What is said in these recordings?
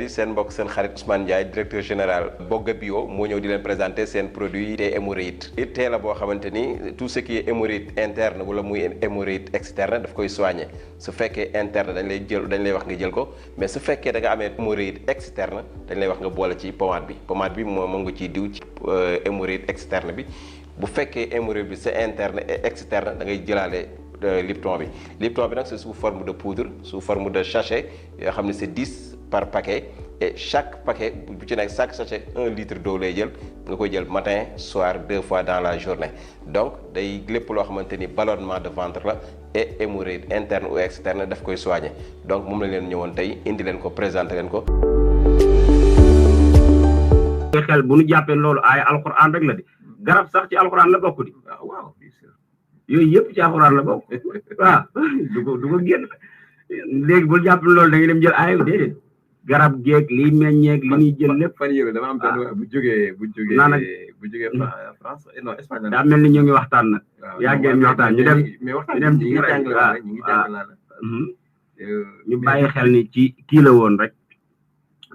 yi seen mbokk seen xarit Ousmane Ndiaye directeur général Boga Bio moo ñëw di leen présenter seen produit des hémorroïdes. it la boo xamante ni tout ce qui est hémorroïde interne wala muy hémorroïde externe daf koy soigner su fekkee interne dañ lay wax nga jël ko mais su fekkee da nga amee hémorroïde externe dañ lay wax nga boole ci pommade bi moom nga ciy diw ci hémorroïde externe bi. bu fekkee hémorroïde bi c'est interne et externe da ngay jëlaale Lipton bi nag c'est sous forme de poudre sous forme de sachet yoo xam ne c'est 10 par paquet et chaque paquet bu ci nekk chaque sachet 1 litre d'eau lay jël nga koy jël matin soir 2 fois dans la journée donc day lépp loo xamante ni ballonnement de ventre la et hémorroïde interne ou externe daf koy soigner donc moom la leen ñëwoon tey indi leen ko présenter leen ko. xel bu nu jàppee loolu ay alxuraan rek la de garab sax ci alxuraan la bokk di waaw yooyu yëpp ci alxuraan la bokk waaw du ko génn léegi bul jàpp loolu da ngay dem jël ay déedéet garab geeg liy meññeeg li ñuy jël lépp fan yële dama am benn bu jógee France non Espagne daa mel ni ñu ngi waxtaan nag yàggeen ñu waxtaan ñu dem ci ñu bàyyi xel ni ci kii la woon rek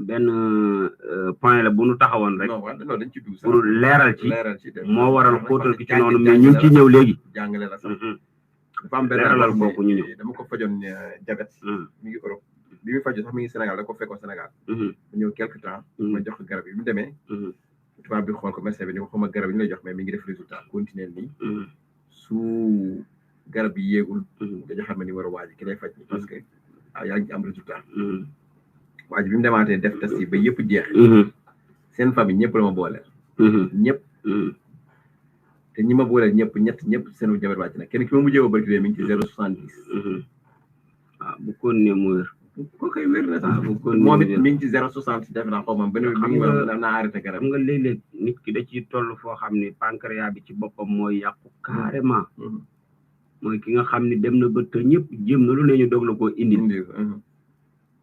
benn point la bu nu taxawoon rek pour leeral ci moo waral xóotal ki ci noonu mais ñu ngi ci ñëw léegi jàngale la sax dafa am benn leeralal kooku ñu ñëw dama ko fajoon diabète mi ngi Europe bi muy faju sax mi ngi Sénégal da ko fekkoon Sénégal mu ñëw quelque temps ma jox ko garab yi mu demee tubaab bi xool ko médecin bi ni ko xama garab yi ñu lay jox mais mi ngi def résultat continuer nii su garab yi yéegul nga joxal ma numéro waa ji ki lay faj ni parce que yaa ngi am résultat waa ji bi mu demaatee def test yi ba yëpp jeex seen famille ñëpp la ma booleel ñëpp te ñi ma booleel ñëpp seen jabar wàcc na kenn ki ma mujjee ba barki mi ngi ci 0,70 waaw bu ko ne mu wér ko koy wér na sax moom it mi ngi ci 0,60 def naa xaw ma benn mi ngi naa arrêté garab xam nga léeg-léeg nit ki da ciy toll foo xam ne pancréas bi ci boppam mooy yàqu carrément mooy ki nga xam ne dem na ba te ñëpp jéem na lu ne ñu doog la koo indi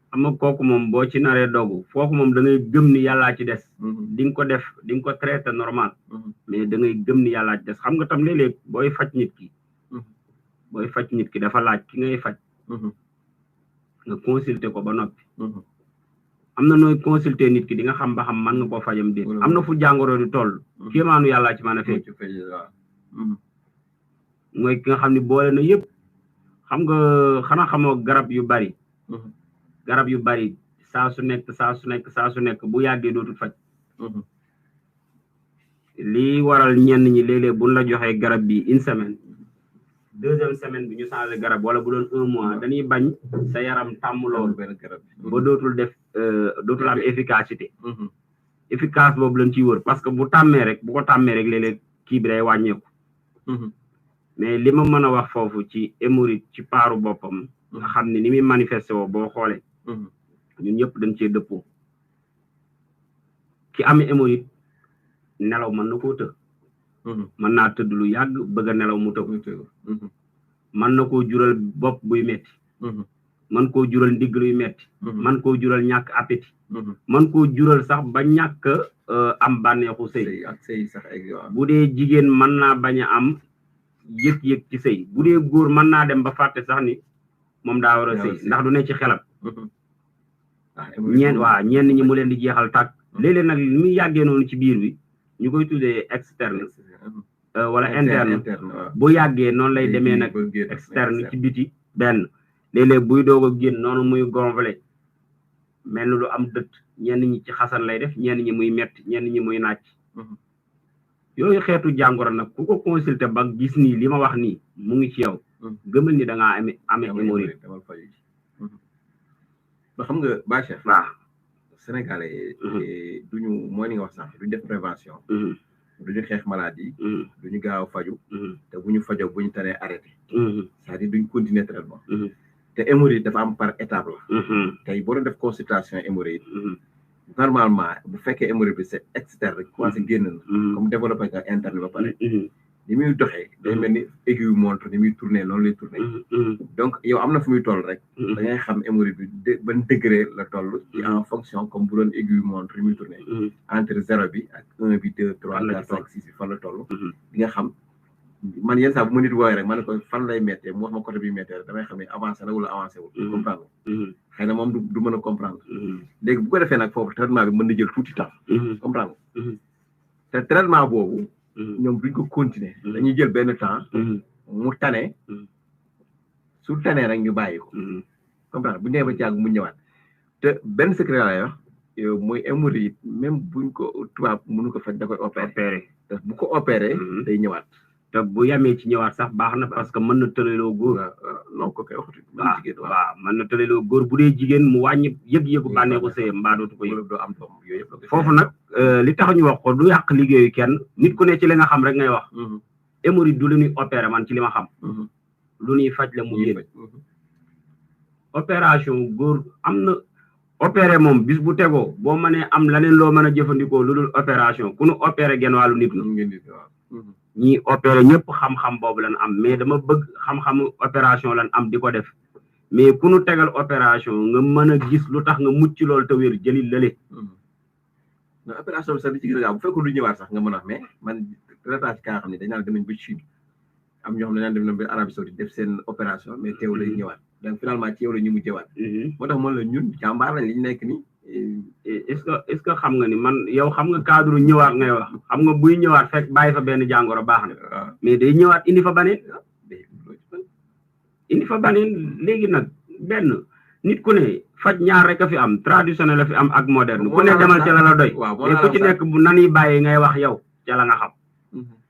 xam nga kooku moom boo ci naree dogu foofu moom da ngay gëm ni yàllaa ci des di nga ko def di nga ko traité normal mais da ngay gëm ni yàllaa ci des xam nga tam léeg-léeg booy faj nit ki dafa laaj ki ngay faj nga consulter ko ba noppi am na nooy consulter nit ki di nga xam ba xam mën nga koo fajam déet am na fu jàngoro di toll kéemaanu yàllaa ci mën a fekk mooy ki nga xam ne boole na yëpp xam nga xanaa xamoo garab yu bari saa su nekk bu yàggee dootul faj lii waral ñenn ñi léeg-léeg buñ la joxee garab bi une semaine deuxième semaine bi ñu changé garab wala bu doon 1 mois dañuy bañ sa yaram tàmm loolu ba dootul am efficacité efficace boobu lañ ciy wër parce que bu ko tàmmee rek léeg-léeg kii bi day wàññeeku mais li ma mën a wax foofu ci hémorroïde ci paaru boppam nga xam ne ni muy manifesté woo boo xoolee ñun ñëpp dañ cee dëppoo ki am hémorroïde nelaw mën na koo të mën naa tëdd lu yàgg bëgg a nelaw mu tëb mën na koo jural bopp buy metti mën koo jural ndigg luy metti mën koo jural ñàkk appétit mën koo jural sax ba ñàkk am bànneexu sëy bu dee jigéen mën naa bañ a am yëg-yëg ci sëy bu dee góor mën naa dem ba fàtte sax ni moom daa war a sëy ndax du ne ci xelam ñenn ñi mu leen di jeexal tàkk léeg-léeg nag li muy yàggee noonu ci biir bi ñu koy tuddee externe wala interne bu yàggee noonu lay demee nag externe ci biti benn léeg-léeg buy doog a génn noonu muy gonflé mel ni lu am dëtt ñenn ñi ci xasan lay def ñenn ñi muy metti ñenn ñi muy nàcc yooyu xeetu jàngoro nag ku ko consulter ba gis nii li ma wax nii mu ngi ci yow gëmal ni da ngaa amee hémorroïde ba xam nga bâche waaw Sénégalais duñu mooy ni nga wax sax duñu def prévention duñu xeex maladie duñu gaaw a faju te bu ñu fajoo bu ñu tanee arrêté c'est-à-dire duñu continuer traitement te hémorroïde dafa am par étape la tey boo doon def consultation hémorroïde normalement bu fekkee hémorroïde bi c'est externe rek commencé génn na comme développé nga interne ba pare ni muy doxee day mel ni aiguille montre ni muy tourner noonu lay tourner donc yow am na fu muy toll rek da ngay xam hémorroïde bi ban degré la toll ci en fonction comme bu doon aiguille montre ni muy tourner entre 0 bi ak 1 bi 2 3 4 5 6 bi fan la toll di nga xam man yenn saa bu ma nit woowee rek ma ne ko fan lay méttee mu wax ma côté bi méttee rek damay xam ne avancé na wala avancé wul. comprendre xëy na moom du mën a comprendre. léegi bu ko defee nag foofu traitement bi mën na jël tuuti temps. comprendre te traitement boobu. ñoom duñ ko continuer. dañuy jël benn temps. mu tane. su tanee rek ñu bàyyi ko. comprendre bu ñu nee ba caag mu ñëwaat te benn secret lay wax mooy hémorroïde même buñ ko tubaab mënu ko faj da koy opéré. te bu ko opéré. day ñëwaat. te bu yamee ci ñëwaat sax baax na parce que mën na tëleloo góor. non ko koy waxatu. waaw mën na tëleloo góor bu dee jigéen mu wàññi yëg-yëgu bànneexu sëyam mbaa dootu ko yëg. doo am doom yooyu yëpp. foofu nag li tax ñu wax ko du yàq liggéeyu kenn nit ku ne ci li nga xam rek ngay wax. hémorroïde du lu ñuy opéré man ci li ma xam. lu ñuy faj la mu yéen. opération góor am na opéré moom bis bu tegoo boo mënee am leneen loo mën a jëfandikoo lu dul opération ku nu opéré genn wàllu nit la. ñi opéré ñëpp xam-xam boobu lan am mais dama bëgg xam-xamu opération lan am di ko def mais ku nu tegal opération nga mën a gis lu tax nga mucc loolu te wér jëli lële. non opération bi sax li ci gën a gaaw bu fekkoon lu ñëwaat sax nga mën a wax mais man traitement ci ka nga xam ne dañ naan dem nañ ba Chine am ñoo xam ne dañ dem nañ ba Arabie Saoudite def seen opération mais teew lay ñëwaat donc finalement ci yow la ñu mu jëwaat. moo tax man la ñun jàmbaar lañ li ñu nekk nii. est-ce que xam nga ni man yow xam nga cadre ñëwaat ngay wax xam nga buy ñëwaat fekk bàyyi fa benn jàngoro baax na mais day ñëwaat indi fa baneen léegi nag benn nit ku ne faj ñaar rek a fi am traditionnel la fi am ak moderne ku ne demal ca la doy mais ku ci nekk bu nan yi bàyyi ngay wax yow ca la nga xam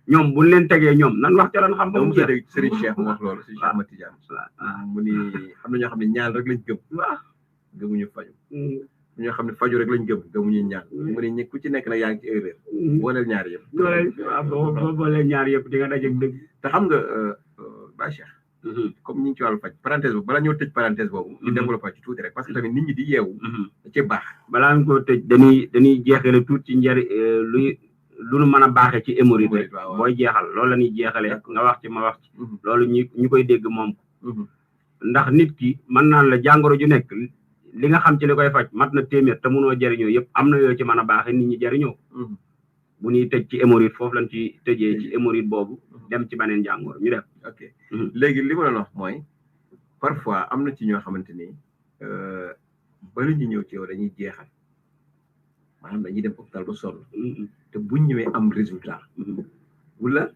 ñoom buñ leen tegee ñoom nan wax ca lan xam ba mu jeex Serigne Cheikh mu wax loolu Serigne Cheikh Ahmed Tidiane mu ni am na ñoo xam ne ñaan rek lañ gëm gëmuñu faju ñoo xam ne faju rek lañ gëm gëmuñu ñaan mu ne ku ci nekk nag yaa ngi ci erreur booleel ñaar yëpp boo booleel ñaar yëpp di nga dajeeg dëgg te xam nga Baye Cheikh comme ñi ngi ci wàllu faj parenthèse boobu balaa ñoo tëj parenthèse boobu ñu développé ci tuuti rek parce que tamit nit ñi di yeewu da ci baax balaa ñu ko tëj dañuy jeexale tuuti ci njëriñ lu nu mën a baaxee ci hémorroïde rek booy jeexal loolu la ñuy jeexalee nga wax ci ma wax ci loolu ñu koy dégg moom ndax nit ki mën naan la jàngoro ju nekk li nga xam ci li koy faj mat na téeméer te mënoo jëriñoo yëpp am na yoo ci mën a baaxee nit ñi jëriñoo bu ñuy tëj ci hémorroïde foofu lañ ci tëjee ci hémorroïde boobu dem ci beneen jàngoro ñu def ok léegi li ma doon wax mooy parfois am na ci ñoo xamante ni bala ñu ñëw ci yow dañuy jeexal maanaam dañuy dem hôpital ba sonn te buñ ñëwee am résultat wala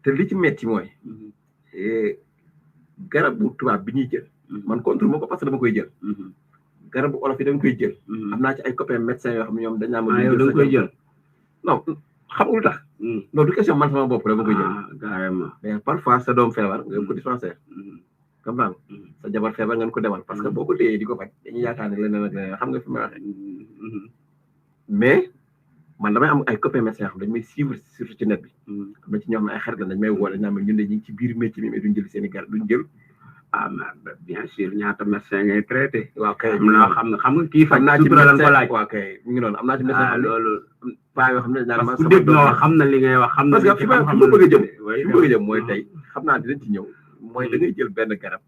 te li ci metti mooy garab bu tubaab bi ñuy jël man contre moo ko parce que dama koy jël garab bu olof yi dama koy jël am naa ci ay copains médecins yoo xam ne ñoom dañ naa ma yow da nga koy jël non xam nga lu tax non du question man sama bopp dama koy jël carrément mais parfois sa doom feebar nga ko dispensaire comme daal sa jabar feebar ngeen ko demal parce que boo ko téyee di ko faj dañuy yaakaar ne leneen ak leneen xam nga fi may waxee mais man damay am ay copains médecins yoo xam dañu may suivre surtout ci net bi am na ci ñoo xam ne ay xarit la dañu may woo dañ naa ma ñun de ñu ngi ci biir métier bi mais duñ jël seen i garab duñ jël bien sûr ñaata médecin ngay traité waaw kay xam nga kii faj naa ci sutura lan ko laaj waaw kay mi ngi noonu am naa ci médecin loolu paa yoo xam ne dañ parce que dégg nga wax xam na li ngay wax xam na parce que fi ma bëgg a jëm mooy tey xam naa dinañ ci ñëw mooy da ngay jël benn garab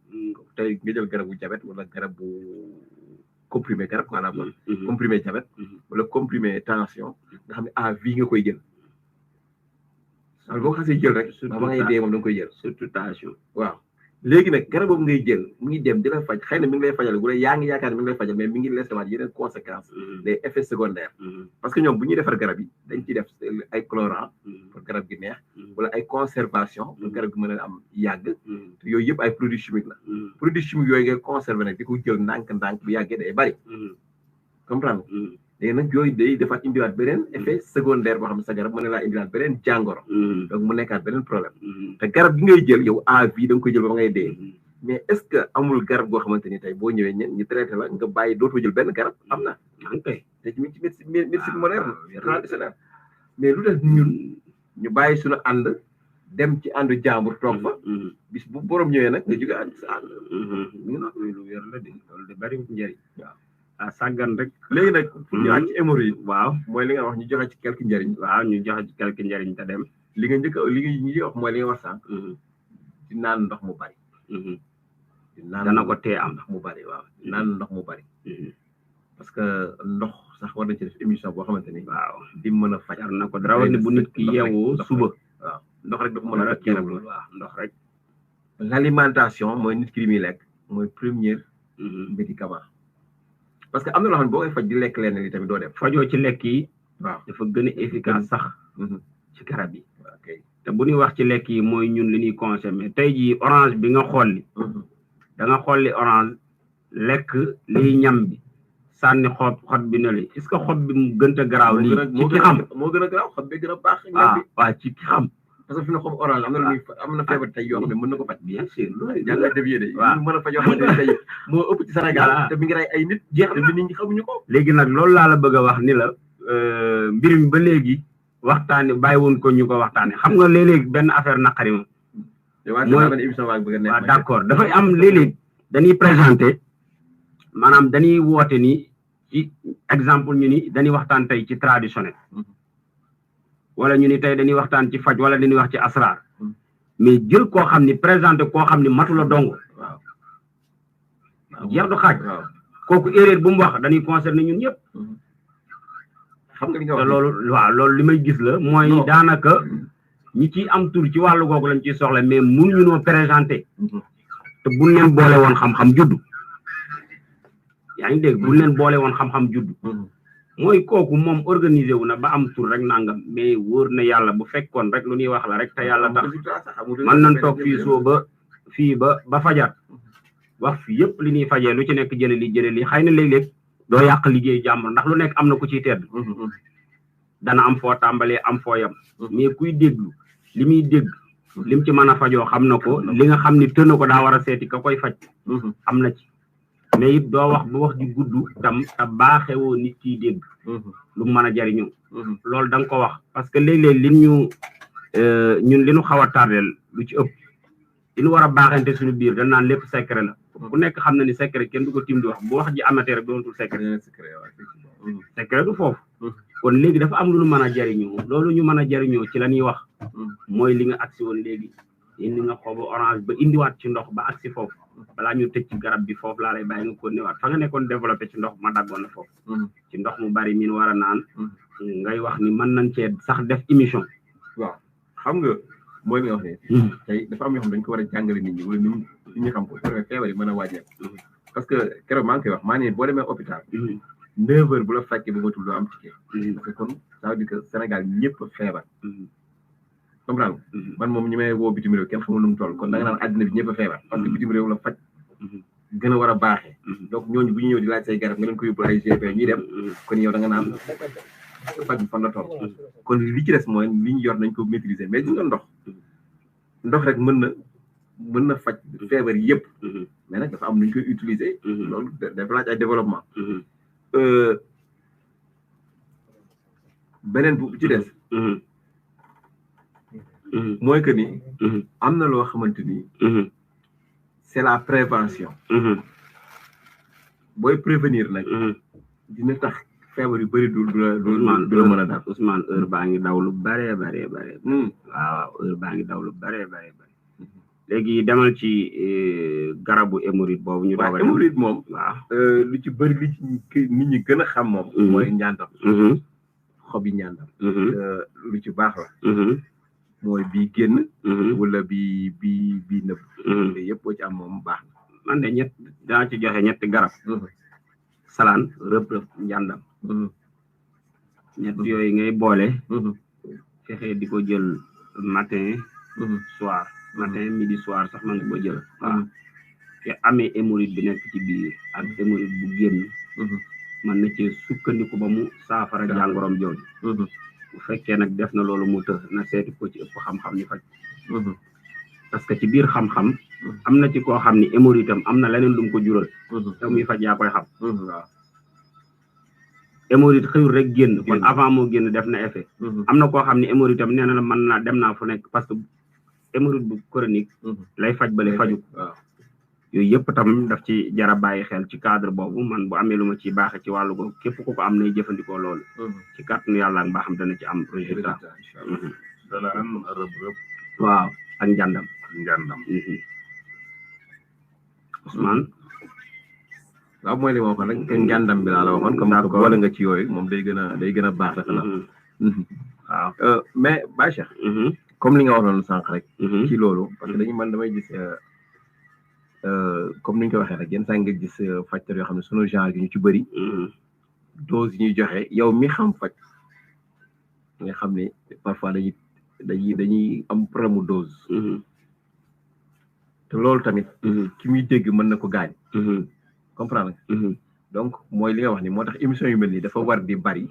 tey nga jël garab bu diabète wala garab bu comprimé garab quoi la bon comprimé diabète wala comprimé tension nga xam ne à vie nga koy jël alors boo xasee jël rek ba ngay dee moom da nga koy jël surtout tension waaw léegi nag garab boobu ngay jël mu ngi dem di la faj xëy na mi ngi lay fajal wala yaa ngi yaakaar ne mi ngi lay fajal mais mi ngi laissé waat yeneen conséquences des effets secondaires parce que ñoom bu ñuy defar garab yi dañ ciy def ay colorant pour garab gi neex wala ay conservation pour garab gi mën a am yàgg te yooyu yëpp ay produits chimiques la produits chimiques yooyu ngay conserver nag di ko jël ndànk-ndànk bu yàggee day bari comprendre léegi nag yooyu day defaat indiwaat beneen effet secondaire boo xam ne sa garab mën na laa indiwaat beneen jàngoro donc mu nekkaat beneen problème te garab gi ngay jël yow à vie da nga koy jël ba ngay dee mais est-ce que amul garab goo xamante ni tey boo ñëwee ñen ñu traité la nga bàyyi dootoo jël benn garab am na kay te ci médecine moderne traditionnelle mais lu tax ñun ñu bàyyi suñu ànd dem ci àndu jàmbur toog fa bis bu borom ñëwee nag nga jóge ànd sa ànd ñu noonu lu wér la di loolu de bari njëriñ waaw sàggan rek léegi nag pour ñëwaat ci hémorroïde waaw mooy li nga wax ñu joxe ci quelque njëriñ waaw ñu joxe ci quelque njëriñ te dem li nga njëkk li nga ñi wax mooy li nga wax sànq di naan ndox mu bari di naan dana ko tee am ndox mu bari waaw di naan ndox mu bari parce que ndox sax war nañ ci def émission boo xamante ni waaw di mën a faj jar na ko rawatina bu nit ki yeewoo suba waaw ndox rek dafa mën a faj waaw ndox rek. l'alimentation mooy nit ki li muy lekk mooy premier médicament parce que am na loo xam ne boo koy faj di lekk lenn li tamit doo dem fajoo ci lekk yi waaw dafa gën a efficace sax ci garab yi te bu ñuy wax ci lekk yi mooy ñun li ñuy consommer tey jii orange bi nga xolli da nga xolli orange lekk liy ñam bi sànni xob bi na li est-ce que xob bi mu gën a garaaw lii ci ki xam moo gën a garaaw xob bi gën a baax waaw ci ki xam parce que fi na xob orange am na lu muy am na feebar tey yoo xam ne mën na ko faj bien sûr jànga dévié de mën a faj yoo xamante ne tey moo ëpp ci Sénégal te mi ngi rey ay nit jeex te nit ñi xamuñu ko léegi nag loolu laa la bëgg a wax ni la mbir mi ba léegi waxtaane bàyyi woon ko ñu ko waxtaane xam nga léeg-léeg benn affaire naqari ma waaw d'accord dafay am léeg-léeg dañuy présenté maanaam dañuy woote ni ci exemple ñu ni dañuy waxtaan tey ci traditionnel wala ñu ni tey dañuy waxtaan ci faj wala dañuy wax ci asrar mais jël koo xam ni présenté koo xam ni matu la dong jeex du xaaj kooku erreur bu mu wax dañuy concerné ñun ñëpp xam nga li nga te loolu waaw loolu li may gis la mooy daanaka ñi ciy am tur ci wàllu googu lañ ciy soxla mais mun ñu noo présenté te buñ leen boole woon xam-xam juddu yaa ngi dégg buñ leen boole woon xam-xam juddu mooy kooku moom organisé wu na ba am tur rek nangam mais wóor na yàlla bu fekkoon rek lu ñuy wax la rek te yàlla tax mën nañ toog fii soo ba fajar wax fi yëpp li ñuy fajee lu ci nekk jële li xëy na léeg-léeg doo yàq liggéey jàmbur ndax lu nekk am na ku ciy tedd dana am foo tàmbalee am foo yam mais kuy déglu li muy dégg lim ci mën a fajoo xam na ko li nga xam ni tën ko daa war a seeti ka koy faj am na ci mais it doo wax ba wax di gudd tam te baaxewoo nit kiy dégg lu mën a jariñoo loolu da nga ko wax parce que léeg-léeg ñun li ñu xaw a tardeel lu ci ëpp li ñu war a baaxante suñu biir dañ naan lépp secret la ku nekk xam na ni secret kenn du ko tim di wax bu wax ji amatee rek doonatul secret du foofu kon léegi dafa am lu ñu mën a jariñoo loolu ñu mën a jariñoo ci la ñuy wax mooy li nga agsi woon léegi indi nga xobu orange ba indiwaat ci ndox ba agsi foofu balaa ñu tëj ci garab bi foofu laa lay bàyyi nga ko newaat fa nga nekkoon développé ci ndox ma daggoon na foofu ci ndox mu bari min war a naan ngay wax ni mën nañ cee sax def émission waaw xam nga mooy li nga wax ne tey dafa am yoo xam dañ ko war a jàngale nit ñi wala nit ñi xam ko feebar yi mën a wàññeeku parce que keroog maa ngi koy wax maa ne boo demee hôpital 9h bu la fekkee ba matul doo am ticket parce que kon ça veut dire que Sénégal ñëpp feebar comprendre man moom ñi may woo bitim réew kenn xamul nu mu toll kon da nga naan àddina bi ñëpp a feebar parce que bitim réew la faj gën a war a baaxee donc ñooñu bu ñu ñëw di laaj say garab nga leen ko yóbbu ay GP ñuy dem kon yow da nga naan faj bi fan la toll kon li ci des mooy li ñu yor nañ ko maîtriser mais gis nga ndox rek mën na faj feebar yëpp mais nag dafa am nu ñu koy utiliser loolu dafa laaj ay développement beneen bu ci des mooy que ni am na loo xamante ni c'est la prévention booy prévenir nag dina tax feebar yu bëri du la mën a daal Ousmane heure baa ngi daw lu bare waaw heure baa ngi daw lu bare léegi demal ci garabu hémorroïde boobu ñu doog a hémorroïde moom waaw lu ci bëri li ci nit ñi gën a xam moom mooy ñàndam xob yi ñàndam lu ci baax la mooy bii génn wala bi nëb yëpp boo ci am moom baax na man de daa ci joxe ñetti garab salaan rëb njàndam ñett yooyu ngay boole fexe di ko jël matin soir matin midi soir sax man nga ko jël waaw te amee hémorroïde bi nekk ci biir ak hémorroïde bu génn man na ci sukkandiku ba mu saafara jàngoroom jooju bu fekkee nag def na loolu mu të na seeti ko ci ëpp xam-xam ni faj parce que ci biir xam-xam am na ci koo xam ni hémorroïde am na leneen lu mu ko jural te muy faj yaa koy xam waaw hémorroïde xëyul rek génn kon avant moo génn def na effet am na koo xam ne hémorroïde am nee na mën naa dem naa fu nekk parce que hémorroïde bu chronique lay faj bale faju yooyu yëpp tam daf ci jara bàyyi xel ci cadre boobu man bu amee lu ma ci baaxe ci wàllu googu képp ku ko am nay jëfandikoo loolu ci kàttanu yàlla ak mbaaxam dana ci am résultat dana am rëb waaw ak njàndam Ousmane waaw mooy li ma waxoon rek njàndam bi laa la waxoon comme ça wala nga ci yooyu moom day gën a baax dafa la waaw mais Baye Cheikh comme li nga waxoon sànq rek. ci loolu parce que dañu man damay gis comme ni ñu ko waxee rek yenn saa nga gis fajtar yoo xam ne sunu genre gi ñu ci bëri. dose yi ñuy joxe yow mi xam faj nga xam ne parfois dañuy am problème mu dose. te loolu tamit. ki muy dégg mën na ko gaañ. comprendre nga. donc mooy li nga wax ni moo tax émission yu mel nii dafa war di bari.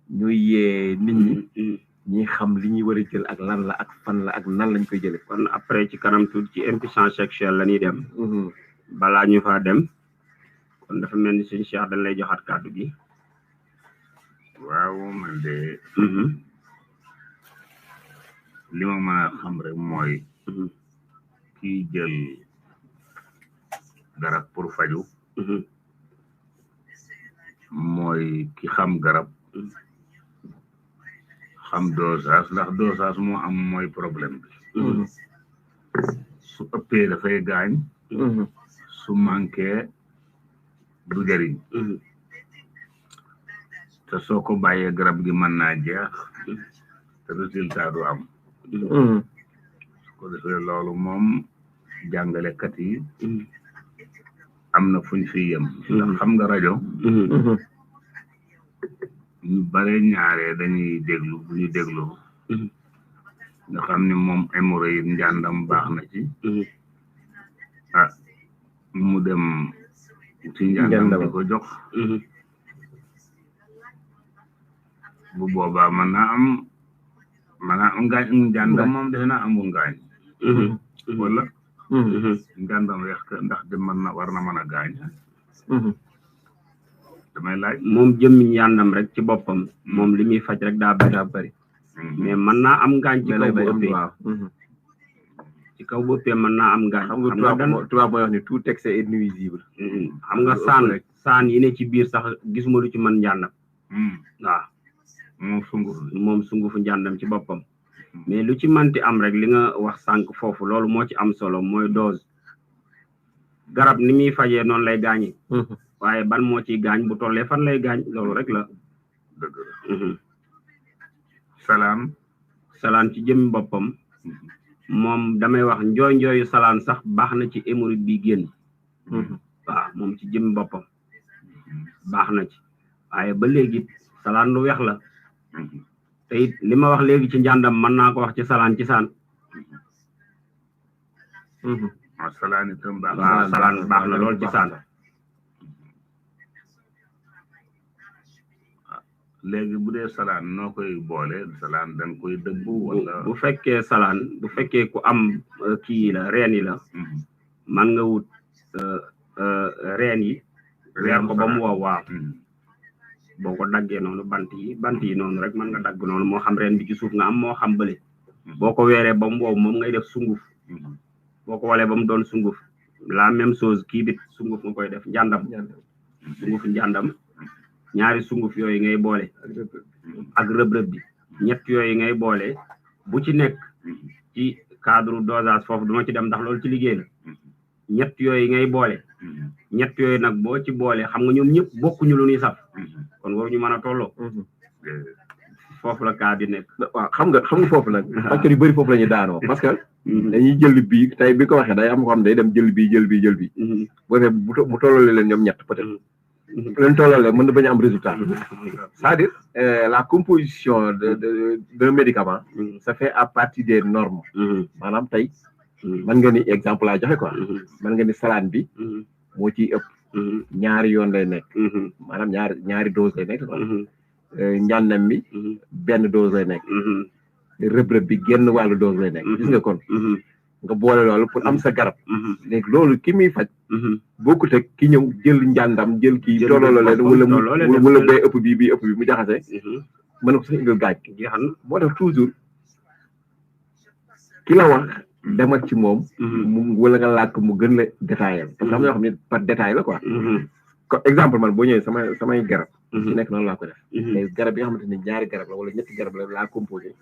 ñuy yee nit ñi. ñi xam li ñuy war a jël ak lan la ak fan la ak nan lañ koy jëlee. kon après ci kanam tuuti ci impuissance sexuelle la ñuy dem. balaa ñu faa dem. kon dafa mel ni suñu Cheikh dañ lay joxaat kàddu gi. waaw man de. li ma mën a xam rek mooy. kii jël garab pour faju. mooy ki xam garab. xam dosage ndax dosage moo am mooy problème bi. su ëppee dafay gaañ. su manqué du jëriñ. te soo ko bàyyee garab gi mën naa jeex te résultat du am. su ko defee loolu moom jàngalekat yi am na fuñ fi yem. ndax xam nga rajo. ñu bare ñaare dañuy déglu bu ñu déglu nga xam ne moom hémorroïde njàndam baax na ci mu dem ci njàndam di ko jox bu boobaa mën naa am ngaañ njàndam moom defe naa amul ngaañ wala njàndam weex ndax de war na mën a gaañ damay laaj moom jëmmi njàndam rek ci boppam moom li muy faj rek daa bari mais mën naa am ngaañ ci kaw bu ëppee ci kaw bu ëppee mën naa am ngaañ xam nga tubaab mooy wax ni tout excès est nuisible. xam nga saan yi ne ci biir sax gisuma lu ci mën njàndam waaw moom sungufu njàndam ci boppam mais lu ci manti am rek li nga wax sànq foofu loolu moo ci am solo mooy dose garab ni muy fajee noonu lay gaañi waaye ban moo ciy gaañ bu tollee fan lay gaañ loolu rek la. dëgg la. salaan ci jëmmi boppam. moom damay wax njooyu salaan sax baax na ci hémorroïde bi génn. waaw moom ci jëmmi boppam. baax na ci waaye ba léegi salaan lu weex la. te it li ma wax léegi ci njàndam mën naa ko wax ci salaan ci saan. salaan itam baax waaw salaan baax na lool ci saan. léegi bu dee salaan noo koy boole salaan da nga koy dëggu wala. bu fekkee salaan bu fekkee ku am kii la reen yi la. man nga wut reen yi. weer ko ba mu wow waaw. boo ko daggee noonu bant yi noonu rek mën nga dagg noonu moo xam reen bi ci suuf nga am moo xam bële. boo ko weeree ba mu wow moom ngay def sunguf. boo ko walee ba mu doon sunguf la même chose kii bit sunguf nga koy def njàndam. sunguf njàndam. ñaari sunguf yooyu ngay boole ak rëb-rëb bi ñett yooyu ngay boole bu ci nekk ci cadre dosage foofu duma ci dem ndax loolu ci liggéey la ñett yooyu ngay boole ñett yooyu nag boo ci boole xam nga ñoom ñëpp bokkuñu lu ñuy saf kon waruñu mën a tolloo foofu la cas bi nekk. waaw xam nga foofu nag parce que yu bëri foofu la ñuy daanoo parce que dañuy jël bii tey bi ko waxee day am ko xam day dem jël bi boo fee bu tolloo leen ñoom ñett peut-être leen tollale mën na bañ a am résultat c'est-à-dire la composition d'un médicament ça fait à partir des normes maanaam tey mën nga ni exemple laa joxe quoi mën nga ni salaan bi moo ciy ëpp ñaari yoon lay nekk maanaam ñaari dose lay nekk quoi njàndam bi benn dose lay nekk rëb-rëb bi genn wàllu dose lay nekk gis nga kon nga boole loolu pour am sa garab léegi loolu ki muy faj bokkut ak ki ñëw jël njàndam jël kii tolloo leen wala bay ëpp bi ëpp bi mu jaxase mën na ko sax indil gaañ moo tax toujours ki la wax demal ci moom mu wala nga laaj ko mu gën la détaillé parce que am na yoo xam ne par détail la quoi comme exemple man boo ñëwee samay garab ci nekk noonu laa ko def mais garab yi nga xamante ne ñaari garab la wala ñetti garab la laa composé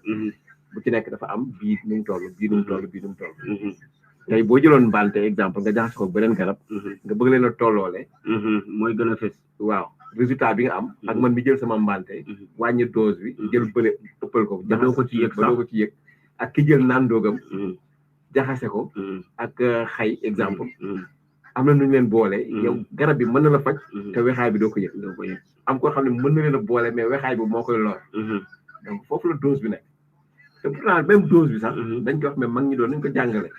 bu ci nekk dafa am bii nu mu toll bii nu mu toll bii nu mu toll tey boo jëloon mbante exemple nga jaxase ko beneen garab nga bëgg leen a tolloole mooy gën a fës waaw résultat bi nga am ak man mi jël sama mbante wàññi dose bi jël bële ëppal ko doo ko ci yëg sax ak ki jël naan doogam jaxase ko ak xay exemple am na nu ñu leen boole yow garab bi mën na la faj te wexaay bi doo ko yëg am koo xam ne mën na leen a boole mais wexaay bi moo koy lor donc foofu la dose bi nekk te pourtant même dose bi sax dañ ko wax mais mag ñi doon nañ ko jàngale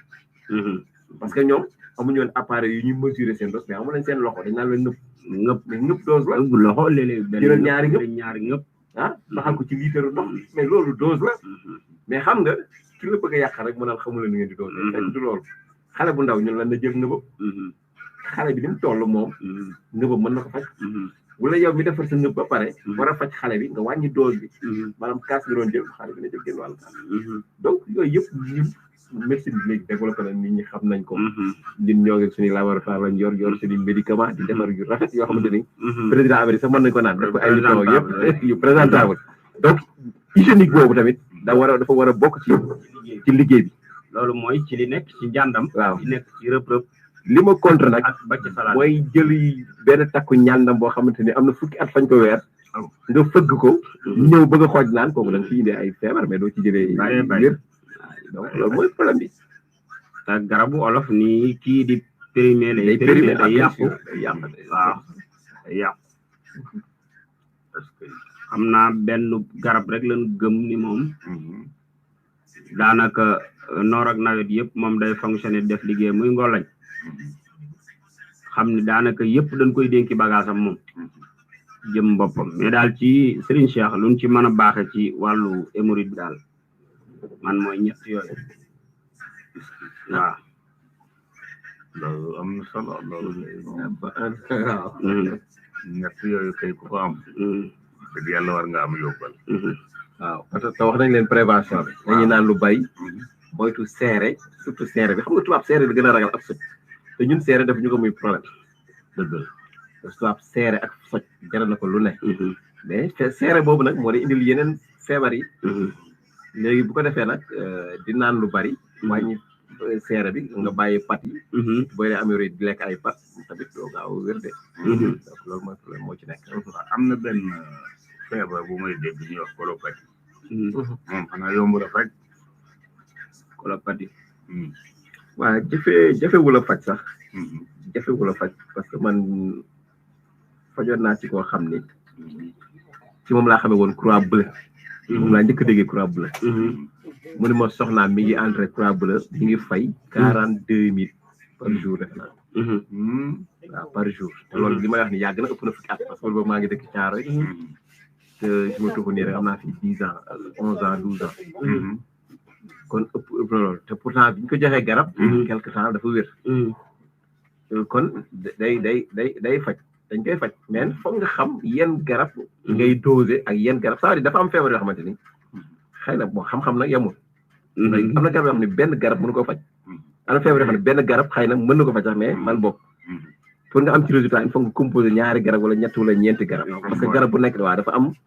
parce que ñoom amuñu woon appareil yu ñuy mesurer seen dose mais amu nañ seen loxo dañ naan la nëpp dose la loxo léeg-léeg jëlal ñaari ngëpp baxal ko ci litre ndox mais loolu dose la mais xam nga ki la bëgg a yàq rek mu naan xamul nu ngeen di dose fekk du loolu xale bu ndaw ñun lan la jël ngëbëb xale bi ni mu toll moom ngëbëb mën na ko faj wala yow mi defar sa ngëb ba pare war a faj xale bi nga wàññi dose bi maanaam kaas bi doon jël xale bi na jël génn wàllu kaas donc yooyu yëpp ñun médecine bi léegi développé na nit ñi xam nañ ko ñun ñoo ngi suñu laboratoire lañ yor suñu médicament di defar yu rafet yoo xamante ni président Amérique sax mën nañ ko naan def ko ay liton yëpp yu présentable donc hygiénique boobu tamit dafa war a bokk ci liggéey bi loolu mooy ci li nekk ci njàndam waaw ci nekk ci rëb-rëb li ma contre nag ak ba ci salaat mooy jëli benn takku ñàndam boo xamante ni am na fukki at fañ ko weer nga fëgg ko ñëw bëgg a xooj naan kooku da nga fi indi ay feebar mais doo ci jëlee wér donc loolu mooy problème bi te garabu olof ni kii di périmé day périmé day yàqu waaw day yàqu parce que xam naa benn garab rek lañ gëm ni moom daanaka noor ak nawet yëpp moom day fonctionner def liggéey muy ngolañ xam ni daanaka yëpp dañ koy dénki bagage am moom jëm boppam mais daal ci Serigne Cheikh luñ ci mën a baaxe ci wàllu hémorroïde bi daal man mooy ñett yooyu waaw loolu am na solo loolu waaw ñett yooyu kay ku ko am dëgg yàlla war nga am yóbbal waaw parce que wax nañ leen prévention bi dañuy naan lu bari moytu seere surtout seere bi xam nga tubaab seere bi gën a ragal ak soj te ñun seere def ñu ko muy problème dëgg la tubaab seere ak soj jaral na ko lu ne mais seere boobu nag moo di indil yeneen feebar yi léegi bu ko defee nag di naan lu bari wàññi seere bi nga bàyyi pat yi booy dee amee di lekk ay pat tamit doo gaaw wér de donc loolu mooy problème moo ci nekk am na benn feebar bu may dégg ñuy wax colopathie moom xanaa yomb la faj colopathie waaw jafewul a faj sax jafewul a faj parce que man fajoon naa ci koo xam ni ci moom laa xamee woon croix bleue moom laa njëkk a déggee croix bleue mu ne ma soxnaa mi ngi entré croix bleue mi ngi fay 42 000 par jour def naa waaw par jour te loolu li may wax ni yàgg na ëpp na fukki at parce que boobu maa ngi dëkk Thiaroye te su ma tuxu nii rek am naa fi 10 ans 11 ans 12 ans kon ëpp loolu te pourtant bi ñu ko joxee garab quelque temps dafa wér kon day faj dañ koy faj mais foog nga xam yenn garab ngay doser ak yenn garab c'est-à-dire dafa am feebar yoo xamante ni xëy na bon xam-xam nag yemul am na garab yoo xam ne benn garab mënu ko faj am na feebar yoo xam ne benn garab xëy na mën na ko faj sax mais man bokk pour nga am ci résultat il faut nga composer ñaari garab wala ñett wala ñeenti garab parce que garab bu nekk waaw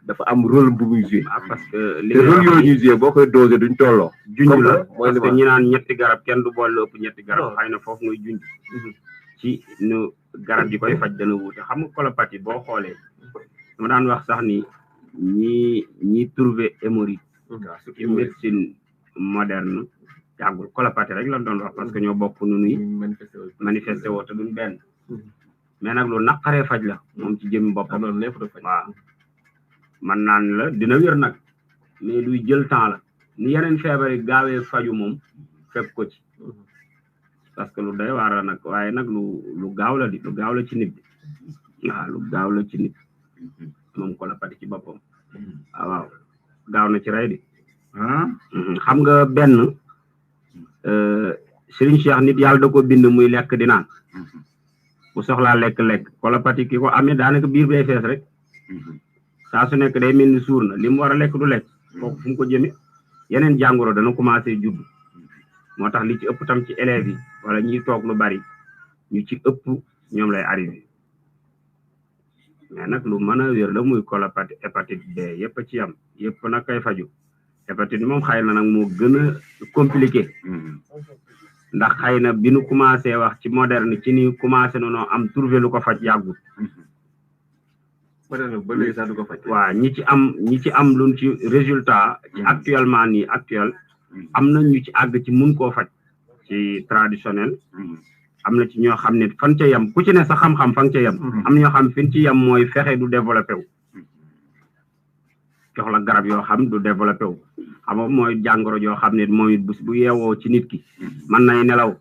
dafa am rôle bu muy joué parce que te rôle yooyu ñuy joué boo koy doser duñ tolloo junj la parce que ñi naan ñetti garab kenn du boole ëpp ñetti garab xëy na foofu ngay junj ci nu garab yi koy faj dana wuute xam nga colopathie boo xoolee dama daan wax sax ni ñi trouvé hémorroïde ci médecine moderne yàggul colopathie rek la doon wax parce que ñoo bokk nu nuy manifesté woo te duñ benn mais nag lu naqaree faj la moom ci jëmi boppam waaw man naan la dina wér nag mais luy jël temps la ni yeneen feebar yi gaawee faju moom fekk ko ci parce que lu doy waar la nag waaye nag lu gaaw la di lu gaaw la ci nit bi waaw lu gaaw la ci nit moom colopathie ci boppam waaw gaaw na ci rey di xam nga benn Serigne Cheikh nit yàlla da ko bind muy lekk di naan bu soxlaa lekk colopathie ki ko amee daanaka biir bay fees rek saa su nekk day mel ni suur na li mu war a lekk du lekk kooku fu mu ko jëme yeneen jàngoro dana commencé judd moo tax li ci ëpp tam ci élèves yi wala ñiy toog lu bari ñu ci ëpp ñoom lay arrivé mais nag lu mën a wér la muy colopathie hépatite B yëpp ci am yëpp nag kay faju hépatite moom xëy na nag moo gën a compliqué ndax xëy na bi nu commencé wax ci moderne ci ni commencé noonu am trouvé lu ko faj yàggut ba léegi sax du ko faj waaw ñi ci am luñ ci résultat ci actuellement nii actuel am na ñu ci àgg ci mun koo faj ci traditionnel am na ci ñoo xam ne fan ca yem ku ci ne sa xam-xam fan ca yem am na ñoo xam fin ci yem mooy fexe du développé wu jox la garab yoo xam du développé wu xam nga mooy jàngoro joo xam ne moom it bu yeewoo ci nit ki mën nay nelaw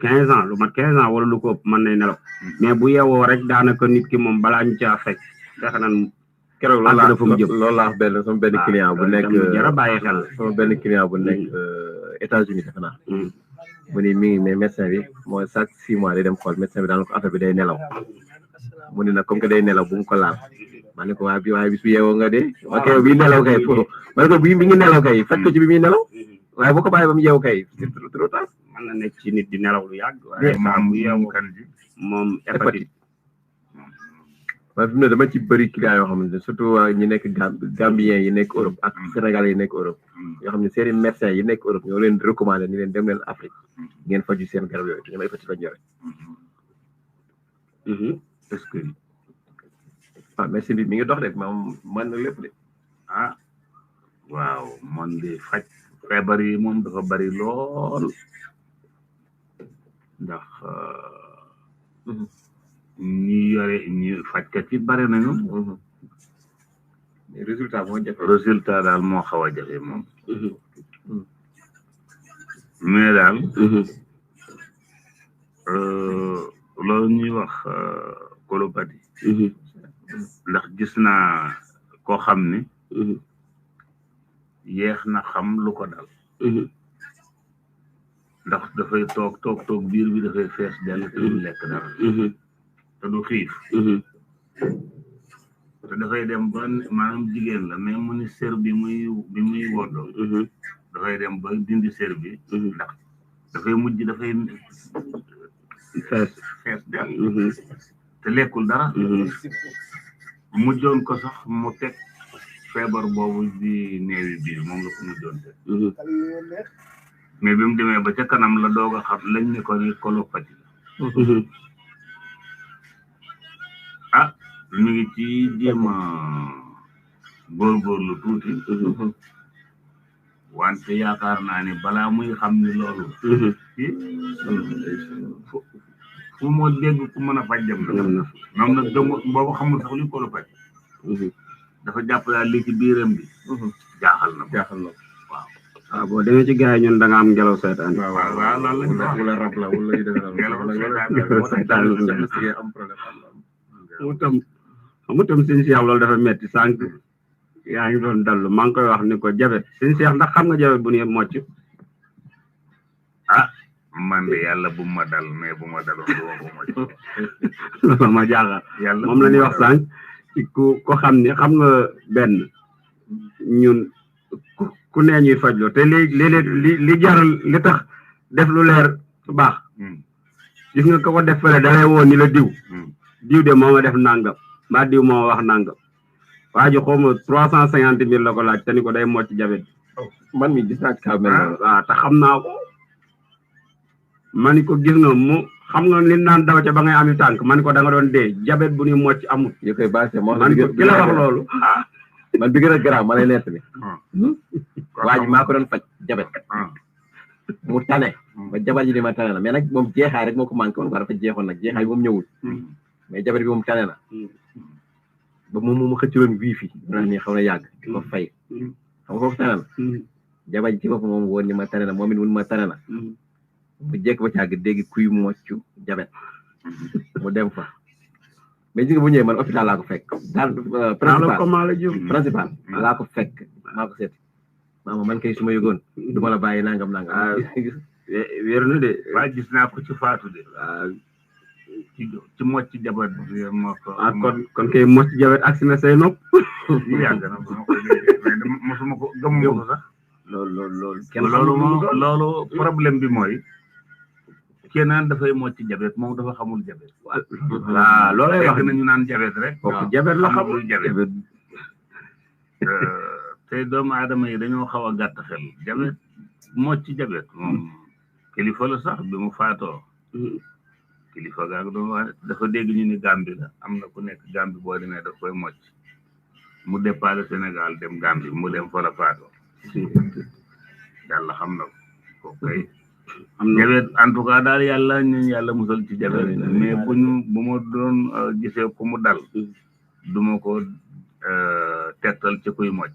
15 ans lu mat 15 ans wala lu ko ëpp mën nay nelaw mais bu yeewoo rek daanaka nit ki moom balaa ñu caa fekk fexe nan keroog loolu laa benn sama benn client bu nekk jara bàyyi xel sama benn client bu nekk États-Unis defe naa mu ni mi ngi mais médecin bi mooy chaque 6 mois day dem xool médecin bi daanaka affaire bi day nelaw mu ni nag comme que day nelaw bu mu ko laal ma ne ko waaye bis bu yeewoo nga dee ok bi nelaw kay ma ne ko bi mi ngi nelaw kay fekk ko ci bi muy nelaw waaye boo ko bàyyi ba mu yeewu kay c'est trop tard mën na nekk ci nit di nelaw lu yàgg waaye moom yeewu kan ji moom hépatite waaye fi mu ne dama ci bëri client yoo xamante ne surtout ñi nekk Gambien yi nekk Europe ak Sénégalais yi nekk Europe yoo xam ne seeni médecins yi nekk Europe ñoo leen recommandé ni leen dem leen Afrique ngeen faju seen garab yooyu te ñoom hépatite lañ yore est-ce que merci bi mi ngi dox de moom mën na lépp de waaw man de faj feebar yi moom dafa bari lool ndax ñi yore ñi fajkat yi bari nañu résultat moo jafe résultat daal moo xaw a jafe moom mais daal loolu ñuy wax colopathie ndax gis naa koo xam ni yeex na xam lu ko dal ndax dafay toog biir bi dafay fees dell te du lekk dara te du xiif te dafay dem ba maanaam jigéen la mais mu ni sër bi muy woddoo dafay dem ba dindi sër bi ndax dafay mujj dafay fees dell te lekkul dara mujjoon ko sax mu teg feebar boobu di néewi biir moom la ko mujjoon teg mais bi mu demee ba ca kanam la doog a xam lañ ne ko ni colopathie ah ñu ngi ci jéem a góorgóorlu tuuti wante yaakaar naa ni balaa muy xam ni loolu fu moo dégg ku mën a faj dem na moom nag gëm boobu xamul sax luy colopathie dafa jàpp daal li ci biiram bi jaaxal na waaw boo demee ci gars yi ñun da nga am ngelaw seetaan waaw loolu la wala rab la wala yu demee ngelaw seetaan am problème mu tam sëñ Cheikh loolu dafa metti sànq yaa ngi doon dallu maa ngi koy wax ni ko jabet sëñ Cheikh ndax xam nga jabet bu ne mocc man de yàlla bu ma dal mais bu ma daloon du ma ko mocc loolu ma jaaxal yàlla moom la ñuy wax sànq ci ko xam ne xam nga benn ñun ku nee ñuy fajloo te léeg-léeg li jaral li tax def lu leer su baax gis nga ko def fële da lay woo ni la diw de moo ma def nangam mbaa diw moo wax nangam waa ji xaw ma 350 000 la ko laaj te ni ko day mocc jabet man mi gis naa ci kaw mel noonu waaw te xam naa ko ma ni ko gis nga mu xam nga li naan daw ca ba ngay ami tànk ma ni ko da nga doon dee jabet bu ñuy mocc amul yo koy base moo man ko ki la wax loolu man bi gën a garaaw ma lay nett bi waa ji maa ko doon faj jabet mu tane ba jabar ji di ma tane na mais nag moom jeexaay rek moo ko manqué woon quoi dafa jeexoon nag jeexaay bi moom ñëwul mais jabar bi moom tane na ba moom mu xëcculoon wifi naa ni xaw na yàgg di ko fay xam nga foofu tane na jabar ji ci bopp moom woon ni ma tane na moom it mun ma tane na mu jekk ba càgg dégg kuy moccu jabet mu dem fa mais ji nga bu ñëwee man hôpital laa ko fekk daal principal laa ko fekk maa ko seet maama man kay su ma yëgoon du ma la bàyyi nangam wér na de waa gis naa ko ci faatu de ci mocc jabat moo ko kon kay mocc jabet ak si na say nopp yàgg na mosuma ko gëmuma ko sax loolu problème bi mooy keneen dafay mocc jabet moom dafa xamul jabet waaw loolay wax nañu naan jabet rek kooku jabet la xamul jabet te doomu aadama yi dañoo xaw a gàtt xel jabet mocc jabet moom kilifa la sax bi mu faatoo kilifa gaag doon wax dafa dégg ñu ni Gambie la am na ku nekk Gambie boo demee daf koy mocc mu déparé Sénégal dem Gambie mu dem fa la faatoo yàlla xam na ko kay jabet en tout cas daal yàlla ñu yàlla musal ci jabet mais bu ma doon gisee ku mu dal du ma ko tettal ci kuy mocc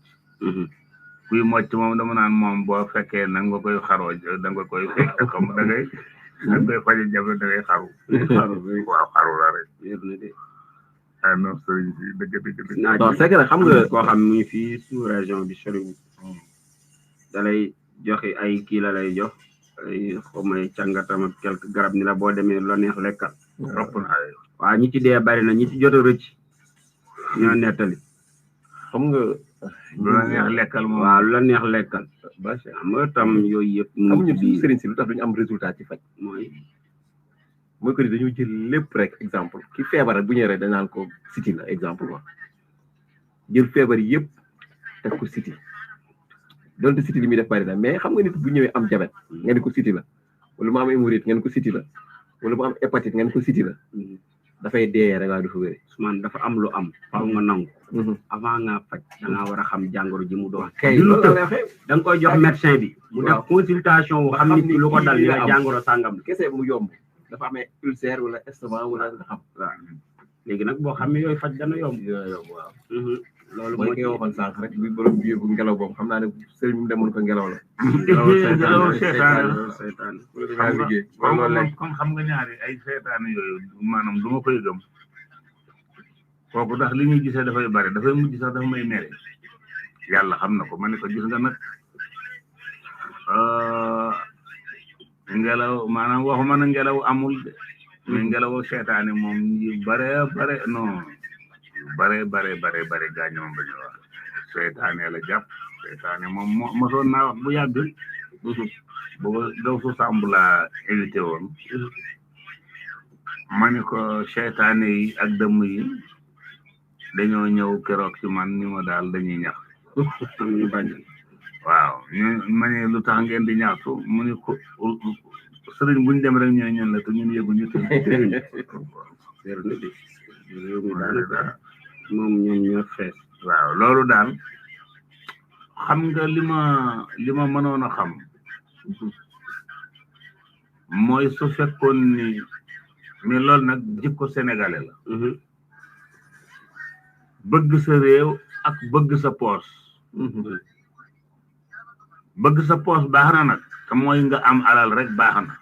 kuy mocc moom dama naan moom boo fekkee nag nga koy xaroo da nga koy fekk comme da ngay faje jabet da ngay xaru waaw xaru la rek ah non sëriñ si dëgg non c'est que xam nga koo xam mu ngi fii sous région bi soriwul da lay joxe ay kii la lay jox ay xawmay càngatam ak quelque garab ni la boo demee la neex lekkal waaw ñi ci dee bari na ñi ci jot a rëcc ñoo nettali xam nga lu la neex lekkal moom waaw lu la neex lekkal xam nga tam yooyu yëpp xam ñun suñu sëriñ si lu tax duñu am résultat ci faj mooy que dañoo jël lépp rek exemple ki feebar rek bu ñëwee rek dañ naan ko siti la exemple quoi jël feebar yëpp teg ko siti donte siti li muy def bari na mais xam nga nit bu ñëwee am jabet nga ni ko siti la wala mu am hémorroïde ngeen ko siti la wala mu am hépatite ngeen ko siti la dafay dee rek waaye du fa wéree Ousmane dafa am lu am faaw nga nangu avant nga faj da ngaa war a xam jàngoro ji mu doon kay lu da nga koy jox médecin bi mu def consultation wu xam nit ki lu ko dal ni la jàngoro sàngam kese mu yomb dafa amee ulcère wala estomac wala nga xam waaw léegi nag boo xam ne yooyu faj dana yomb waaw loolu mooy koy waxoon sànq rek bi borom biir bu ngelaw boobu xam naa ne sëriñ mu demoon ko ngelaw la ngelaw seytaan comme xam nga ñaari ay seetaan yooyu maanaam du ma koy gëm kooku ndax li ñuy gisee dafay bari dafay mujj sax dafa may mere yàlla xam na ko ma ne ko gis nga nag ngelaw maanaam waxuma na ngelaw amul de mais ngelaw seetaane moom yu bare non bare gaañ moom ba ñu wax seetaane la jàpp seetaane moom mosoon naa wax bu yàgg booba daw su sàmb laa invité woon ma ni ko seetaane yi ak dëmm yi dañoo ñëw keroog ci man ni ma daal dañuy ñax ñu bañ waaw ñu ma ne lu tax ngeen di ñaxtu mu ni ko sëriñ buñ dem rek ñooy ñun la te ñun yëguñu te moom ñoom ñoo fees waaw loolu daal xam nga li ma mënoon a xam mooy su fekkoon ni mais loolu nag jikko sénégalais la bëgg sa réew ak bëgg sa poos bëgg sa poos baax na nag te mooy nga am alal rek baax na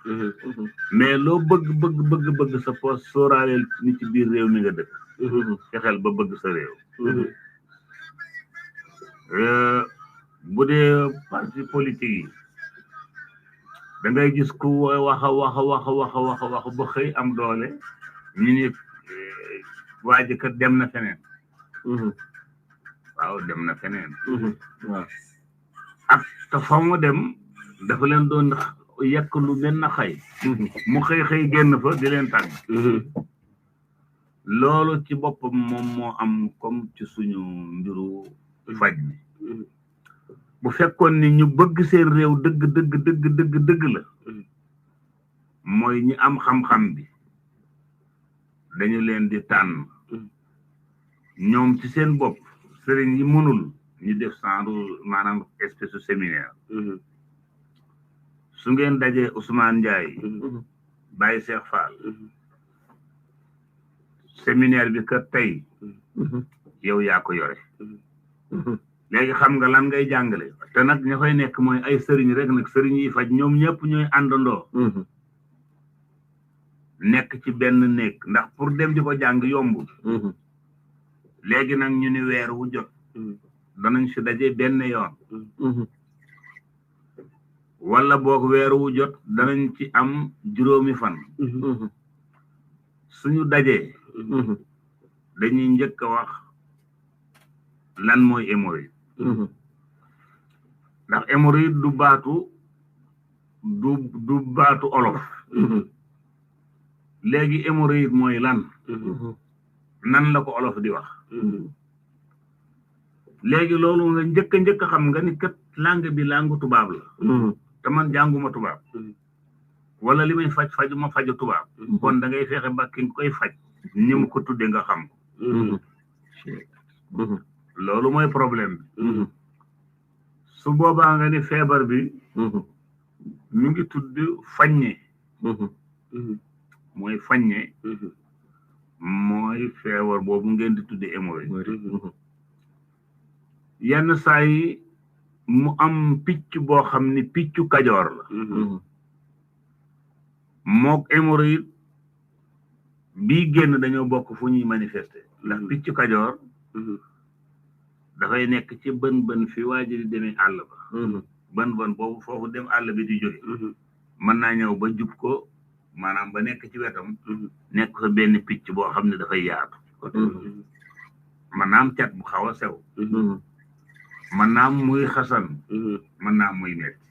mais loo bëgg sa poos sóoraaleel ni ci biir réew mi nga dëkk fexeel ba bëgg sa réew bu dee parti politique yi da ngay gis ku wax ba xëy am doole ñu ni waa ji kat dem na feneen waaw dem na feneen waaw ak te fa mu dem dafa leen doon yekk lu mel na xëy mu xëy génn fa di leen tàgg loolu ci boppam moom moo am comme ci suñu mbiru faj bi bu fekkoon ni ñu bëgg seen réew dëgg la mooy ñi am xam-xam bi dañu leen di tànn ñoom ci seen bopp sëriñ yi mënul ñu def genre maanaam espèce de séminaire su ngeen dajee Ousmane Ndiaye Baye Cheikh Fall séminaire bi kat tey yow yaa ko yore léegi xam nga lan ngay jàngale te nag ña fay nekk mooy ay sëriñ rek nag sëriñ yi faj ñoom ñëpp ñooy àndandoo nekk ci benn néeg ndax pour dem di ko jàng yombul léegi nag ñu ni weer wu jot danañ si daje benn yoon wala boog weer wu jot danañ ci am juróomi fan suñu dajee dañuy njëkk a wax lan mooy hémorroïde ndax hémorroïde du baatu olof léegi hémorroïde mooy lan nan la ko olof di wax léegi loolu nga njëkk xam nga ni kat langue bi langue tubaab la te man jànguma tubaab wala li may fajuma faju tubaab kon da ngay fexe ba ki nga koy faj ni mu ko tudde nga xam ko loolu mooy problème bi su boobaa nga ni feebar bi mi ngi tudd faññe mooy faññe mooy feebar boobu ngeen di tudde hémorroïde yenn saa yi mu am picc boo xam ni piccu kajoor la mook hémorroïde bii génn dañoo bokk fu ñuy manifester ndax piccu kajoor dafay nekk ci bën fi waaji di demee àll ba bën boobu foofu dem àll bi di jóge mën naa ñëw ba jub ko maanaam ba nekk ci wetam nekk sa benn picc boo xam ne dafay yaatu mën naa am cat bu xaw a sew mën naa am muy xasan mën naa am muy metti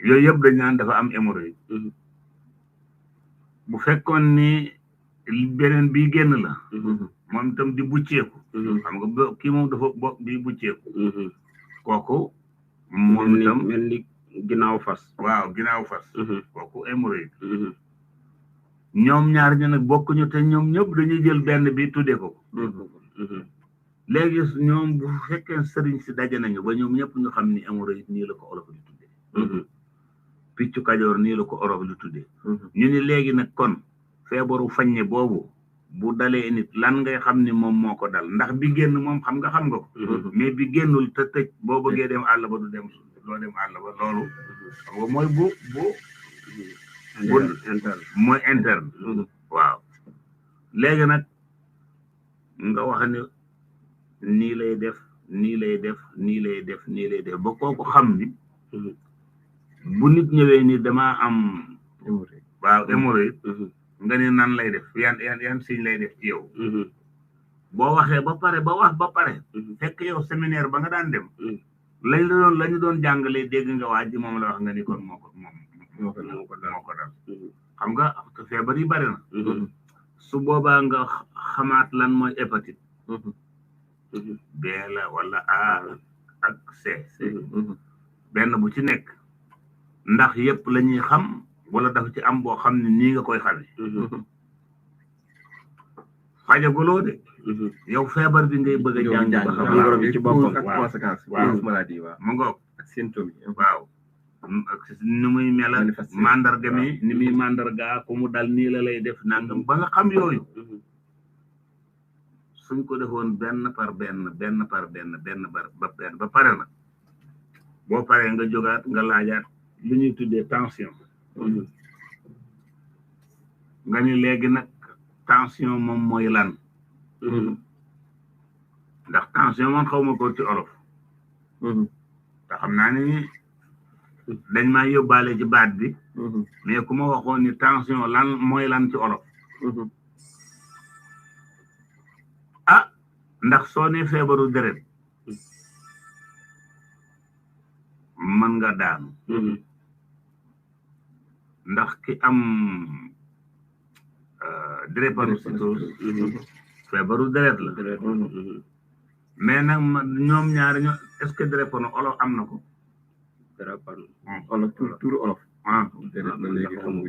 yooyu yëpp dañ naan dafa am hémorroïde bu fekkoon ni beneen bii génn la moom itam di bucceeku xam nga kii moom dafa bokk bi bucceeku kooku moom itam mel ni ginnaaw fas waaw ginnaaw fas kooku hémorroïde ñoom ñaar ñu nag bokkuñu te ñoom ñëpp dañuy jël benn bi tuddee ko léegi ñoom bu fekkee sëriñ si daje nañu ba ñoom ñëpp ñu xam ni hémorroïde nii la ko olof di tuddee piccu kajoor nii la ko olof di tuddee ñu ni léegi nag kon feebaru faññe boobu bu dalee nit lan ngay xam ni moom moo ko dal ndax bi génn moom xam nga ko mais bi génnul te tëj boo bëggee dem àll ba du dem loo dem àll ba loolu xam nga mooy bu mooy interne waaw léegi nag nga wax ni nii lay def nii lay def nii lay def nii lay def ba kooku xam ni bu nit ñëwee ni damaa am waaw hémorroïde nga ni nan lay def yan signe lay def ci yow boo waxee ba pare ba wax ba pare fekk yow séminaire ba nga daan dem la ñu doon jàngalee dégg nga waa ji moom la wax nga ni kon moo ko dal xam nga feebar yi bari na su boobaa nga xamaat lan mooy hépatite B la wala A ak C benn bu ci nekk ndax yëpp la ñuy xam wala dafa ci am boo xam ne nii nga koy xamee fajaguloo de yow feebar bi ngay bëgg a jàng ba xam jàngoro bi ci boppam ak conséquence waaw maladie waaw mu ngoog ak symptômes yi waaw ni muy mela mandarga mi ni muy mandarga ku mu dal nii la lay def nangam ba nga xam yooyu suñ ko defoon benn par benn ba pare na boo paree nga jógaat nga laajaat li ñuy tuddee tension nga ni léegi nag tension moom mooy lan ndax tension moom xaw ma ko ci olof te xam naa ni dañ maa yóbbaale ci baat bi mais ku ma waxoon ni tension lan mooy lan ci olof ah ndax soo ne feebaru deret mën nga daanu ndax ki am drépanocytose feebaru deret la mais nag ñoom ñaari ñoo est-ce que drépano olof am na ko olof turu olof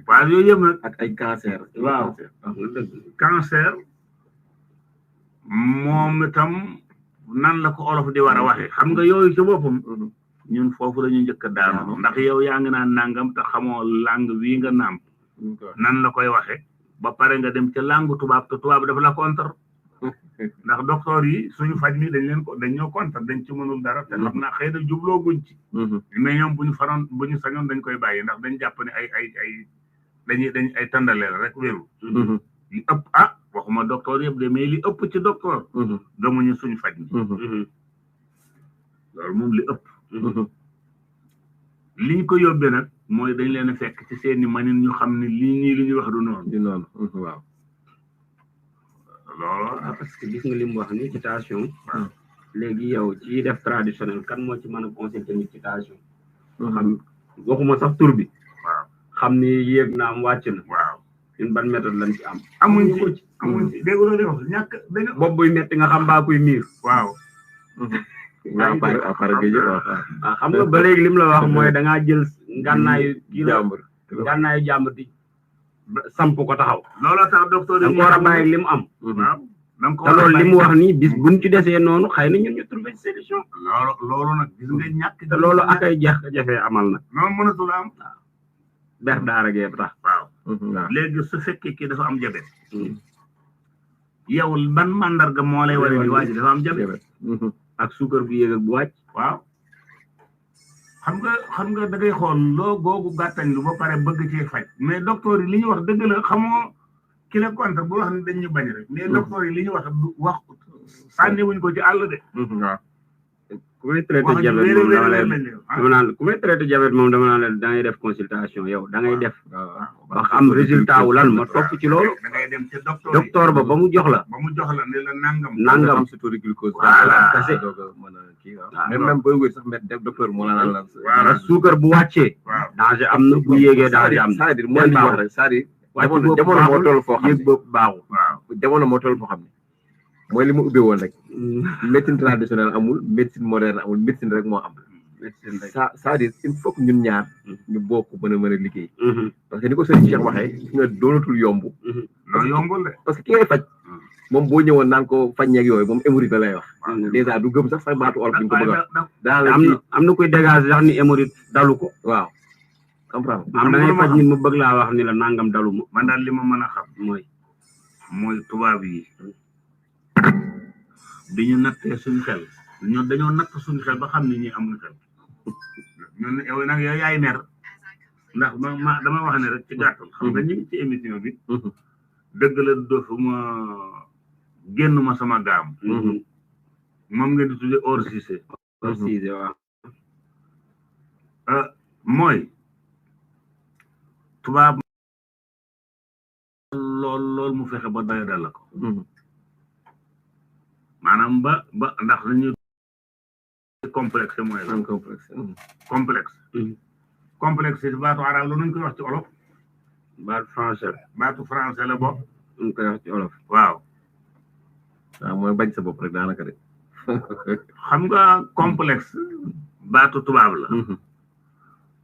waaw yooyu yëpp nag ak ay cancer waaw cancer moom itam nan la ko olof di war a waxee xam nga yooyu ci boppam ñun foofu la ñu njëkk a daanu ndax yow yaa ngi naan nangam te xamoo langue wii nga nàmp nan la koy waxee ba pare nga dem ca langue tubaab te tubaab dafa la contre ndax docteur yi suñu faj mi dañ ñoo contre dañ ci mënul dara te xam naa xëy na jubloo guñ ci mais ñoom bu ñu sañoon dañ koy bàyyi ndax dañ jàpp ne dañ ay tàndaleel rek wéru li ëpp waxuma docteur yëpp de mais li ëpp ci docteur gëmuñu suñu faj mi loolu moom li ëpp liñ ko yóbbee nag mooy dañ leen a fekk ci seeni manin ñu xam ne lii nii li ñuy wax du noonu waaw loolu parce que gis nga li mu wax ni ci tension léegi yow ci def traditionnel kan moo ci mën a consulter ni ci tension xam waxuma sax tur bi waaw xam ni yéeg na am wàcc na waaw ñun ban méthode lañ ci am amuñ ci dégg nga wax ñàkk dañu bopp buy metti nga xam baa kuy miir waaw xam nga ba léegi lim la wax mooy da ngaa jël ngànnaayu kii la ngànnaayu jàmbur di samp ko taxaw looloo tax docteur yi war a bàyyi lim am waaw te loolu li mu wax nii bis buñ ci desee noonu xëy na ñun ñu trouvé solution. loolu nag gis nga ñàkk. te loolu ak ay jafe-jafe amal nag. noonu mënatul am. bex daara gee tax. waaw léegi su fekkee kii dafa am jabet. yow ban mandarga moo lay wane ni waa ji dafa am jabet. ak suukar bu yéeg ak bu wàcc. waaw xam nga da ngay xool loo googu gàttañ lu ba pare bëgg cee faj mais docteur yi li ñu wax dëgg la xamoo ki la contre bu wax ni dañ ñu bañ rek mais docteur yi li ñu wax sànni wuñ ko ci àll de. waaw ku may traité diabète moom dama naan ku may traité diabète moom dama naan leen da ngay def consultation yow da ngay def ba xam résultat wu lan ma topp ci loolu. da ngay dem ci docteur ba mu jox la. ne la nangam. nangam surtout glucose. voilà kese. même booy wér sax met def docteur moo la naan la. voilà suukar bu wàccee. danger am na bu yéegee danger am na. c'est-à-dire mooy li ñu wax rek c'est-à-dire. jamono moo toll foo xam ne baaxul. jamono moo toll foo xam ne. mooy li mu ubbee woon rek. médecine traditionnelle amul médecine moderne amul médecine rek moo am. médecine rek c'est-à-dire il faut que ñun ñaar ñu bokk mën a liggéey. parce que ni ko sëñ Cheikh waxee gis nga doonatul yomb. loolu yombul de. parce que ki ngay faj. moom boo ñëwoon naan ko faj ñeeg yooyu moom hémorroïde la lay wax. dèjà du gëm sax baatu olof ñu ko bëgg a wax. am na koy dégager sax ni hémorroïde dalu ko. waaw. comprendre am da ngay faj nit mu bëgg laa wax ni la nangam dalu ma. man daal li ma mën a xam mooy tubaab yi. bi ñu nattee suñu xel ñun dañoo natt suñu xel ba xam ne ñi amuñu xel ñun yow nag yow yaay mer ndax dama wax ne rek ci gàttal xam nga ñu ngi ci émission bi dëgg la dofuma génn ma sama gaam moom ngeen di tuddee hors sujet waaw mooy tubaab lool mu fexe ba doy dal la ko maanaam ba ndax dañuy complexe mooy la complexe ci baatu arab la nuñ koy wax ci olof baatu français la bopp nuñ koy wax ci olof waaw mooy bañ sa bopp rek daanaka de xam nga complexe baatu tubaab la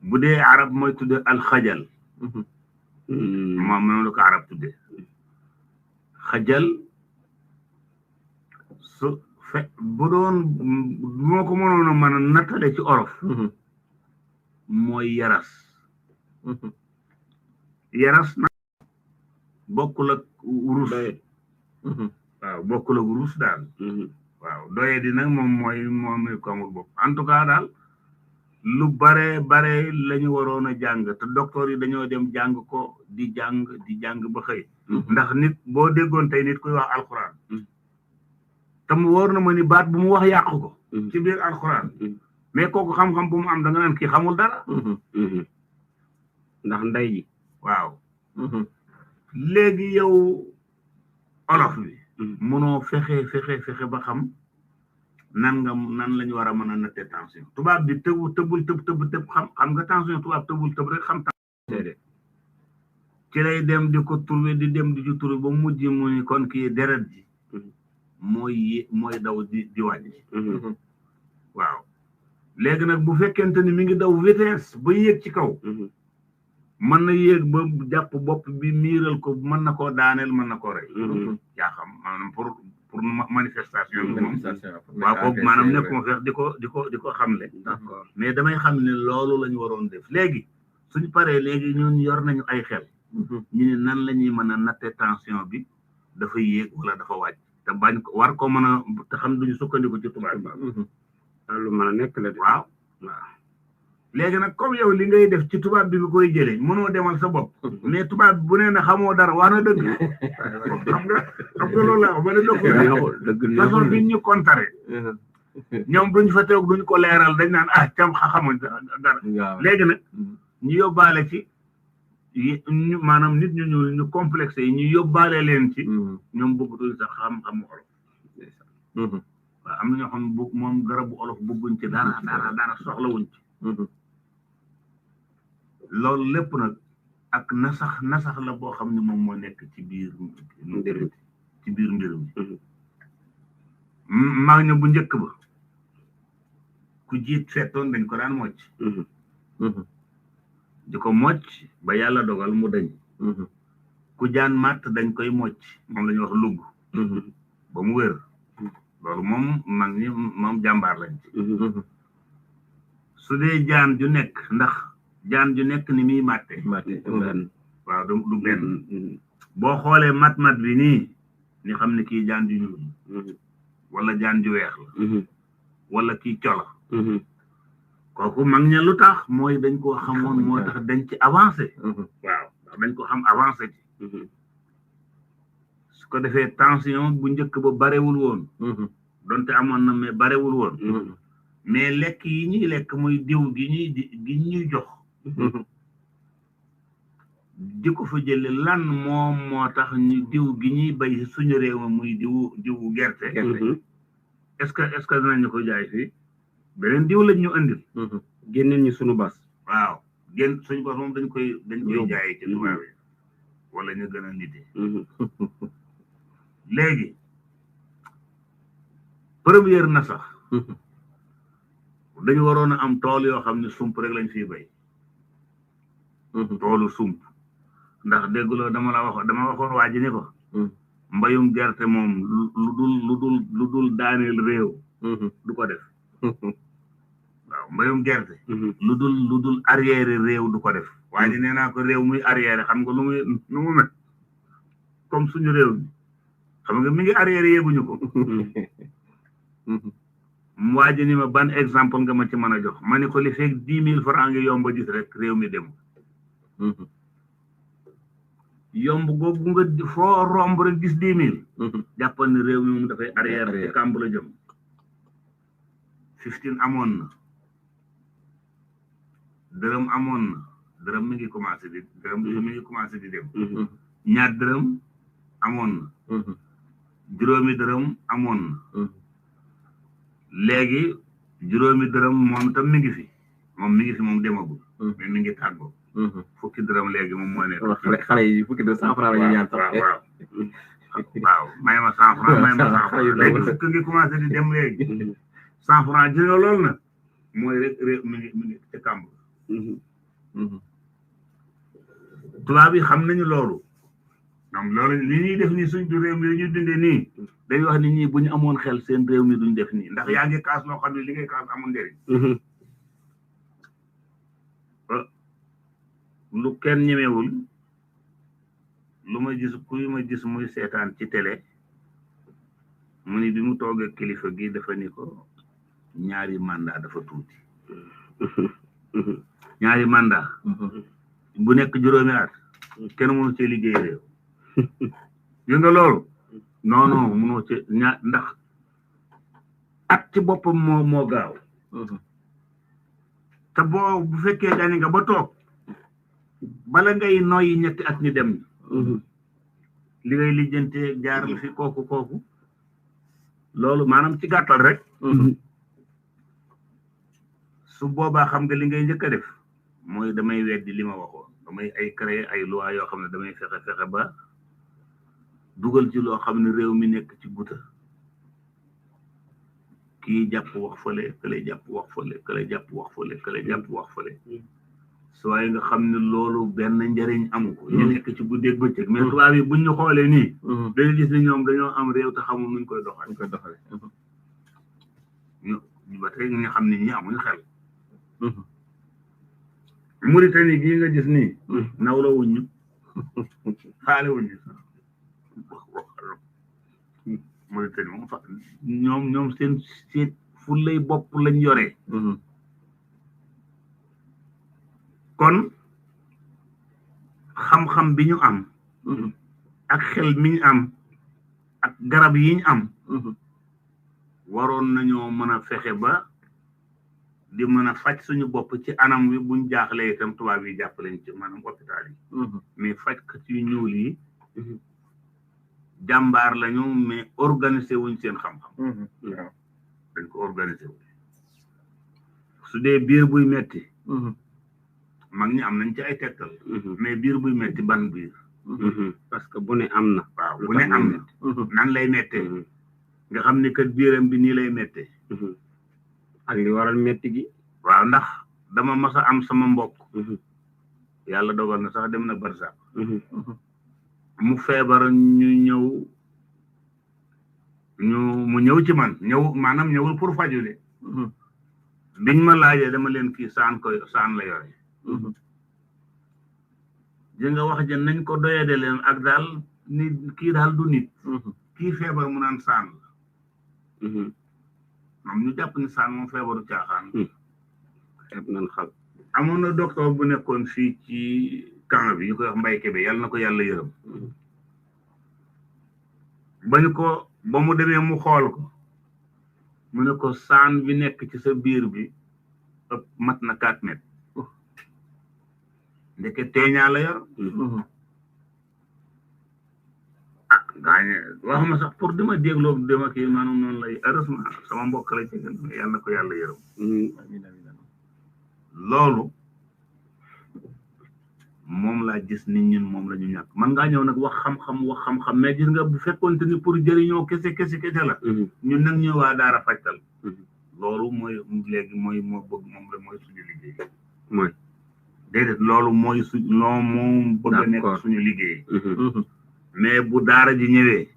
bu dee arab mooy tudde alxajal moom la ko arab tudde xajal bu doon moo ko mënoon a mën a nattale ci olof mooy yaras na bokkul ak wurus waaw bokkul ak wurus daal waaw doye di nag moom mooy ko amul bopp en tout cas daal lu bare la ñu waroon a jàng te docteur yi dañoo dem jàng ko di jàng ba xëy ndax nit boo déggoon tey nit kuy wax alxuraan te mu wóor na ma ni baat bu mu wax yàq ko ci biir alxuraan mais kooku xam-xam bu mu am da nga naan kii xamul dara ndax ndey ji waaw léegi yow olof bi mënoo fexe ba xam nan la ñu war a mën a natte tension tubaab bi tëb xam nga tension tubaab tëb rek xam tension ci lay dem di ko trouver di dem di ci trouver ba mujj mu ni kon kii deret ji mooy daw di wàññi waaw léegi nag bu fekkente ni mi ngi daw vitesse ba yéeg ci kaw mën na yéeg ba jàpp bopp bi miiral ko mën na koo daaneel mën na koo rey yaa xam maanaam pour manifestation bi moom waaw kooku maanaam nekkuma feex di ko xamle d'accord mais damay xam ne loolu la ñu waroon def léegi suñu paree léegi ñun yor nañu ay xel ñu ne nan la ñuy mën a natte tension bi dafa yéeg wala dafa wàcc te bañ ko war ko mën a te xam duñu sukkandiku ci tubaab bi lu mën a nekk la de waaw léegi nag comme yow li ngay def ci tubaab bi nga koy jëlee mënoo demal sa bopp mais tubaab bi bu nee na xamoo dara wax na dëgg xam nga loolu la ba ne dëgg façon bi ñu contare ñoom duñ fa teew duñ ko leeral dañ naan cam xamuñ dara léegi nag ñu yóbbaale ci ñu maanaam nit ñu ñuul ñu complexe yi ñu yóbbaale leen ci ñoom bëggatuñ sax xam-xamu olof waaw am na ñoo xam ne moom garabu olof bëgguñ ci dara soxlawuñ ci loolu lépp nag ak nasax la boo xam ne moom moo nekk ci biir mbir mi mag ña bu njëkk ba ku jiit fettoon dañ ko daan mocc di ko mocc ba yàlla dogal mu dañ ku jaan màtt dañ koy mocc moom la ñuy wax lugg ba mu wér loolu moom mag ñi moom jàmbaar lañ ci su dee jaan ju nekk ndax jaan ju nekk ni muy màtte waaw du benn boo xoolee mat bi nii ni xam ne kii jaan ju ñuul wala jaan ju weex la wala kii cola kooku mag ña lu tax mooy dañ koo xamoon moo tax dañ ci avancé waaw ndax dañ ko xam avancé ci su ko defee tension bu njëkk ba barewul woon donte amoon na mais barewul woon mais lekk yi ñuy lekk muy diw gi ñuy jox di ko fa jële lan moom moo tax ñu diw gi ñuy bay suñu réew ma muy diwu gerte est-ce que dinañu ko jaay fii beneen diw lañ ñu andil génneel ñu suñu bas waaw suñu bas moom dañ koy jaayee ci tubaab yi wala ñu gën a nite léegi première na sax dañu waroon a am tool yoo xam ne sump rek lañ fiy bay toolu sump ndax dégguloo dama waxoon waa ji ni ko mbayum gerte moom lu dul daaneel réew du ko def waaw mbayum gerte lu dul arrière réew du ko def waa ji nee naa ko réew muy arrière xam nga nu mu mel comme suñu réew mi xam nga mi ngi arrière yéeguñu ko waa ji ni ma ban exemple nga ma ci mën a jox ma ni ko li fekk 10 000 francs ngi yomb a gis rek réew mi dem yomb googu nga foo romb rek gis 10 000 jàppal ne réew mi moom dafay arrière ci kàmb la jëm 15 amoon na dërëm amoon na dërëm mi ngi commencé di dem ñaar dërëm amoon na juróomi dërëm amoon na léegi juróomi dërëm moom tam mi ngi fi moom demagul mais mi ngi tàggoo fukki dërëm léegi moom moo nekk xale yi fukki dërëm 100 francs la ñuy ñaan sax waaw may ma 100 francs léegi fukki ngi commencé di dem léegi 100 francs gis nga loolu na mooy rek réew mi ngi ci kàmb tubaab yi xam nañu loolu donc loolu li ñuy def nii suñ réew mi ñuy dundee nii dañuy wax nit ñi bu ñu amoon xel seen réew mi duñ def nii ndax yaa ngi kaas loo xam ne li ngay kaas amul njëriñ lu kenn ñemewul lu ma gis muy seetaan ci télé mu ni bi mu toogee kilifa gi dafa ni ko ñaari mandat dafa tuuti ñaari mandat bu nekk juróomi at kenn mënu cee liggéey réew gis nga loolu non mënoo ci ndax at ci boppam moo gaaw te bu fekkee daani nga ba toog bala ngay noyyi ñetti at ñu dem li ngay lijjantee jaar la fi kooku loolu maanaam ci gàttal rek su boobaa xam nga li ngay njëkk a def mooy damay weddi li ma waxoon damay créer ay loi yoo xam ne damay fexe ba dugal ci loo xam ne réew mi nekk ci guta kii jàpp wax fële kële jàpp wax fële kële jàpp wax fële kële jàpp wax fële su waaye nga xam ne loolu benn njëriñ amu ko ñu nekk ci guddeeg bëccëg mais tubaab yi buñ ñu xoolee nii dañu gis ne ñoom dañoo am réew te xamul nuñ koy doxale ñu ba tey nga xam ne ñi amuñu xel Mauritanie gii nga gis nii nawla wuñu xaale wuñu Mauritanie moom fa ñoom seen fu lay bopp lañ yoree kon xam-xam bi ñu am ak xel mi ñu am ak garab yi ñu am waroon nañoo mën a fexe ba di mën a faj suñu bopp ci anam wi buñ jaaxlee itam tubaab yi jàppaleñ ci maanaam hôpital yi mais fajkat yu ñuul yi jàmbaar lañu mais organiser wuñ seen xam-xam waaw dañ ko organiser wu su dee biir buy metti mag ñi am nañ ci ay tegtal mais biir buy metti ban biir parce que bu ne am na waaw bu ne am na nan lay mettee nga xam ni kat biiram bi nii lay mettee ak li waral metti gi waaw ndax dama mas a am sama mbokk yàlla dogal na sax dem na barsax mu feebar ñu ñëw mu ñëw ci man maanaam ñëwul pour faju de biñ ma laajee dama leen kii saan la yore di nga wax jën nañ ko doyade leen ak daal ni kii daal du nit kii feebar mu naan saan la moom ñu jàpp ni saan moom feebaru caaxaan xeeb nañ xal amoon na docteur bu nekkoon fii ci camp bi ñu koy wax Mbaye Kébé yàlla na ko yàlla yërëm ba mu demee mu xool ko mu ne ko saan bi nekk ci sa biir bi ëpp mat na 4 mètres ndeke teeñaa la yor gaañe waxuma sax pour dima dégloo dima kii maanaam noonu lay heureusement sama mbokk la ci yàlla na ko yàlla yërëm loolu moom laa gis nit ñun moom la ñu ñàkk man ngaa ñëw nag wax xam-xam mais gis nga bu fekkoonte ni pour jëriñoo kese la ñun nag ñëw waa daara fajtal loolu mooy léegi mooy moo bëgg moom la mooy suñu liggéey mooy déedéet loolu mooy moom bëgg a nekk suñu liggéey mais bu daara ji ñëwee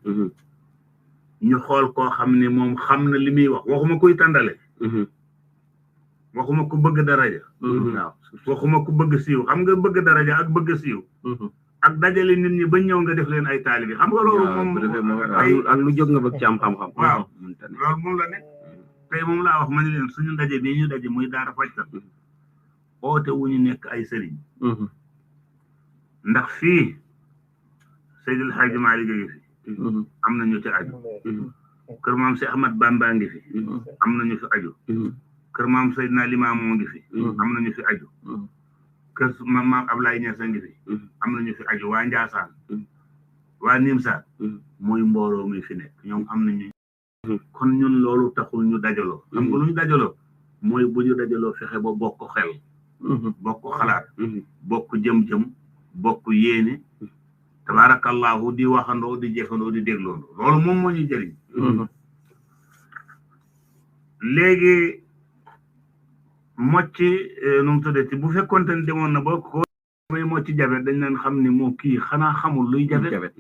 ñu xool koo xam ne moom xam na li muy wax waxuma kuy tàndale waxuma ku bëgg daraja waaw waxuma ku bëgg siiw xam nga bëgg daraja ak bëgg siiw ak dajale nit ñi ba ñëw nga def leen ay taalibi xam nga loolu moom ak lu jóg nga bëgg ci am xam-xam waaw loolu moom la nekk tey moom laa wax ma ne leen suñu ndaje bi ñu daje muy daara fajtal oote wu ñu nekk ay sëriñ ndax fii Seydil Hadji Malick ngi fi am na ñu ci aju kër maam si Ahmad Bamba ngi fi am na ñu fi aju kër maam Seydina Limaamu ngi fi am na ñu fi aju kër maam Ablaye Niass ngi fi am na ñu fi aju waa Njaasaan waa Nimsaat mooy mbooloo mi fi nekk ñoom am nañu kon ñun loolu taxul ñu dajaloo xam nga lu ñu dajaloo mooy bu ñu dajaloo fexe ba bokk xel bokk xalaat bokk jëm-jëm bokk yéene tabarakallahu di waxandoo di jëfandoo di dégloondoo loolu moom moo ñu jëriñ léegi mocci nu mu tuddati bu fekkonte ne demoon na ba ko may mocci jabet dañ leen xam ni moo kii xanaa xamul luy jabet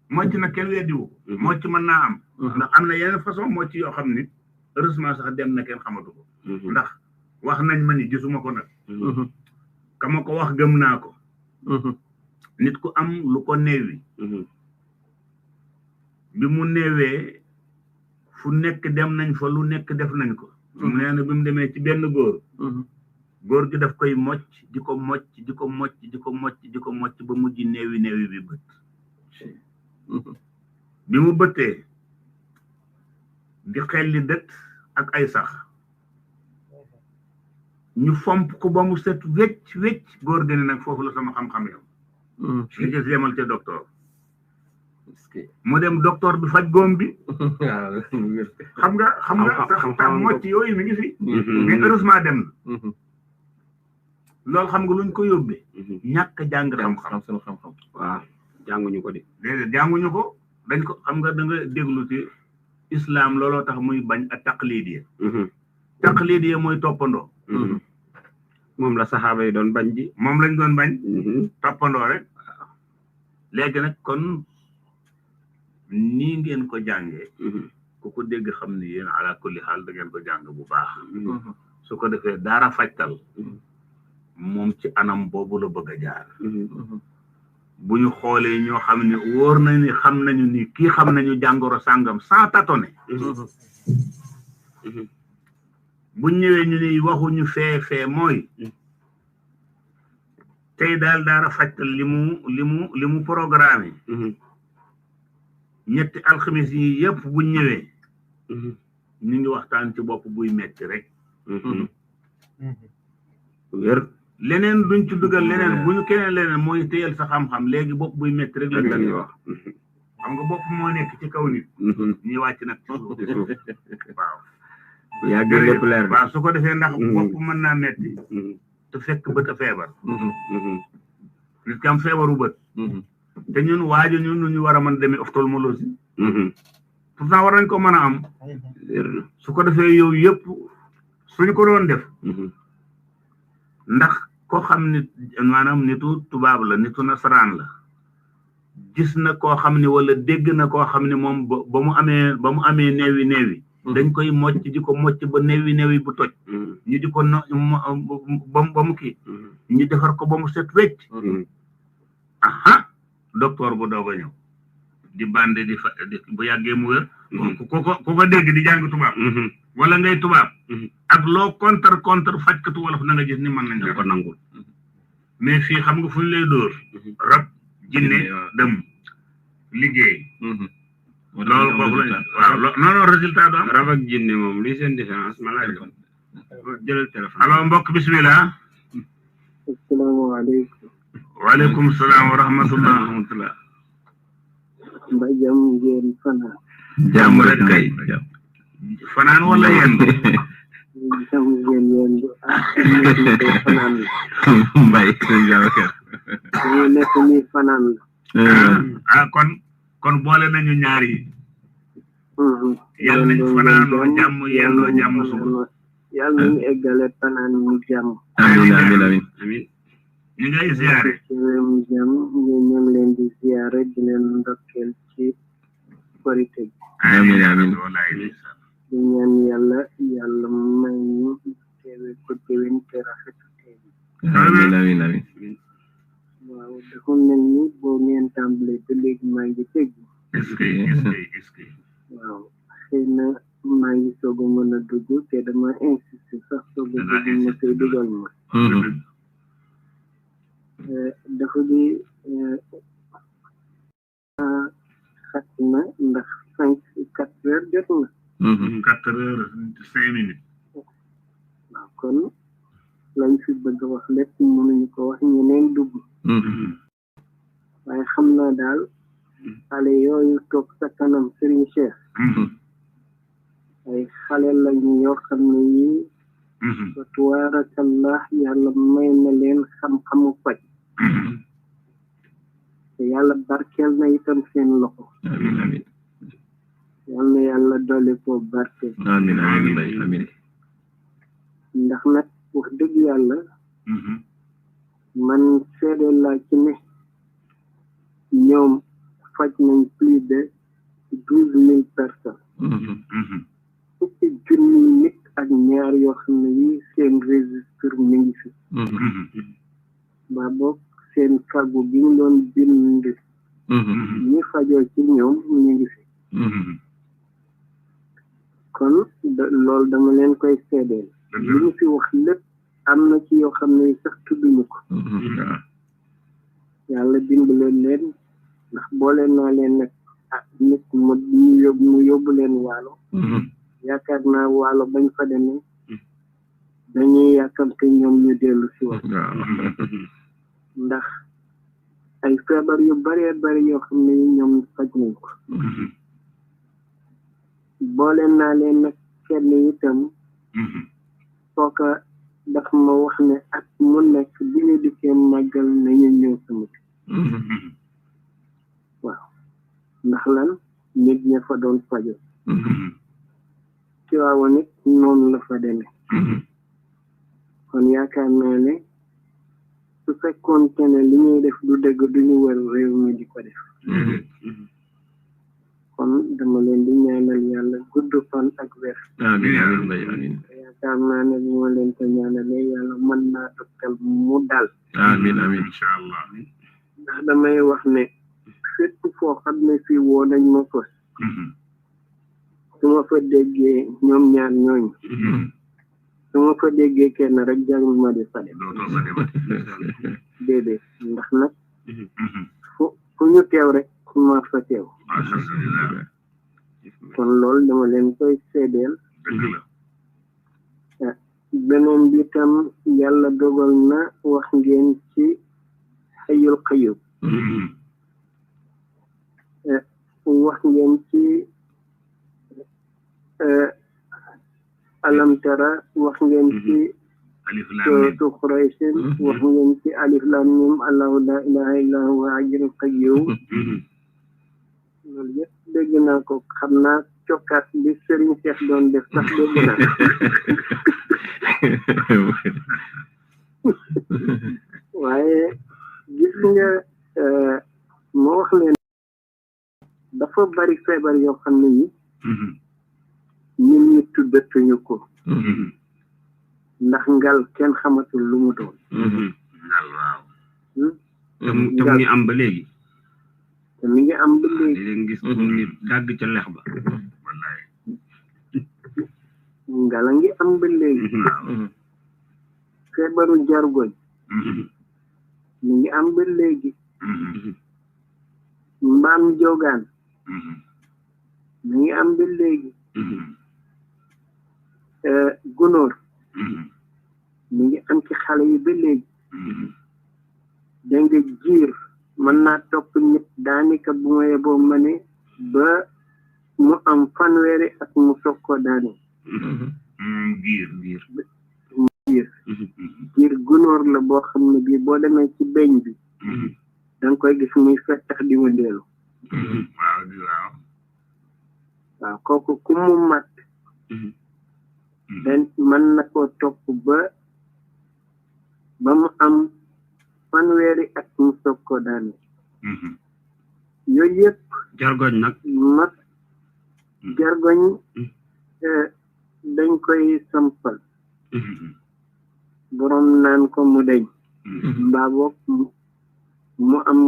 mocc nag kenn weddiwu mocc mën naa am ndax am na yeneen façon mocc yoo xam ni heureusement sax dem na kenn xamatu ko ndax wax nañ ma ni gisuma ko nag kama ko wax gëm naa ko nit ku am lu ko néewi bi mu néewee fu nekk dem nañ fa lu nekk def nañ ko nee na bi mu demee ci benn góor gi daf koy mocc di ko mocc di ko mocc di ko mocc di ko mocc ba mujj néewi bi bët bi mu bëttee di xelli dët ak ay sax ñu fomp ko ba mu set wecc góor gi ne nag foofu la sama xam-xam yam li ci yemal ca docteur mu dem docteur bi faj góom bi xam nga mocc yooyu mi ngi fi mais heureusement dem na loolu xam nga luñ ko yóbbee ñàkk jàng xam-xam sunu xam-xam waaw jànguñu ko de déedéet jànguñu ko dañ ko xam nga da nga déglu ci islam looloo tax muy bañ a taqlidiya mooy toppandoo moom la saxaaba yi doon bañ ji moom lañ doon bañ toppandoo rek léegi nag kon nii ngeen ko jàngee ku ko dégg xam ni yéen ala kulli xaal da ngeen ko jàng bu baax su ko defee daara fajtal moom ci anam boobu la bëgg a jaar bu ñu xoolee ñoo xam ne wóor na ni xam nañu ni kii xam nañu jàngoro sàngam sans tâtonner bu ñëwee ñu ni waxuñu fee mooy tey daal daara fajtal li mu programme ñetti alxamis yi yëpp bu ñëwee ñu ngi waxtaan ci bopp buy metti rek wér leneen duñ ci dugal leneen bu ñu keneen leneen mooy téyel sa xam-xam léegi bopp buy metti rek la ñu wax xam nga bopp moo nekk ci kaw nit ñuy wàcc nag ci suuf waaw yaa ngi lépp leer waaw su ko defee ndax bopp mën naa metti te fekk bët a feebar nit ki am feebaru bët te ñun waajo ñun ñu war a mën demee ophtalmologie pourtant war nañ ko mën a am su ko defee yow yëpp suñu ko doon def ndax koo xam nit maanaam nitu tubaab la nitu nasaraan la gis na koo xam ne wala dégg na koo xam ne moom ba mu amee neewi dañ koy mocc di ko mocc ba neewi bu toj ñu di ko ba mu kii ñu defar ko ba mu set wecc aha docteur bu doog a ñëw di bande di bu yàggee mu wér ku ko dégg di jàng tubaab wala ngay tubaab ak loo contre fajkatu wolof na nga gis ni mën nañ ko nangul mais fii xam nga fu ñu lay dóor rab jinne dem liggéey loolu boobu la waaw non résultat du am rab ak jinne moom luy seen différence ma laaj ko jëlal téléphone alors mbokk bismillah asalaamaaleykum waaleykum salaam wa rahmatullah mba jam ngeen fanaan jàmm rek kay fanaan wala yéen jam ngeen yéen fanaan la mbay sëñ Babacar ñu nekk nii fanaan la kon boole nañu ñaar yi yàlla nañ fanaanoo jàmm yendoo jàmm suba yàlla nañu eggale fanaan ñu jàmm amiin ñu ngay ziare mu jàmm ñu leen di ziare di leen ndokkeel ci korite bi amiin di ñaan yàlla may ñu teewe ko déwén te rafetu teewe amiin waaw dafa mel ni boo ngeen tàmbalee ba léegi maa ngi dégg est-ce que waaw xëy na maa ngi soog a mën a dugg te dama insisté sax soog a dugg ma koy dugal ma dafa di xat na ndax 4 heures jot na 4 heures 5 minutes waaw kon lañ fi bëgg a wax lépp mënuñu ko wax ñeneen dugg waaye xam naa daal xale yooyu toog sa kanam Serigne Cheikh ay xale lañu yoo xam ne yii wa tubaarakallah yàlla may na leen xam-xamu faj te yàlla barkeel na itam seen loxo yal na yàlla dolli ko barkeel amiin ndax nag wax dëgg yàlla man seede laa ci ne ñoom faj nañ plus de 12,000 personnes fukki junni nit ak ñaar yoo xam ne yi seen registre mi ngi fi ba boog seen kàggu bi ñu doon bind ñi fajoo ci ñoom ñu ngi fi kon loolu dama leen koy seedeel li ñu fi wax lépp am na ci yoo xam ne sax tudduñu ko yàlla dimbale leen ndax boole naa leen nag nit mu yóbbu leen waalo yaakaar naa waalo bañ fa demee dañuy yàkkamte ñoom ñu dellu si wax ndax ay feebar yu bëree bëri yoo xam ne ñoom faj nañ ko boole naa leen nag kenn itam kooka daf ma wax ne at mu nekk bi ñu dikkee màggal nañu ñëw sama waaw ndax lan nit ña fa doon fajo ci waaw nit noonu la fa demee kon yaakaar naa ne su fekkoonte ne li ñuy def du dëgg duñu war réew mi di ko def kon dama leen di ñaanal yàlla gudd fan ak wér amiin yaakaar naa ne bu ma leen ko ñaanalee yàlla mën naa dokkal mu dal amiin incha allah ndax damay wax ne fépp foo xam ne fii woo nañ ma ko su ma fa déggee ñoom ñaar ñooñu su ma fa déggee kenn rek jarul ma di fa dem déedéet ndax nag fu ñu teew rek ma fa teew kon loolu dama leen koy seedeel beneen bi tam yàlla dogal na wax ngeen ci xayul xayub wax ngeen ci alam tara wax ngeen ci suratu Quraysin wax ngeen ci alif lam mim allahu la ilaha illa huwa hayyul qayyum loolu yëpp dégg naa ko xam naa cokkaat bi Serigne Cheikh doon def sax dégg naa waaye gis nga ma wax leen dafa bari feebar yoo xam ne yi nit ñi tuddatuñu ko ndax ngal kenn xamatul lu mu doon ngal waaw te mu ngi am ba léegi te mi ngi am ba léegi léegi gis nit dàgg ca lex ba wallaay ngala ngi am ba léegi feebaru jargoñ mi ngi am ba léegi mbaam jogaan mi ngi am ba léegi gunóor mi ngi am ci xale yi ba léegi dégg nga jiir mën naa topp nit daanaka bu ma yeboo ma ne ba mu am fanweeri ak mu soog koo daane jiir gunóor la boo xam ne bii boo demee ci beñ bi da nga koy gis muy fettax di wëndeelu waaw kooku ku mu mat den mën na koo topp ba mu am fanweeri ak mu soog koo daane yooyu yëpp jargoñ nag mat jargoñ dañ koy sampal boroom naan ko mu deñ mbaa boog mu am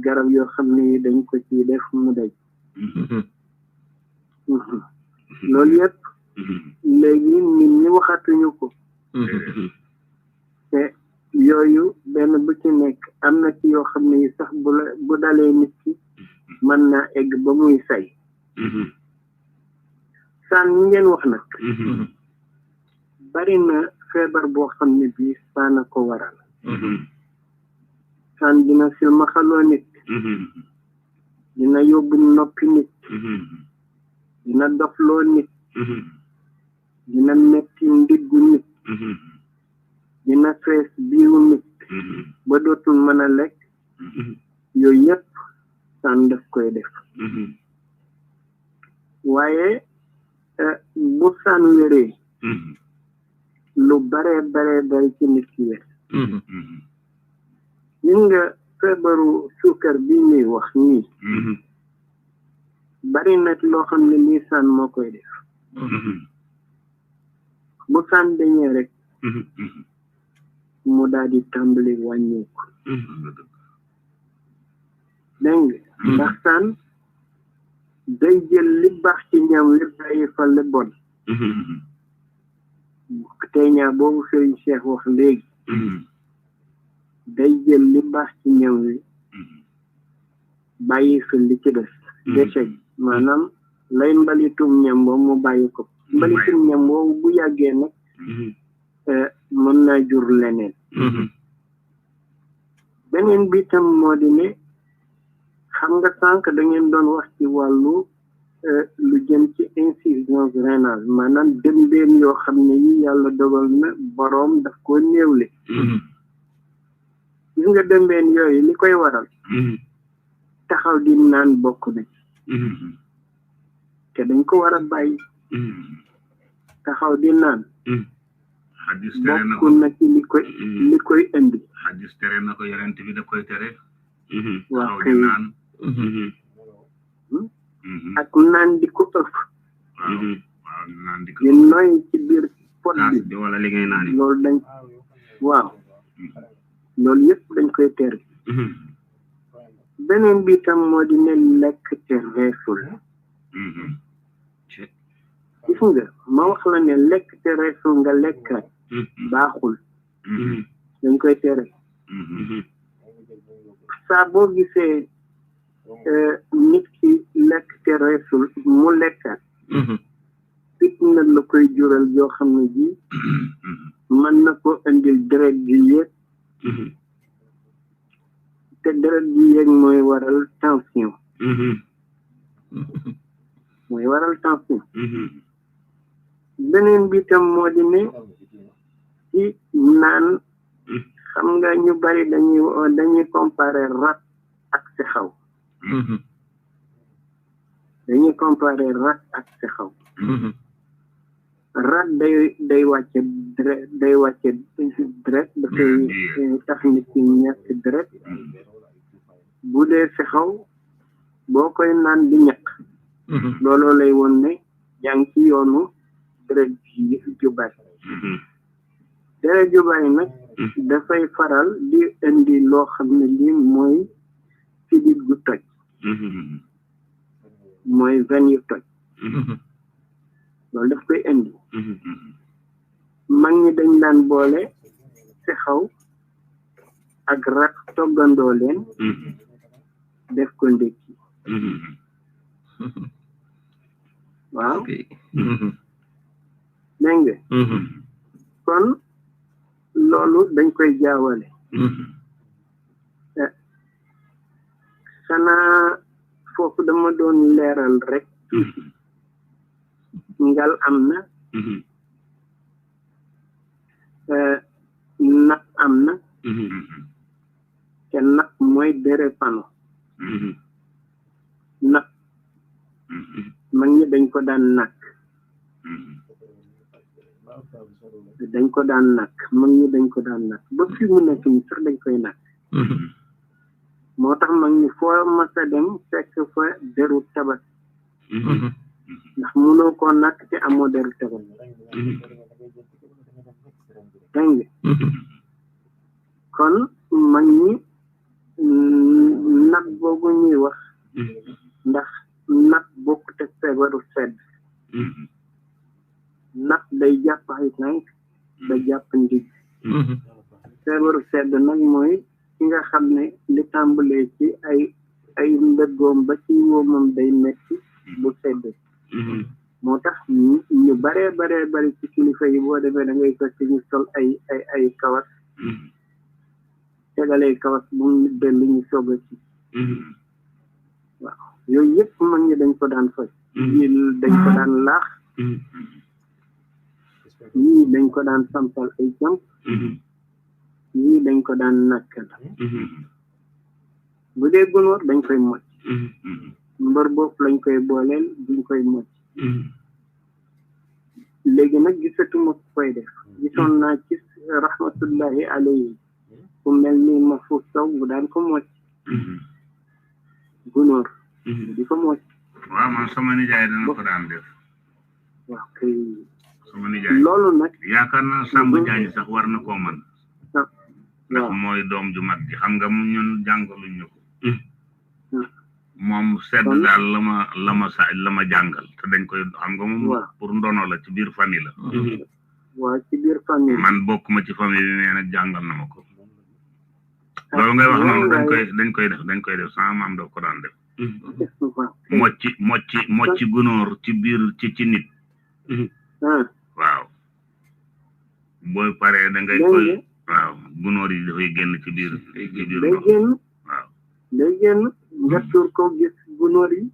garab yoo xam ne dañ ko ci def mu deñ loolu yëpp léegi nit ñi waxatuñu ko te yooyu benn bu ci nekk am na ci yoo xam ne yi sax bu dalee nit ki mën naa egg ba muy say saan ñi ngeen wax nag bari na feebar boo xam ne bii saana ko waral saan dina silmaxaloo nit dina yóbbu noppi nit dina dofloo nit dina metti ndiggu nit dina fees biiru nit ba dootul mën a lekk yooyu yëpp saan daf koy def waaye bu saan wéree lu bare ci nit ki wér gis nga feebaru suukar bi ñuy wax nii bari na loo xam ne lii saan moo koy def bu saan dañee rek mu daal di tàmbali wàññeeku dégg nga ndax saan day jël li baax ci ñam li bàyyi fa li bon tey ñaa boobu Sëriñ Cheikh wax léegi day jël li baax ci ñam wi bàyyi fa li ci des déchet maanaam lay mbalitum ñam boobu mu bàyyi ko mbalitum ñam boobu bu yàggee nag mën naa jur leneen beneen bi tam moo di ne xam nga sànq da ngeen doon wax ci wàllu lu jëm ci insuffisance rénale maanaam dëmbeen yoo xam ne yi yàlla dogal na boroom daf koo néewle gis nga dëmbeen yooyu li koy waral taxaw di naan bokk na ci te dañ ko war a bàyyi taxaw di naan bokk na ci li koy indi xadis tere na ko yonent bi da koy tere waaw kay ak naan di ko ëpp di noy ci biir pot bi wala li ngay naan loolu dañ waaw loolu yëpp dañ koy tere beneen bi tam moo di ne lekk te reesul gis nga ma wax la ne lekk te reesul nga lekkat baaxul dañ koy tere saa boo gisee nit ki lekk te reesul mu lekkat fitna la koy jural yoo xam ne ji mën na ko indil deret ji yéeg te deret ji yéeg mooy waral tension beneen bi tam moo di ne ci naan xam nga ñu bari dañuy comparer rat ak sexaw rat day wàcce deret dafay tax nit ki ñàkk deret bu dee sexaw boo koy naan di ñaq looloo lay woon ne yaa ngi ci yoonu deret ju bari deret ju bari nag dafay faral di indi loo xam ne lii mooy sidit gu toj mooy veine yu toj loolu daf koy indi mag ñi dañ daan boole ci xaw ak rat toggandoo leen def ko ndékki waaw dégg nga kon loolu dañ koy jaawale xanaa foofu dama doon leeral rek ngal am na nap am na te nap mooy dérépano nap mag ñi dañ ko daan nakk mag ñi dañ ko daan nakk ba fi mu nekk ni sax dañ koy nakk moo tax mag ñi foo masa dem fekk fa deru tabat ndax mënoo koo nakk te amoo deru tabat dégg nga kon mag ñi nag boobu ñuy wax ndax nag bokkut ak feebaru sedd nag day jàpp ay tànk da jàpp ndig feebaru sedd nag mooy ki nga xam ne li tàmbalee ci ay ndëggoom ba ci wóomam day metti bu sedd moo tax ñu baree bari ci kilifa yi boo defee da ngay fekk ñu sol ay kawas tegalee kawas bu mu dellu ñu soog a ci waaw yooyu yëpp mag ñi dañ ko daan faj ñii dañ ko daan laax ñii dañ ko daan sampal ay jàmp ñii dañ ko daan nàkkal bu dee gunóor dañ koy mocc mbër bopp lañ koy booleel duñ koy mocc léegi nag gisatuma ku koy def gisoon naa ci rahmatullahi alayhi ku mel ni ma fuuf saw bu daan ko mocc gunóor di ko mocc waaw man sama nijaay dana ko daan def waaw kay sama nijaay loolu nag yaakaar naa Samba Diagne sax war na koo man ndax waaw mooy doom ju mag ji xam nga ñun jàngaluñ ñu ko moom sedd daal la ma jàngal te dañ koy xam nga moom pour ndono la ci biir famille la waaw ci biir famille man bokkuma ci famille bi mais nag jàngal na ma ko loolu ngay wax noonu dañ koy def sama maam daf ko daan def mocci gunóor ci biir ci nit waaw booy paree da ngay koy waaw gunóor yi dafay génn ci biir waaw day génn nga tuur ko gis gunóor yi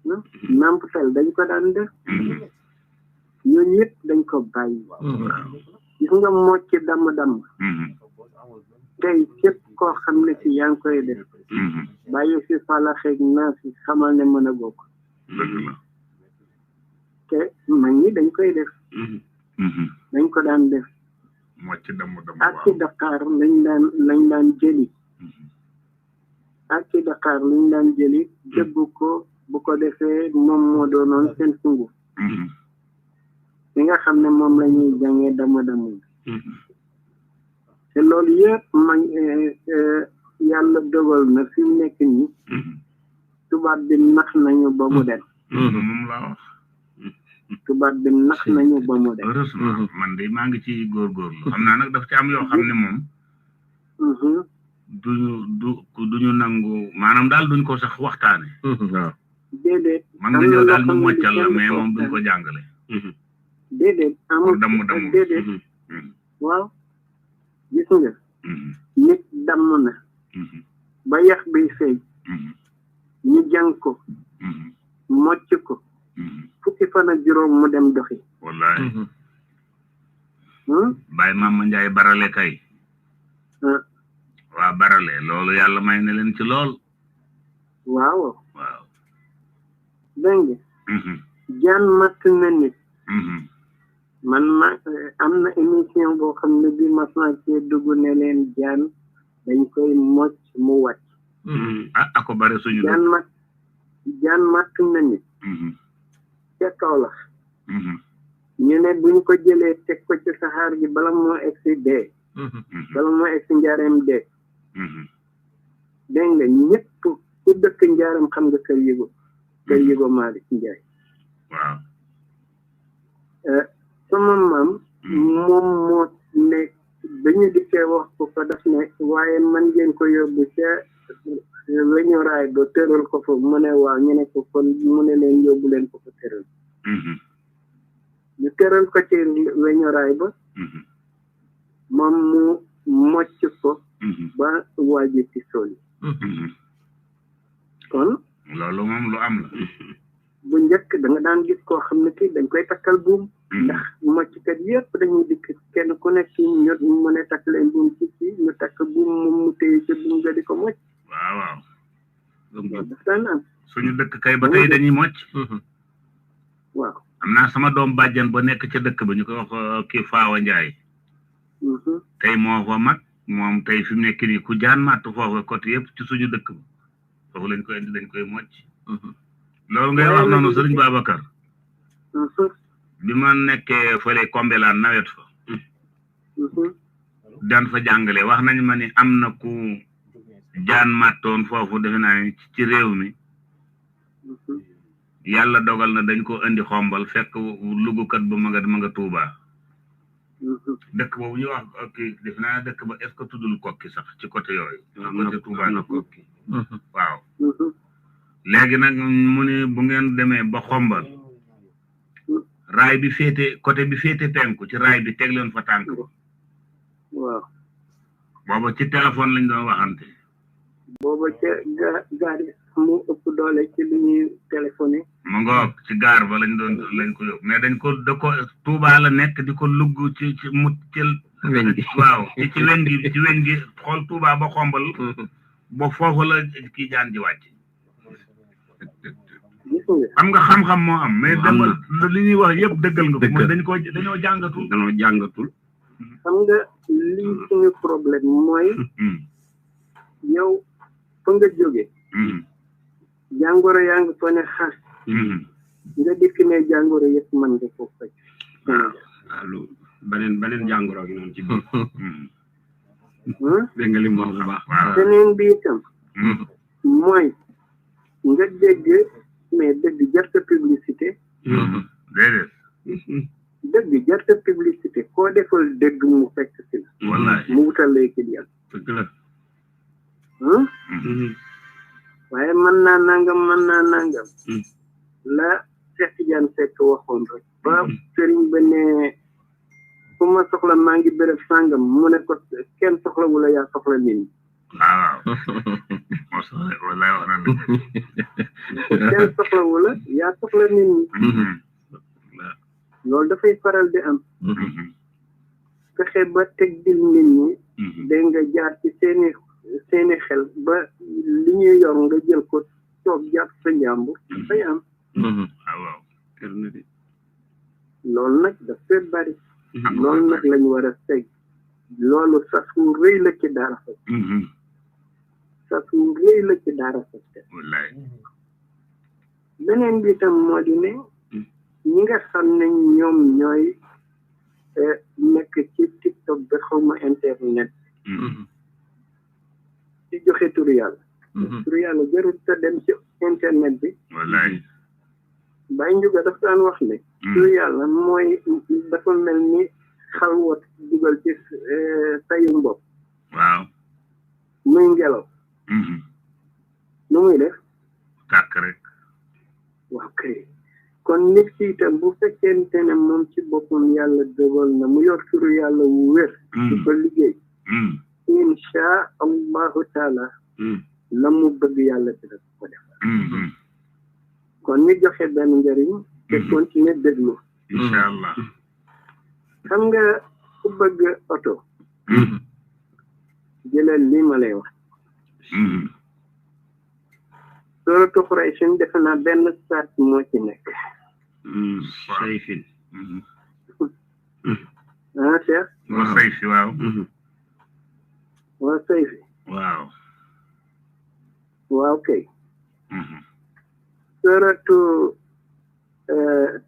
ak nampatal dañ ko daan def ñooñu yëpp dañ ko bàyyi gis nga mocc damm tey képp koo xam ne si yaa ngi koy def bàyyi fi falaxeeg naa si xamal ne mën a bokk te mag ñi dañ koy def dañ ko daan def mocc damm ak ci Dakar lañ daan jëli dëbb ko bu ko defee moom moo doonoon seen sungu li nga xam ne moom la ñuy jàngee damm te loolu yëpp man yàlla dogal na fi mu nekk nii tubaab bi nax nañu ba mu dem moom laa wax tubaab bi nax nañu ba mu dem heureusement man de maa ngi ci góorgóorlu xam naa nag daf ci am yoo xam ne moom duñu nangu maanaam daal duñ ko sax waxtaane waaw déedéet man nga ñëw daal ñu moccal la mais moom duñ ko jàngale déedéet amul damm déedéet waaw gis nga nit damm na ba yax biy feeñ ñu jàng ko mocc ko fukki fan ak juróom mu dem doxi wallahi Baye Mama Ndiaye barale kay waa barale loolu yàlla may na leen ci lool waaw waaw dégg nga jaan matt na nit man am na émission boo xam ne bi mas naa cee dugg ne leen jaan dañ koy mocc mu wàcc ah ako bare suñu jaan matt na nit ca Kaolack ñu ne buñ ko jëlee teg ko ci saxaar gi bala moo egsi dee bala moo egsi njaareem dee dégg nga ñëpp ku dëkk njaareem xam nga kër yëgo Malick Ndiaye waaw sama maam moom moo ne dañu dikkee wax ko daf ne waaye man ngeen ko yóbbu ca weñoraay ba tëral ko fa mu ne waaw ñu ne ko kon mu ne leen yóbbu leen ko fa tëral ñu tëral ko ci weñoraay ba moom mu mocc ko ba waaji ci sol kon loolu moom lu am la bu njëkk da nga daan gis koo xam ne kii dañ koy takkal buum ndax mocckat yëpp dañuy dikk kenn ku nekk ñu mu ne takk leen buum ci ñu takk buum moom mu téye ca buum nga di ko mocc waaw daf daan am suñu dëkk kay ba tey dañuy mocc waaw am naa sama doom bàjjan ba nekk ca dëkk ba ñu koy wax kii Faawa Njaay tey moo fa mag moom tey fi mu nekk nii ku jaan màtt foofu côté yëpp ci suñu dëkk ba foofu lañ koy indi dañ koy mocc loolu ngay wax noonu sëriñ Babacar bi ma nekkee fële Kombelaan nawet fa daan fa jàngale wax nañ ma ni am na ku jaan màttoon foofu defe naa ci réew mi yàlla dogal na dañ ko indi xombal fekk lugukat ba ma nga Tuubaa dëkk boobu ñu wax kii defe naa dëkk ba est-ce que tuddul kokki sax ci côté yooyu côté Tuubaa na kokki waaw léegi nag mu ne bu ngeen demee ba xombal raay bi féete côté bi féete penku ci raay bi teg leen fa tànk waaw booba ci téléphone lañ doon waxante booba ca gaar yi mu ëpp doole ci li ñuy téléphoné mu ngoog ci gaar ba lañ ko yóbbu mais dañ ko da ko Tuubaa la nekk di ko lugg ci mut ci weñ gi waaw ci weñ gi xool Tuubaa ba xombal ba foofu la kii jaan ji wàcc xam nga xam-xam moo am mais demal li ñuy wax yëpp dëggal nga ko dañoo jàngatul xam nga lii suñu problème mooy yow fa nga jóge jàngoro yaa ngi fa ne xas nga dikk ne jàngoro yëpp mën nga ko faj waaw beneen jàngoro gi noonu ci biir dégg nga li mu wax bu baax beneen bi itam mooy nga dégg mais dëgg jarta publicité déedéet dëgg jarta publicité koo defal dëgg mu fekk si la wallaay mu wutalee client dëgg la waaye mën naa nangam la Cheikh Tidiane Seck waxoon rek ba sëriñ ba ne fu ma soxla maa ngi béréb sàngam mu ne ko kenn soxla wala yaa soxla nit ñi waaw moo soxla wallaay wax na kenn soxla wala yaa soxla nit ñi loolu dafay faral di am fexe ba teg dil nit ñi dégg nga jaar ci seeni xel ba li ñuy yor nga jël ko toog jàpp sa njàmbur dafay am waaw loolu nag dafay bari loolu nag lañ war a teg loolu sas wu rëy la ci daara fa sas wu rëy la ci daara fa wallaay beneen bi tam moo di ne ñi nga xam ne ñoom ñooy nekk ci TikTok ba xawma internet ci joxe turu yàlla turu yàlla jarul te dem ci internet bi wallaay Baye Ndiouga dafa daan wax ne turu yàlla mooy dafa mel ni xalwat dugal ci sayu mbopp waaw muy ngelaw nu muy def tàkk rek waaw kay kon nit ki itam bu fekkente ne moom ci boppam yàlla dogal na mu yor turu yàlla wu wér di ko liggéey insha allahu taala la mu bëgg yàlla dina ko def kon ñu joxe benn njëriñ te continuer déglu incha allah xam nga ku bëgg oto jëlal lii ma lay wax suratu Quraysh defe naa benn saat moo ci nekk sayfin Cheikh wa sayfi waaw waa sayfi waaw waaw kay suratu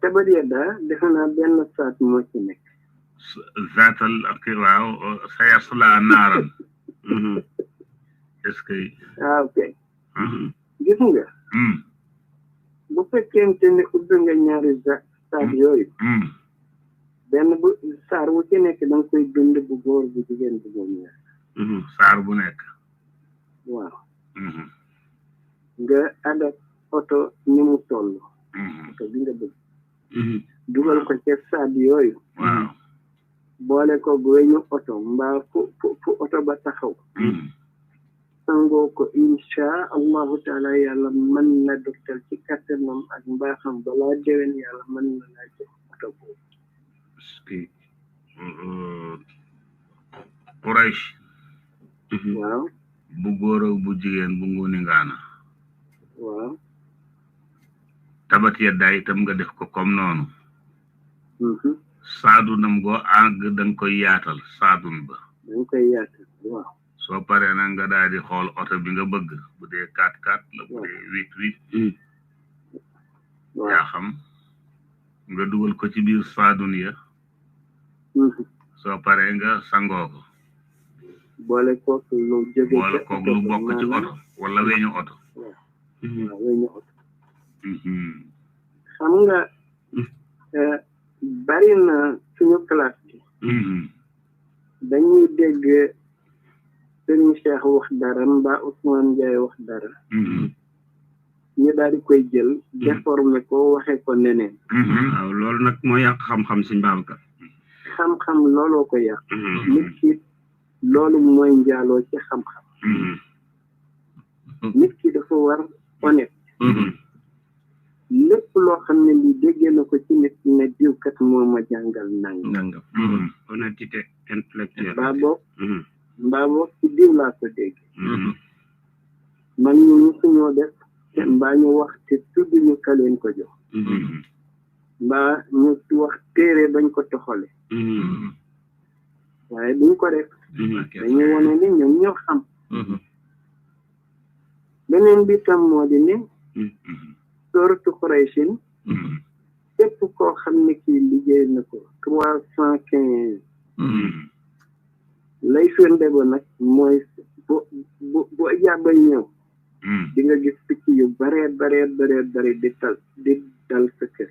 Tabbat Yadaa defe naa benn saat moo ci nekk zaatal ak waaw sayaslaa naaran est-ce que waaw kay gis nga bu fekkente ne ubbi nga ñaari saat yooyu benn bu saar wu ci nekk da nga koy bind bu góor bu jigéen bu moom ñaar saar bu nekk waaw nga adak oto ni mu toll oto bi nga bëgg dugal ko ca saat yooyu waaw boole ko weñu oto mbaa fu oto ba taxaw sangoo ko insha allahu taala yàlla mën na dogtal ci kattanam ak mbaaxam balaa déwén yàlla mën na laa jox oto boobu Quraysh waaw bu góor ak bu jigéen bu nguni ngaana waaw Tabbat Yadaa itam nga def ko comme noonu saadunam goo àgg da nga koy yaatal saadun ba da nga koy yaatal waaw soo paree nag nga daal di xool oto bi nga bëgg bu dee 4x4 la bu dee 8x8 yaa xam nga dugal ko ci biir saadun ya soo paree nga sangoo ko boole koog lu jóge boole koog lu bokk ci oto wala weñu oto waaw weñu oto xam nga bari na suñu classe bi dañuy dégg Serigne Cheikh wax dara mbaa Ousmane Ndiaye wax dara ñu daal di koy jël déformé ko waxee ko neneen waaw loolu nag moo yàq xam-xam Sëñ Babacar xam-xam looloo ko yàq nit ki loolu mooy njaaloo ci xam-xam nit ki dafa war honnête lépp loo xam ne li déggee na ko ci nit ne diwkat moo ma jàngal nangam honnêteté intellectuelle mbaa boog ci diw laa ko dégg man ñu musuñoo def te mbaa ñu wax te tudd ñu ka leen ko jox mbaa ñu wax téere bañ ko toxale waaye duñ ko def dañu wone ni ñoom ñoo xam beneen bi tam moo di ne sooratu Qurayshin képp koo xam ne kii liggéey na ko 315 lay firnde ba nag mooy bu jàbbay ñëw di nga gis picc yu bare di dal sa kër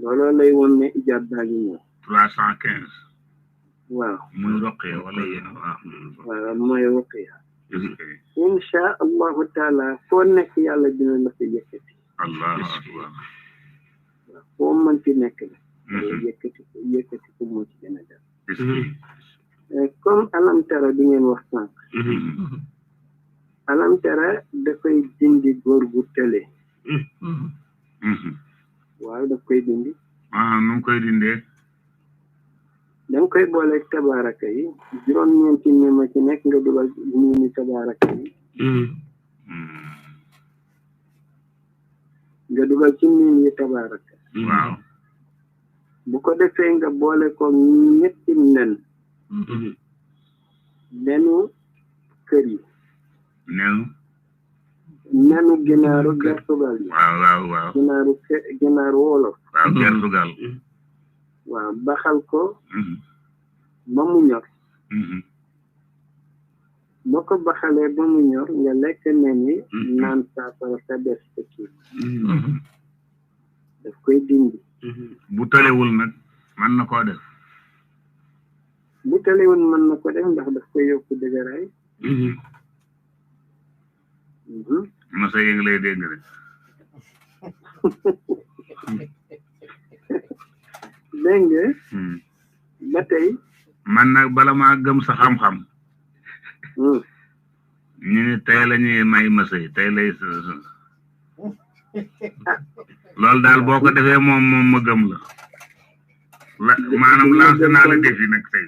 looloo lay won ne ijaab baa ngi ñëw 315 waaw muy roqee wala yéen waaw mooy ruqiya insha allahu taala foo nekk yàlla dina la fa yëkkati allahu akbar waaw foo mënti nekk la yëkkati ko moo ci gën a dal comme alam tara bi ngeen wax sànq alam tara dafay dindi góor gu tële waaw daf koy dindi nu ngi koy dindee da nga koy booleeg tabaaraka yi juróom-ñeenti ni ma ci nekk nga dugal ni tabaaraka yi nga dugal ci niin yi tabaaraka waaw bu ko defee nga boole ko ñetti nenu kër yi nenu ginaaru gertugal yi waaw ginaaru wolof waaw gertugal waaw baxal ko ba mu ñor boo ko baxalee ba mu ñor nga lekk nen yi naan saafara sa des sa kii daf koy dindi bu tëlewul nag mën na koo def bu tëlewul mën na ko def ndax daf koy yokku dëgëraay masa yi ngi lay dégg rek dégg nga ba tey man nag bala maa gëm sa xam-xam ñu ne tey la ñuy may masa yi tey lay loolu daal boo ko defee moom ma gëm la maanaam lancé naa la défi nag tey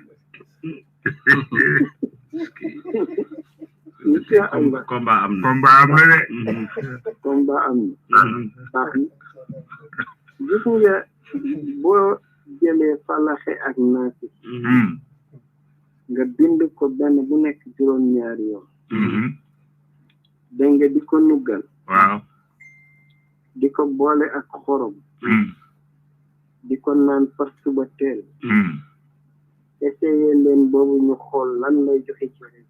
combat am na de combat am na baax na gis nga boo jëlee falaxe ak naasi nga bind ko benn bu nekk juróom-ñaari yoon dégg nga di ko nuggal waaw di ko boole ak xorom di ko naan par suba teel essayé leen boobu ñu xool lan lay joxe ci réew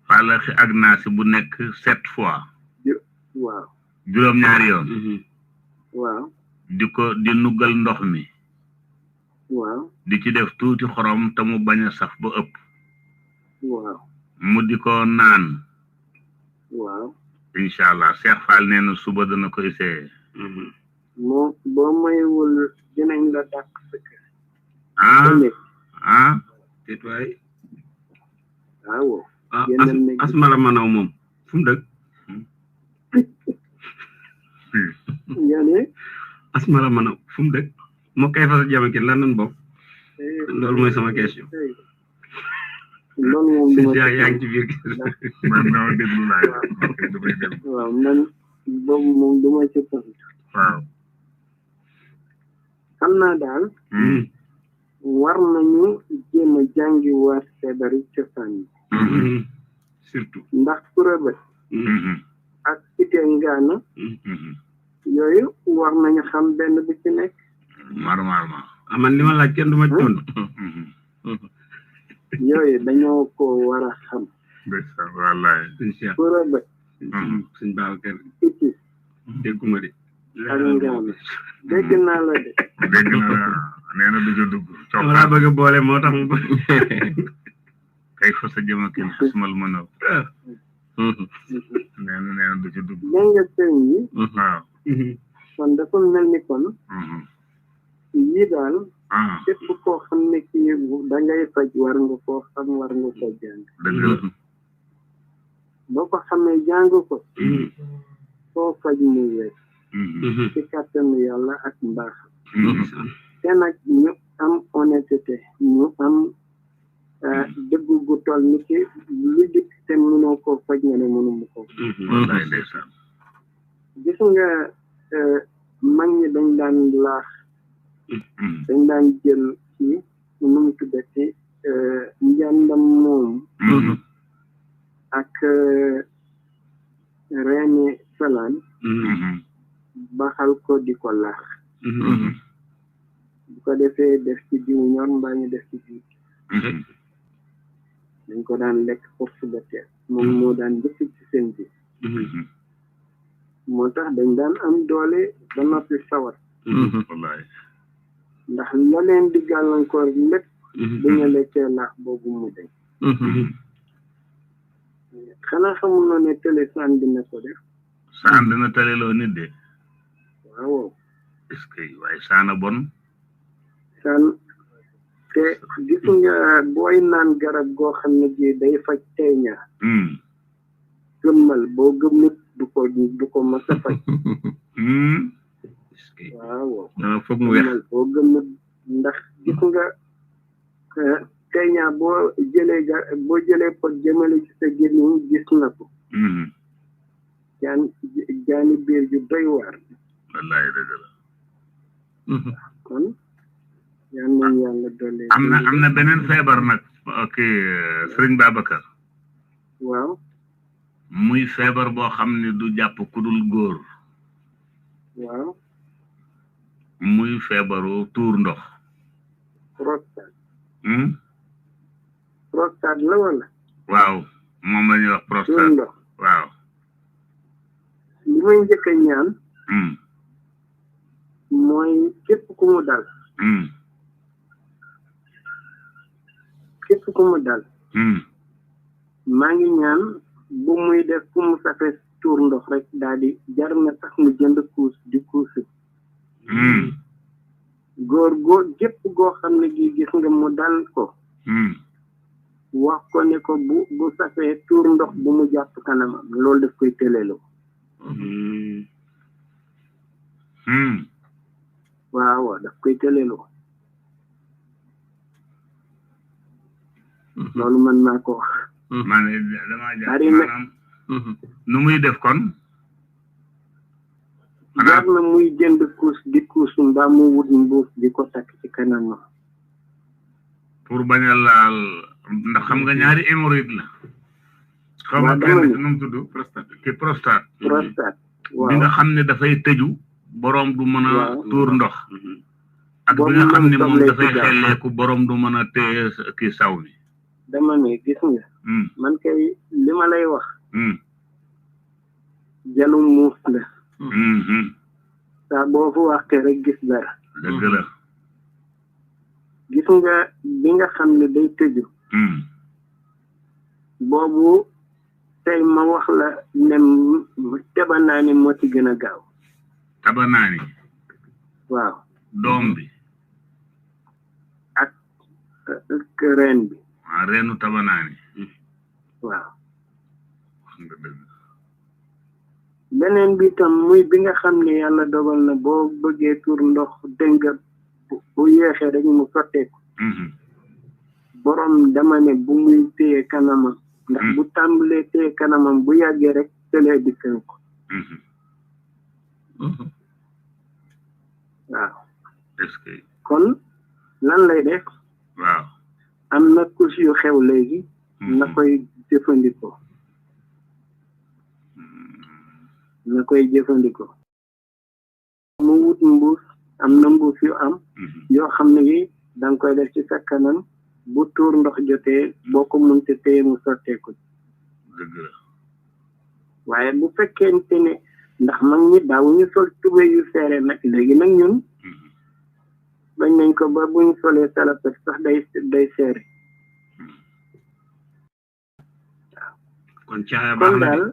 Falaqi ak Naasi bu nekk 7 fois waaw juróom-ñaari yoon waaw di nuggal ndox mi waaw di ci def tuuti xorom te mu bañ a saf ba ëpp waaw mu di ko naan waaw incha allah Cheikh Fall nee na suba dana ko essayé moo boo mayewul dinañ la dàq sa kër tetwaay waaw asmala manaw moom fu mu dëkk yaane asmala manaw fu mu dëkk moo kay fa sa jamake lan nan bokk loolu mooy sama question loolu moom duma yaa ngi ci biir man naa déglu laay waaw man boobu moom duma ci tontu waaw xam naa daal war nañu jéem a jàngi waat feebari cosaan yi surtout ndax kurabët ak ite ngaana yooyu war nañu xam benn bi ci nekk normalement man li ma laaj kenn du ma tontu yooyu dañoo ko war a xam wallaay kurabët suñ Babacar iti dégguma de ak ngaana dégg naa la de dégg na nee na du ca dugg wala bëgg a boole moo tax mu kay fa sa jëmakin xasmal mën a nee na du ca dugg dégg nga sëriñ yi waaw kon dafa mel ni kon yii daal képp koo xam ne kii da ngay faj war nga koo xam war nga ko jàng dëgg la boo ko xamee jàng ko foo faj mu wér ci kàttanu yàlla ak mbaax te nag ñu am honnêteté ñu am dëgg gu toll ni ki lu dikk te mënoo koo faj nga ne mënu mu ko wallaay ndeysaan gis nga mag ñi dañ daan laax dañ daan jël ci nu mu tuddati njàndam moom ak reeni salaan baxal ko di ko laax bu ko defee def ci diw ñor mbaa ñu def ci diw dañ ko daan lekk pour suba teel moom moo daan njëkk ci seen bi moo tax dañ daan am doole ba noppi sawar wallaay ndax la leen di gàllankoor lépp bu ñu lekkee laax boobu mu deñ xanaa xamuloo ne télé saan dina ko def saan dina téléloo nit de waaw est-ce que waaye saana bon saan te gis nga booy naan garab goo xam ne ji day faj teeñaa gëmmal boo gëmmut du ko mës a faj waaw foog mu weex boo gëmmut ndax gis nga teeñaa boo jëlee pot jëmale ci sa gémmiñ gis na ko jaani biir ju doy waar wallaay dëgg la kon yal nañu yàlla doole am na beneen feebar nag ok sëriñ Babacar waaw muy feebar boo xam ne du jàpp ku dul góor waaw muy feebaru tuur ndox prostate la wala waaw moom la ñuy wax tuur prostate ndox waaw li may njëkk a ñaan mooy képp ku mu dal maa ngi ñaan bu muy def fu mu safee tuur ndox rek daal di jar na sax mu jënd kuus di kuusi góor gépp goo xam ne gi gis nga mu dal ko wax ko ne ko bu safee tuur ndox bu mu jàpp kanamam loolu daf koy tëleloo waaw daf koy tëleloo loolu man maa ko wax man damaa jàpp bari na maanaam nu muy def kon jar na muy jënd kuus di kuusu mbaa mu wut mbuus di ko takk ci kanamam pour bañ a laal ndax xam nga ñaari hémorroïde la xaw ma kenn ci nu mu tudd prostate waaw bi nga xam ne dafay tëju borom du mën a tuur ndox ak bi nga xam ne moom dafay xelleeku borom du mën a téye kii saw bi dama ne gis nga man kay li ma lay wax jalu muus la saa boo fu waxee rek gis dara dëgg la gis nga bi nga xam ne day tëju boobu tey ma wax la ne tabanaani moo ci gën a gaaw tabanaani waaw doom bi ak reen bi reenu tabanaani waaw beneen bi tam muy bi nga xam ne yàlla dogal na boo bëggee tur ndox dégg nga bu yeexee rek mu sotteeku borom dama ne bu muy téye kanamam ndax bu tàmbalee téye kanamam bu yàggee rek tëlee dikkan ko waaw est-ce que kon lan lay def waaw am na couche yu xew léegi na koy jëfandikoo mu wut mbuus am na mbuus yu am yoo xam ne yi danga koy def ci sa kanam bu tuur ndox jotee boo ko munte téye mu sotteeku dëgg la waaye bu fekkente ne ndax mag ñi daawuñu sol tubéy yu seere nag léegi nag ñun bañ nañ ko ba buñ solee salopette sax day seere kon caaya kon daal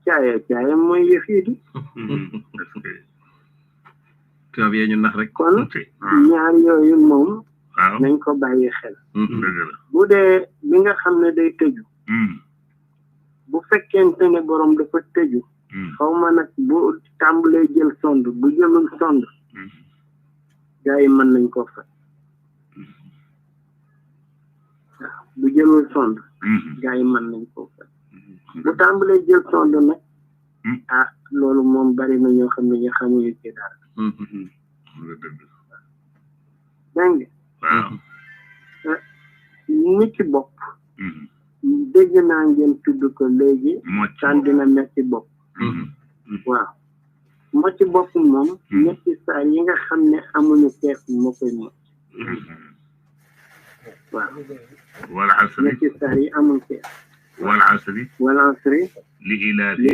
caaya mooy yëf yi di tubaab yee ñu nax rek kon ñaar yooyu moom nañ ko bàyyi xel bu dee bi nga xam ne day tëju bu fekkente ne borom dafa tëju xaw ma nag bu tàmbalee jël sond bu jëlul sond gaa yi mën nañ ko faj waaw bu jëlul sond gaa yi mën nañ ko faj bu tàmbalee jël sond nag loolu moom bari na ñoo xam ne ñu xamuñu ci dara dégg nga nit ci bopp dégg naa ngeen tudd ko léegi tan dina metti bopp waaw mocc bopp moom ñetti saar yi nga xam ne amuñu keef moo koy mocc waaw wal asri ñetti saar yi amul keef wal asri li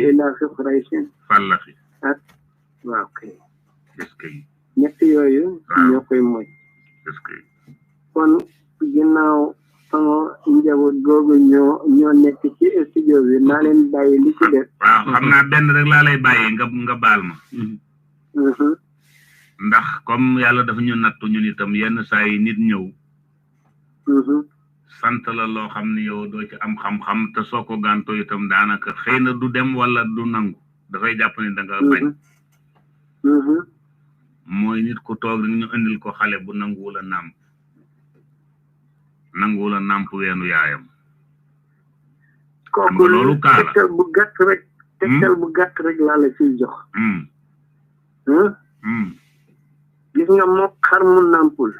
ilaafi Qurayshin fallaxi ak waaw kay est-ce que ñett yooyu ñoo koy mocc est-ce que kon ginnaaw sama njaboot googu ñoo nekk ci studio bi naa leen bàyyi li ci def waaw xam naa benn rek laa lay bàyyi nga baal ma ndax comme yàlla dafa ñu nattu ñun itam yenn saa yi nit ñëw sant la loo xam ne yow doo ci am xam-xam te soo ko gàntoo itam daanaka xëy na du dem wala du nangu dafay jàpp ni da nga bañ mooy nit ku toog rek ñu indil ko xale bu nanguwul a nàmp weenu yaayam kooku loolu kaala tegtal bu gàtt rek laa la ciy jox gis nga mook xar mu nàmpul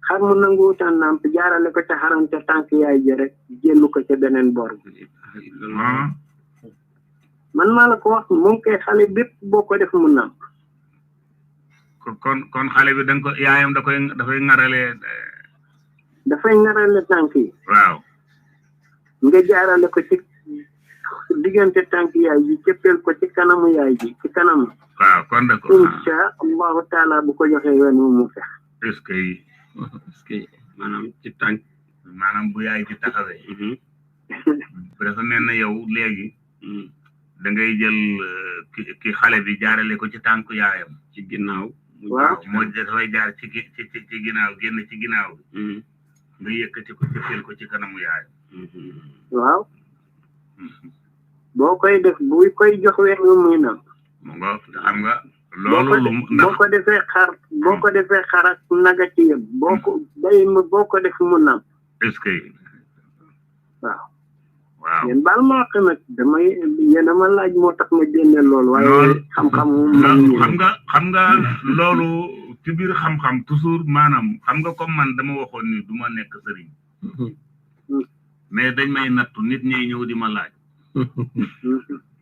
xar mu nanguwutaan nàmp jaarale ko ca xaram ca tànk yaay ji rek jëllu ko ca beneen bor bi man maa la ko wax moom kay xale bépp boo ko def mu nàmp kon xale bi danga ko yaayam dafay ngarale tànk yi waaw nga jaarale ko ci diggante tànk yaay ji cëppeel ko ci kanamu yaay ji ci kanam waaw kon de ko insha allahu taala bu ko joxee yoon mu fex est-ce que maanaam ci tànk maanaam bu yaay ji taxawee dafa mel na yow léegi da ngay jël ki xale bi jaarale ko ci tànk yaayam ci ginnaaw waaw moo dafay jaar ci ginnaaw génn ci ginnaaw bi nga yëkkati ko cëppeel ko ci kanamu yaayam waaw boo koy def buy koy jox weer wi muy nam mu nga xam nga loolu boo ko defee xar ak naga ci yëpp boo ko def mu nam est-ce que waaw yéen baal ma wax nag damay yéen a ma laaj moo tax ma génne loolu. waaye xam-xam xam nga loolu ci biir xam-xam toujours maanaam xam nga comme man dama waxoon ni du ma nekk sëriñ mais dañ may nattu nit ñi ñëw di ma laaj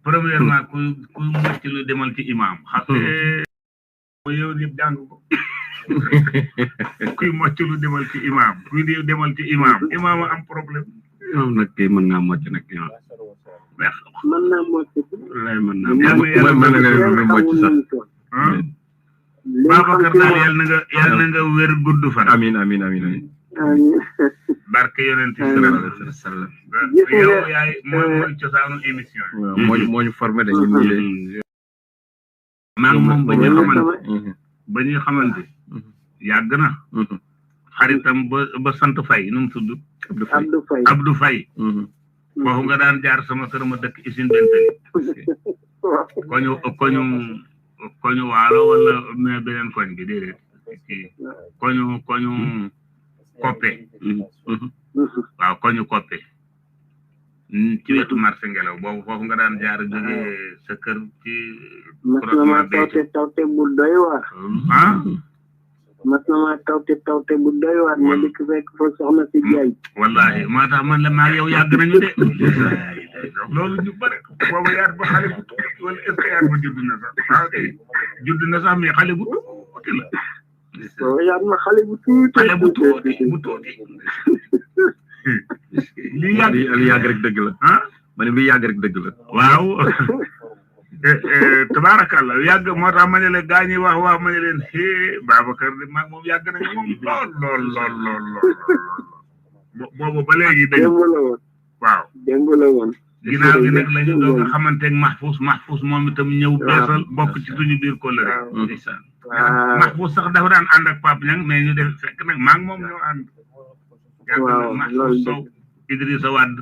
premièrement ku mocc lu demal ci imam xam yow yëpp jàng ko kuy mocc lu demal ci imam kuy demal ci imam imam am problème imam nag kay mën ngaa mocc nag imam mën naa mocc lay mën naa mocc sax Babacar daal yal na nga wér gudd fan amin amin amin amin barke yonent sallallahu alayhi wa sallam yow yaay mooy cosaanu émission moo ñu formé de ñun ñii maa ngi moom ba ñuy xamante yàgg na xaritam ba sant Faye nu mu tudd Abdou Faye foofu nga daan jaar sama kër ma dëkk usine Bentali koñu waalo wala mais beneen koñ bi déedéet koñu koppe waaw koñu koppe ci wetu marché ngelaw boobu foofu nga daan jaar jóge sa kër ci masnama tawte bu doy waar masnama tawte bu doy waar ma dikk fekk fa soxna si jaay wallahi moo tax man la maa yow yàgg nañu de loolu ñu bëri boobu yaat ba xale bu tuuti wala est-ce que yaat ba judd na sax waaw kay judd na sax mais xale bu tuuti la boobu yaat ma xale bu tuuti li yàgg rek dëgg la ma ne li yàgg rek dëgg la waaw tabarakallah yàgg moo tax ma ne leen gaa ñi wax ma ne leen Babacar de maag moom yàgg nañu moom lool boobu ba léegi dañu waaw démb la woon ginnaaw gi nag lañu doog a xamanteeg Mahfous moom itam ñëw beesal bokk ci suñu biir kóllëre ndeysaan Mahfous sax dafa daan ànd ak Pape Niang mais ñu def fekk nag maag moom ñoo ànd yàgg nag Mahfous Sow Idrissa Wade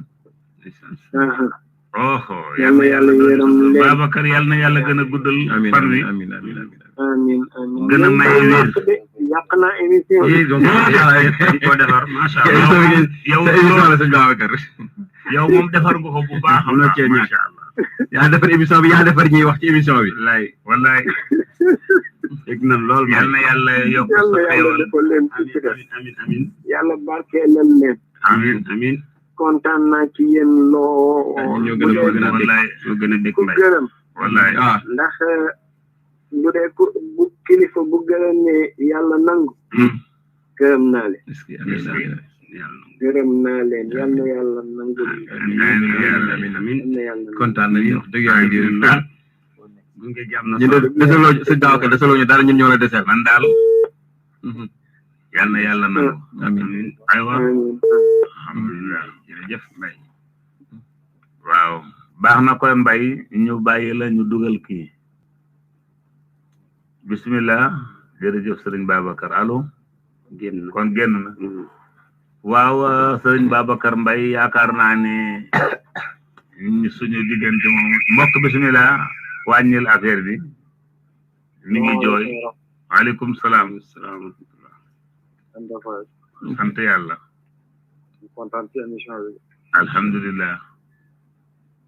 yal na yàlla yërëm leen Babacar yal na yàlla gën a guddal fan wi amiin gën a maye wér yàq naa émission ko defar macha allah yow moom defar nga ko bu baax a baax macha allah yaa defar émission bi yaa defar ñuy wax ci émission bi wallaay dégg na lool yal na yàlla yokk yàlla yàlla defal leen ci amin yàlla barkeelal leen amin kontaan naa ci yéen loo ñoo gën a dégg ku gërëm wallaay ndax bu dee bu kilifa bu gërëm ne yàlla nangu gërëm naa leen gërëm naa leen yal na yàlla nangu amiin kontaan nañu wax dëgg yàlla gunge jàmm na ñu desaloo si daaw ka desaloo ñu dara ñun ñoo la desel man daal yal na yàlla nangu amiin aywa alhamdulilah jërëjëf Mbaye waaw baax na koy Mbaye ñu bàyyi la ñu dugal kii bismillah jërëjëf sëriñ Babacar allo génn kon génn na waaw sëriñ Babacar Mbaye yaakaar naa ne suñu diggante moom mbokk bismillah wàññil affaire bi mi ngi jooy waaleykum salaam sant yàlla kontaan ci émission bi alhamdulilah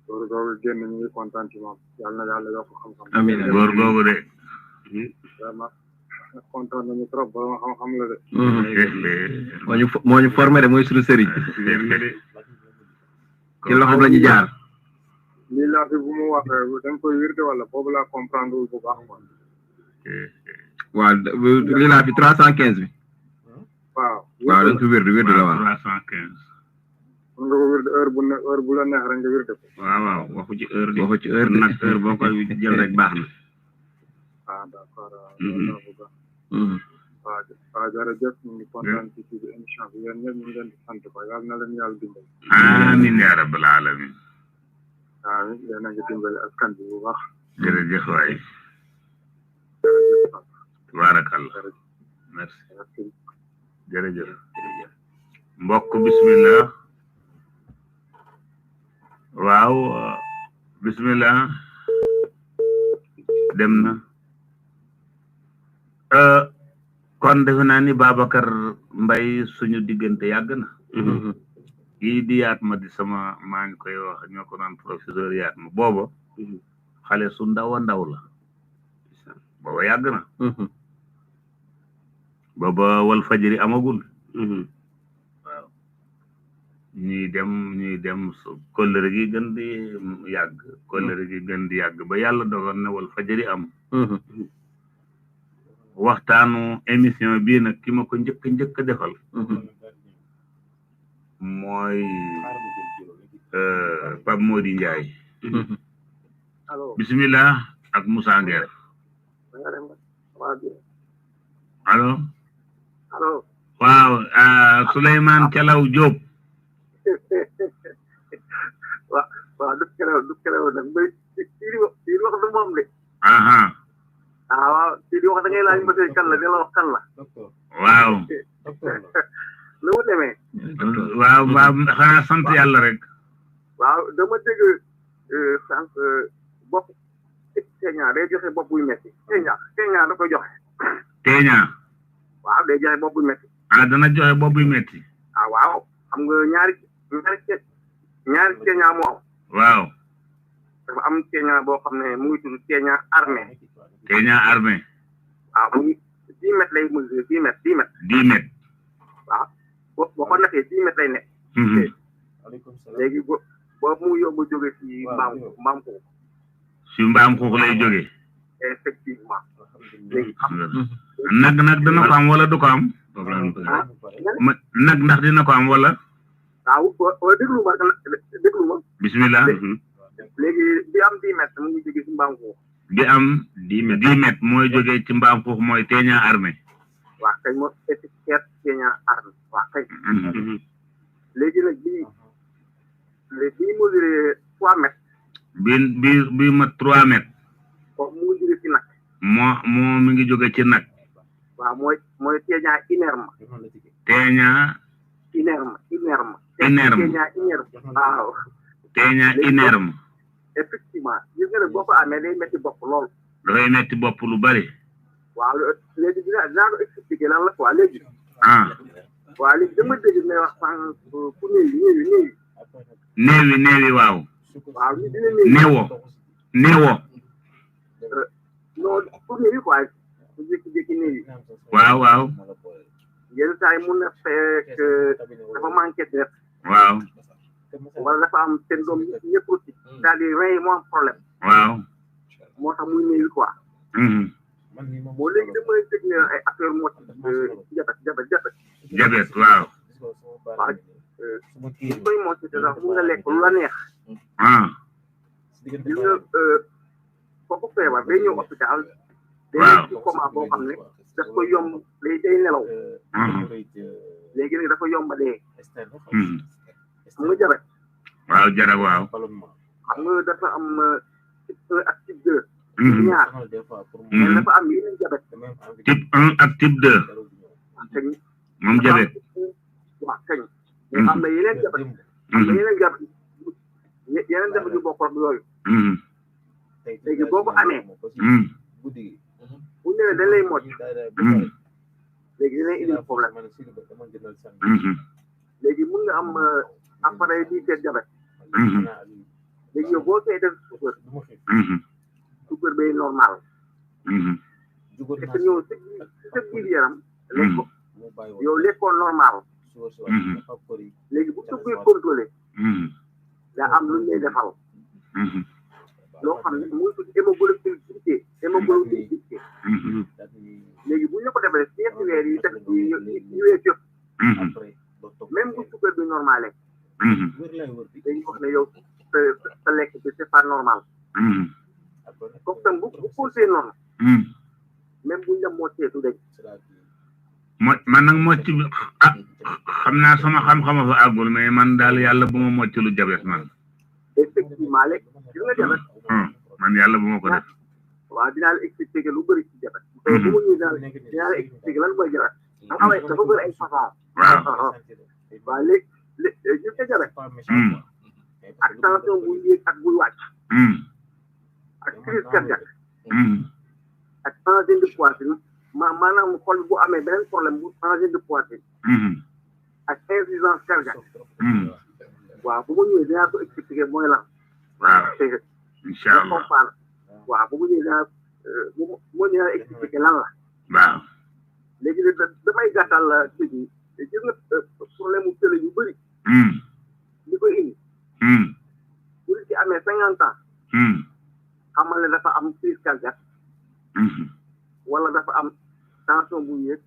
góor googu génn ñu ngi kontaan ci moom yàlla na yàlla yokk xam-xam amiin góor googu de vraiment kontaan nañu trop ba xam-xam la de moo ñu formé de mooy suñu sëriñ ci loxoom la ñu jaar lii laa fi bu mu waxee da nga koy wirde wala boobu laa comprendre wul bu baax quoi waaw lii laa fi 315 bi waaw da nga ko wirde la waaw 315 mën nga ko wirde heure bu la neex rek nga wirde ko waaw waxu ci heure nag heure boo koy jël rek baax na d'accord waaw jërëjëf ñu ngi kontaan ci émission bi yéen ñëpp ñu ngi leen di sant ko yàlla na leen yàlla dimbali amiin yaa rabbal alamin amiin yéen a ngi dimbali askan bi bu baax jërëjëf waay tabarakallah merci jërëjëf mbokk bismillah waaw bismillah dem na kon defe naa ni Babacar Mbaye suñu diggante yàgg na kii di yaat ma di sama maa ngi koy wax ñoo ko naan professeur yaat ma booba xale su ndaw a ndaw la booba yàgg na booba wal fajiri amagul waaw ñuy dem kóllëre gi gën di yàgg kóllëre gi gën di yàgg ba yàlla dogal na wal fajari am waxtaanu émission bii nag ki ma ko njëkk a defal mooy Pape Mody Ndiaye bismillah ak Moussa Nguer allo waaw Souleymane Calaw Diop waaw du kelew nag bay di wax du moom de waaw di wax da ngay laaj ma tey kan la di la wax kan la waaw lu mu demee waaw xanaa sant yàlla rek waaw dama dégg sànq bopp teeñaa day joxe bopp buy metti teeñaa da koy joxe teeñaa waaw day joxe bopp buy metti dana joxe bopp buy metti waaw xam nga ñaari teeñaa moo am waaw dafa am teeñaa boo xam ne mu ngi tudd teeñaa armée waaw mu ngi 10 mètres lay mesurer 10 mètres waaw boo ko nattee 10 mètres lay nekk léegi boobu mu yóbbu jóge ci mbaam xuux si mbaam xuux lay jóge effectivement léegi nag dina ko am wala du ko am nag ndax dina ko am wala waaw déglu ma bismillah léegi bi am 10 mètres mu ngi jóge ci mbaam xuux bi am 10 mètres mooy jóge ci mbaam xuux mooy teeñaa armée waa kay moo étiquette teeñaa armée waa kay léegi nag bii mesuré 3 mètres bi mat 3 mètres mu ngi jóge ci nag moo mi ngi jóge ci nag waaw mooy teeñaa inerme teeñaa waaw teeñaa inerme effectivement gis nga ne boo ko amee day metti bopp lool dafay metti bopp lu bari waaw léegi dinaa ko expliquer lan la quoi léegi waaw léegi dama dégg ne wax sànq ku néewi waaw ñu dina néewo non pour néewi quoi su jékki-jékki néewi waaw yenn saa yi mun na fekk dafa manqué deret waaw wala dafa am syndrome néphrotique c'est-à-dire rein yi moo am problème waaw moo tax muy néewi quoi moo léegi dama dégg ne ay affaire moo ci jabet waaw ñu koy moo ci sax mun nga lekk lu la neex gis nga kooku feebar day ñëw hôpital day nekk ci coma boo xam ne daf koy yomb day nelaw léegi nag dafa yomba dee xam nga jabet waaw xam nga dafa am type 1 ak type 2 ñaar mais dafa am yeneen jabet type 1 ak type 2 moom jabet waaw kañ mais am na yeneen jabet yeneen jabet yu bokkul ak yooyu léegi boo ko amee bu ñëwee dañ lay mocc léegi dinañ indi problème léegi mun nga am appareil bii seet jabet léegi yow boo seetee suukar bay normal fekk ñëw si sa biir yaram lekk yow lekkoo normal léegi bu suukar contrôlé daa am lu ñu lay defal loo xam ne muy tudd hémoglobine léegi bu ñu ko defee si ñetti weer yi def yi weer yëpp même bu suukar bi normalé dañuy wax ne yow sa lekk bi c'est pas normal comme tam bu continuer noonu même buñ la moccee du dañ man nag mocc bi xam naa sama xam-xama fa àggul mais man daal yàlla bu ma mocc lu jabet man effectivement léegi gis nga jabet man yàlla bu ma ko def waaw dinaa la expliquer lu bëri ci jabet tey bu mu ñuy dinaa la expliquer lan mooy jabet dafa bëri ay façon waaw léegi gis nga jabet ak tension buy yéeg ak buy wàcc ak crise cardiaque ak angine de poitrine maanaam xol bu amee beneen problème bu angine de poitrine ak insuffisance cardiaque waaw bu ma ñëwee dinaa ko expliquer mooy lan waaw incha allah waaw bu ma ñëwee dinaa moo dinaa expliquer lan la waaw léegi damay gàttal ci bi gis nga problème mu tële yu bëri amee 50 ans xamal ne dafa am crise cardiaque wala dafa am tension bu yéeg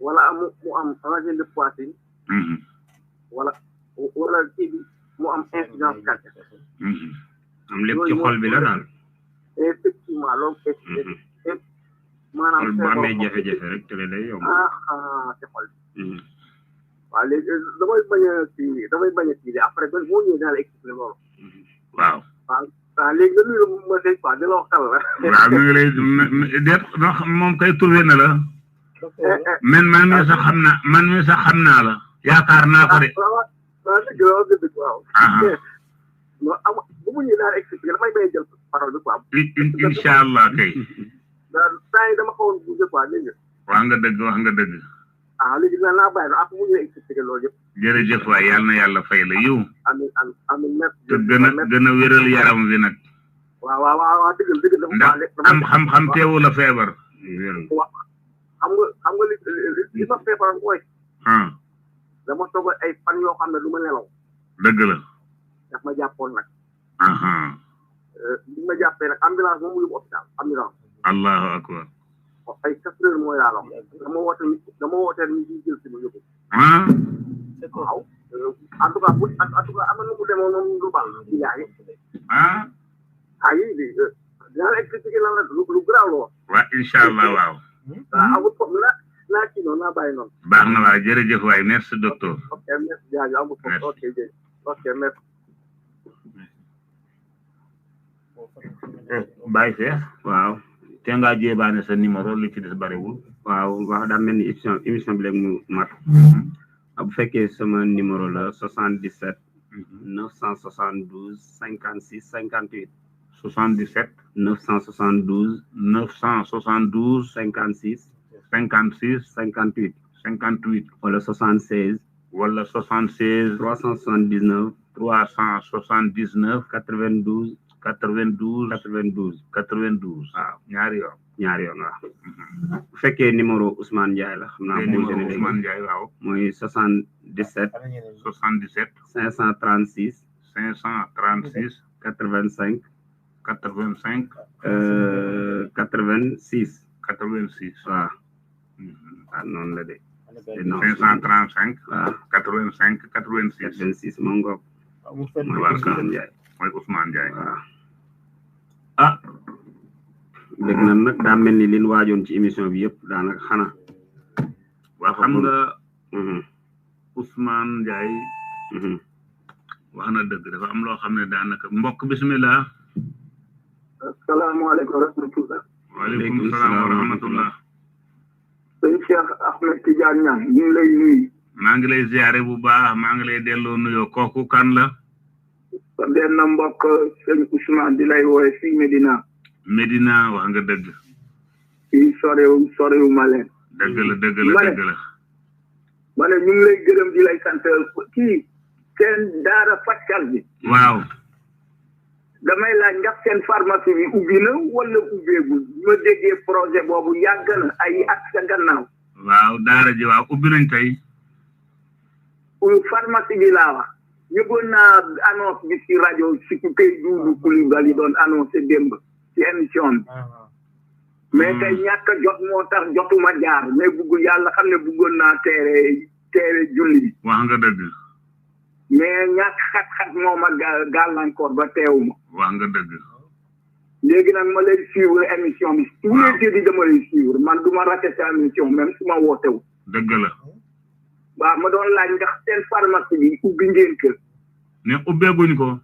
wala mu am angine de poitrine wala kii bi mu am insuffisance cardiaque am lépp ci xol bi la daal effectivement loolu maanaam bu amee jafe-jafe rek te day yomb ci xol bi waaw léegi damay bañ a kii après ba boo ñëwee daal expliqué loolu waaw léegi nga nuyu ma dégg quoi di la wax tal la waaw mi ngi lay déet moom kay trouvé na la man mi sax xam naa la yaakaar naa ko de dëgg la dëgg waaw non am bu mu ñëwee daal expliqué damay bañ a jël parole bi quoi incha allah kay temps yi dama xawoon bougé quoi dégg nga wax nga dëgg léegi naa bàyyi la ak mu ñëwee expliqué loolu yëpp jërëjëf waay yàlla na yàlla fay la yiw amiin merci te gën a wéral yaram wi nag waaw dëgg ndax am xam-xam teewu la feebar xam nga li ma feebar mooy dama toog ay fan yoo xam ne du ma nelaw dëgg la daf ma jàppoon nag bi ma jàppee nag ambulance moom mu yóbbu hôpital ambulance allahu akbar ay 4 heures mooy laa la dama woote ni di jël si ma yóbbu waaw en tout cas am na nu mu demoon noonu lu baax ci yaay dinaa la expliqué lan la lu garaaw la wax waaw incha allah waaw amul problème naa kii noonu naa bàyyi noonu baax na waaw jërëjëf waay merci docteur ok merci jaajëf amul problème ok merci Baye Cheikh waaw te ngaa jéebaane sa numéro li ci des bariwul waaw daa mel ni émission bi léegi mu mat bu fekkee sama numéro la 77 972 56 58 77 972 56 58 wala 76 379 92 waaw ñaari yoon waaw bu fekkee numéro Ousmane Ndiaye la xam naa numéro Ousmane Ndiaye waaw mooy 77 536 85 86 waaw noonu la de 535 waaw 85 86 moom ngoog mooy Ousmane Ndiaye waaw léegi nag daa mel ni liñ waajoon ci émission bi yëpp daanaka xanaa waa xam nga Ousmane Ndiaye wax na dëgg dafa am loo xam ne daanaka mbokk bismillah asalaamaaleykum wa rahmatullah waaleykum salaam wa rahmatullah sëñ Cheikh Ahmed Tidiane Niang ñu ngi lay nuyu maa ngi lay ziare bu baax maa ngi lay delloo nuyoo kooku kan la sa benn mbokk sëñ Ousmane di lay wooye fii Medina wax nga dëgg fii sorewu ma leen dëgg la ma ne ñu ngi lay gërëm di lay sant kii seen daara fajkal bi waaw damay laaj ndax seen pharmacie bi ubbi na wala ubbeegul ma déggee projet boobu yàgg na ay at sa gannaaw waaw daara ji waaw ubbi nañ tey pharmacie bi laa wax yëgoon naa annonce bi ci rajo si ku koy Doudou Coulibaly doon annoncé démb ci émission bi mais tey ñàkk a jot moo tax jotuma jaar mais bugg yàlla xam ne buggoon naa teere julli bi wax nga dëgg mais ñàkk xat-xat moo ma gàllankoor ba teewuma wax nga dëgg léegi nag ma lay suivre émission bi tous les jeudis dama lay suivre man du ma raté sa émission même su ma wootewu dëgg la waaw ma doon laaj ndax seen pharmacie bi ubbi ngeen kër ne ubbeeguñ ko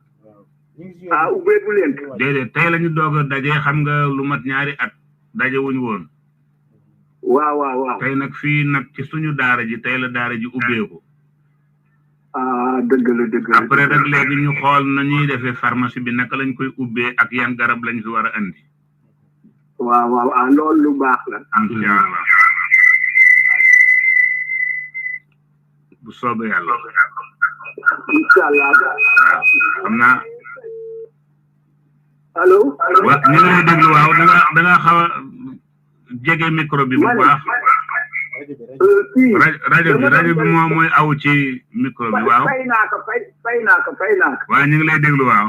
ubbeegu leen déedéet tey lañu doog a daje xam nga lu mat ñaari at daje wuñu woon waaw tey nag fii nag ci suñu daara ji tey la daara ji ubbeeku dëgg la après rek léegi ñu xool na ñuy defee pharmacie bi naka lañ koy ubbee ak yan garab lañ fi war a andi waaw loolu lu baax la incha allah bu soobee yàlla incha allah waaw xam naa allo waaw ñu ngi lay déglu waaw da nga xaw a jege micro bi bu baax rajo bi moom mooy aw ci micro bi waaw. fay naa ko. waaw ñu ngi lay déglu waaw.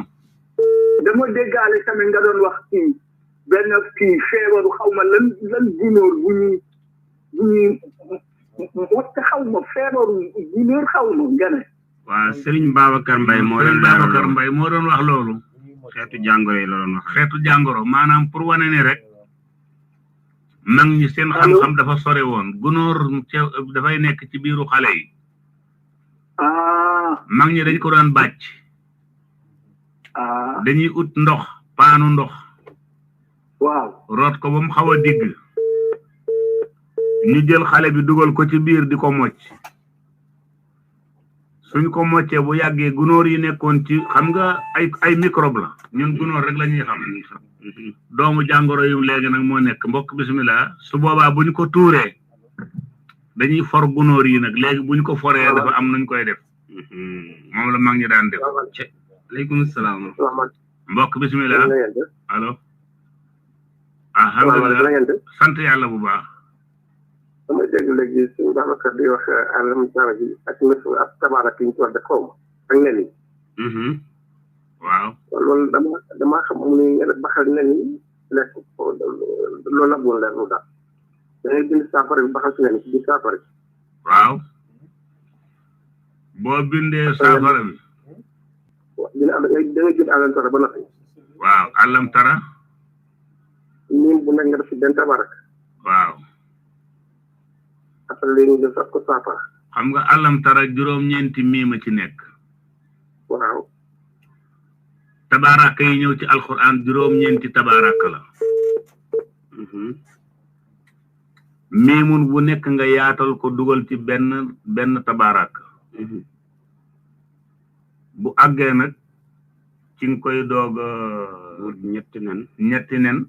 dama déggaale tamit nga doon wax benn feebaru xaw ma lan gunóor bu ñuy xaw ma feebaru gunóor xaw ma gane. waaw Serigne Babacar Mbaye moo doon wax loolu. xeetu jàngoro yi la doon wax. xeetu jàngoro maanaam pour wane ni rek. mag ñi seen xam-xam dafa sore woon gunóor dafay nekk ci biiru xale yi. mag ñi dañ ko daan bàcc. dañuy ut ndox paanu ndox. waaw root ko ba mu xaw a digg. ñu jël xale bi dugal ko ci biir di ko mocc. suñ ko moccee bu yàggee gunóor yi nekkoon ci xam nga ay microbe la ñun gunóor rek la ñuy xam. doomu jàngoro yu léegi nag moo nekk mbokk bismillah su boobaa buñ ko tuuree dañuy for gunóor yi nag léegi buñ ko foree dafa am nuñ koy def moom la mag ñi daan def. aleykum salaam. mbokk bismillah allo. alhamdulilah sant yàlla bu baax. dama dégg léegi suñu Babacar di wax alam tara bi ak nëfu ak tabarak yi ñu ko wax de xaw ma ak nen yi. waaw loolu dama xam mu ne baxal nen yi lekk loolu la boon leer lu daal da ngay bind saafara bi baxal si nen ci biir saafara bi. waaw boo bindee saafara bi. da ngay jël alam tara ba noppi. waaw alam tara. niim bu nekk nga def si benn tabarak. waaw. après léegi ñu def sax ko saafara. xam nga alam tara juróom-ñeenti miima ci nekk. waaw. tabaaraka yi ñëw ci alquran juróom-ñeenti tabaaraka la. miimun bu nekk nga yaatal ko dugal ci benn tabaaraka. bu àggee nag ci nga koy doog ñetti nen.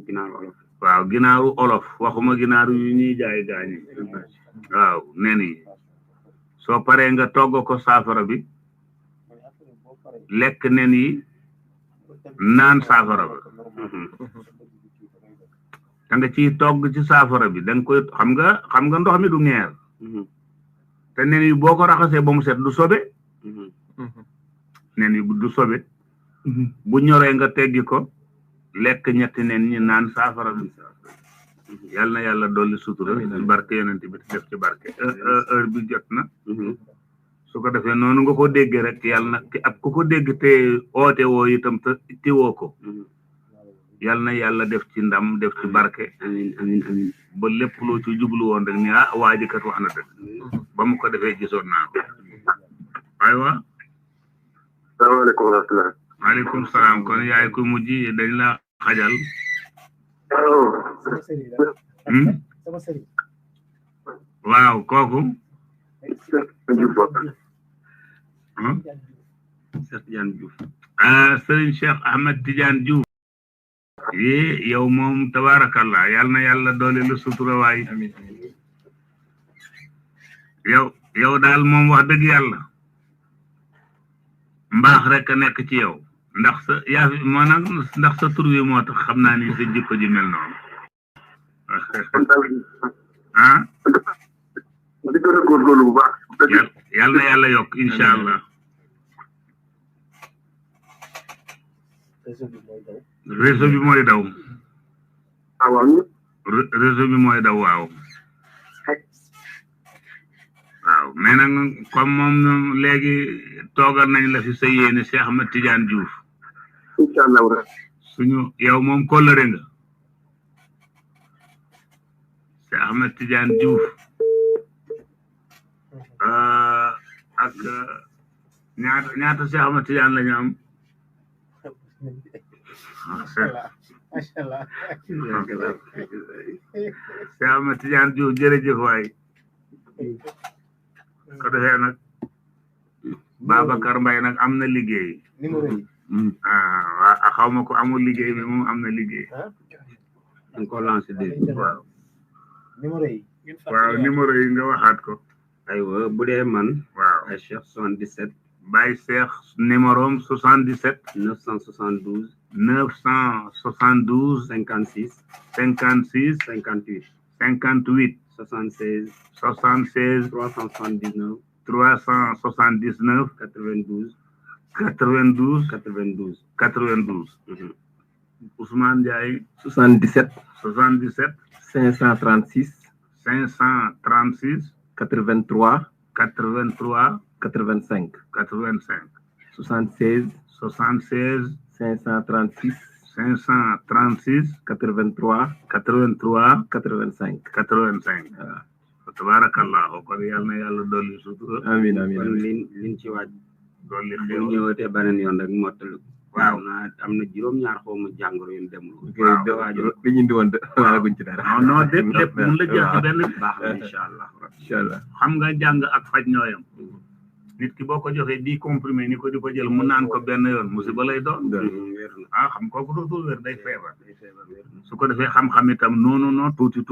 ginaaru olof. waaw ginaaru olof waxuma ginaaru yu ñuy jaay gaañi. waaw nen yi soo paree nga togg ko saafara bi lekk nen yi naan saafara ba da nga ciy togg ci saafara bi da nga koy xam nga ndox mi du ñeer te nen yi boo ko raxasee ba mu set du sobe nen yi du sobe bu ñoree nga teggi ko lekk ñetti nen ñi naan saafara bi yal na yàlla dolli sutura ci barke yonent bi def ci barke heure bi jot na su ko defee noonu nga ko déggee rek yàlla na ak ku ko dégg te oote woo itam te tiwoo ko yal na yàlla def ci ndam def ci barke amin ba lépp loo ci jublu woon rek ni waa ji kat wax na dëgg ba mu ko defee gisoon naa ko aywa salaamaaleykum wa rahmatulah. maaleykum salaam kon yaay ko mujj dañ la xajal. waaw kooku. Serigne Cheikh Ahmed Tidiane Diouf. yow moom tabarakallah yal na yàlla doole la sutura waay. yow daal moom wax dëgg yàlla. mbaax rek a nekk ci yow. ndax sa yaa fi maanaam ndax sa tur wi moo tax xam naa ni sa jikko ji mel noonu. di gën a góorgóorlu bu baax. yàlla na yàlla yokk incha allah. réseau bi mooy daw. réseau bi mooy daw waaw. waaw mais nag comme moom léegi toogal nañ la fi sa yéene Cheikh Ahmed Tidiane Diouf. incha allah. suñu yow moom kóllëre nga. Cheikh Ahmed Tidiane Diouf. ak ñaata Cheikh Ahmed Tidiane la ñu am. macha allah. Cheikh Ahmed Tidiane Diouf jërëjëf waay. ko defee nag Babacar Mbaye nag am na liggéey. numéro yi. waaw xaw ma ko amul liggéey bi moom am na liggéey. dañ ko lancé dégg. waaw. numéro yi. waaw numéro yi nga waxaat ko. aywa bu dee man. waaw ay Cheikh 77. Baye Cheikh numéro am 77. 972. 972. 56. 56. 58. 58. 76 76 379 379 92 92 92 92 Ousmane Ndiaye 77 77 536 536 83 83 85 85 76 76 536 536 83 83 85 85 tabarakallahu kon yàlla na yàlla dolli sutura amiin amiin kon amiin liñ ci waaj dolli bu xéewal ñëwatee beneen yoon rek mottali waaw am na juróom-ñaar xaw ma jàngoro yu demul li ñu indi woon de waalaguñ ci dara non lépp mun la jeex ci benn baax na incha allah incha allah xam nga jàng ak faj ñooyam nit ki boo ko joxee 10 comprimé ni ko di ko jël mu naan ko benn yoon musiba lay doon wér na xam kooku dootul wér day feebar su ko defee xam-xam itam noonu tuuti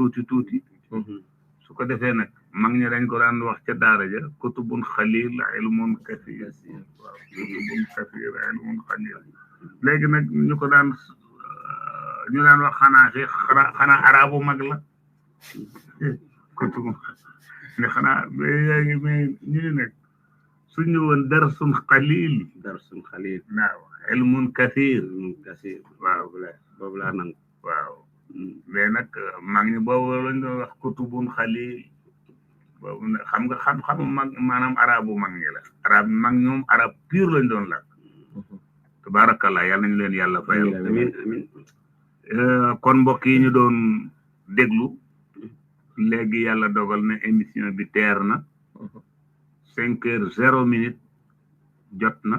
su ko defee nag mag ñi dañ ko daan wax ca daara ja kutubun xalil ilmun kasir waaw kutubun kasir ilmun xalil léegi nag ñu daan wax xanaa arabu mag la kutubun ne xanaa mais ñu ne nag suñu woon darsun xalil waaw ilmun kasir waaw boobu laa nangu waaw mais nag mag ñi boobu lañ doon wax kutubun xalil boobu nag xam nga xam mag maanaam arabu mag ñi la arab mag ñoom arab pur lañ doon la tabarakallah yàlla nañu leen yàlla fayal amiin amiin kon mbokk yi ñu doon déglu léegi yàlla dogal na émission bi teer na 5h00 jot na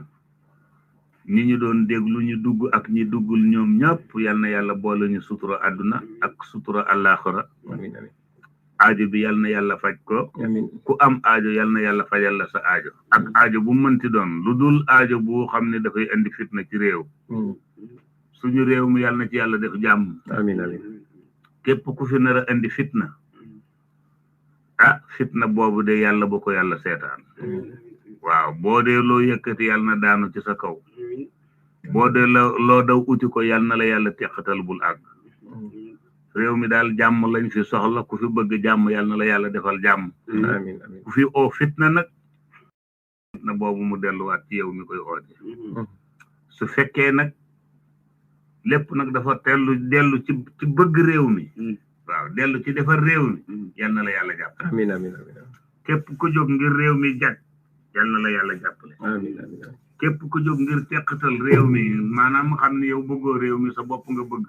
ñi ñu doon déglu ñu dugg ak ñi duggul ñoom ñëpp yal na yàlla boole ñu sutura àdduna ak sutura àllaaxira aajo bi yal na yàlla faj ko ku am aajo yal na yàlla fajal la sa aajo ak aajo bu mënti doon lu dul aajo bu xam ne dafay indi fitna ci réew suñu réew mi yal na ci yàlla def jàmm amiin amiin képp ku fi nar a indi fitna fitna boobu de yàlla bu ko yàlla seetaan waaw boo dee loo yëkkati yàlla na daanu ci sa kaw boo dee loo daw uti ko yàlla na la yàlla teqatal bul àgg réew mi daal jàmm lañ fi soxla ku fi bëgg jàmm yàlla na la yàlla defal jàmm amiin amiin ku fi oo fitna nag fitna boobu mu delluwaat ci yow mi koy oote su fekkee nag lépp nag dafa dellu ci bëgg réew mi waaw dellu ci defar réew mi yàlla na la yàlla jàppale amiin amiin amiin képp ku jóg ngir réew mi jag yàlla na la yàlla jàppale amiin amiin képp ku jóg ngir teqatal réew mi maanaam xam ne yow bëggoo réew mi sa bopp nga bëgg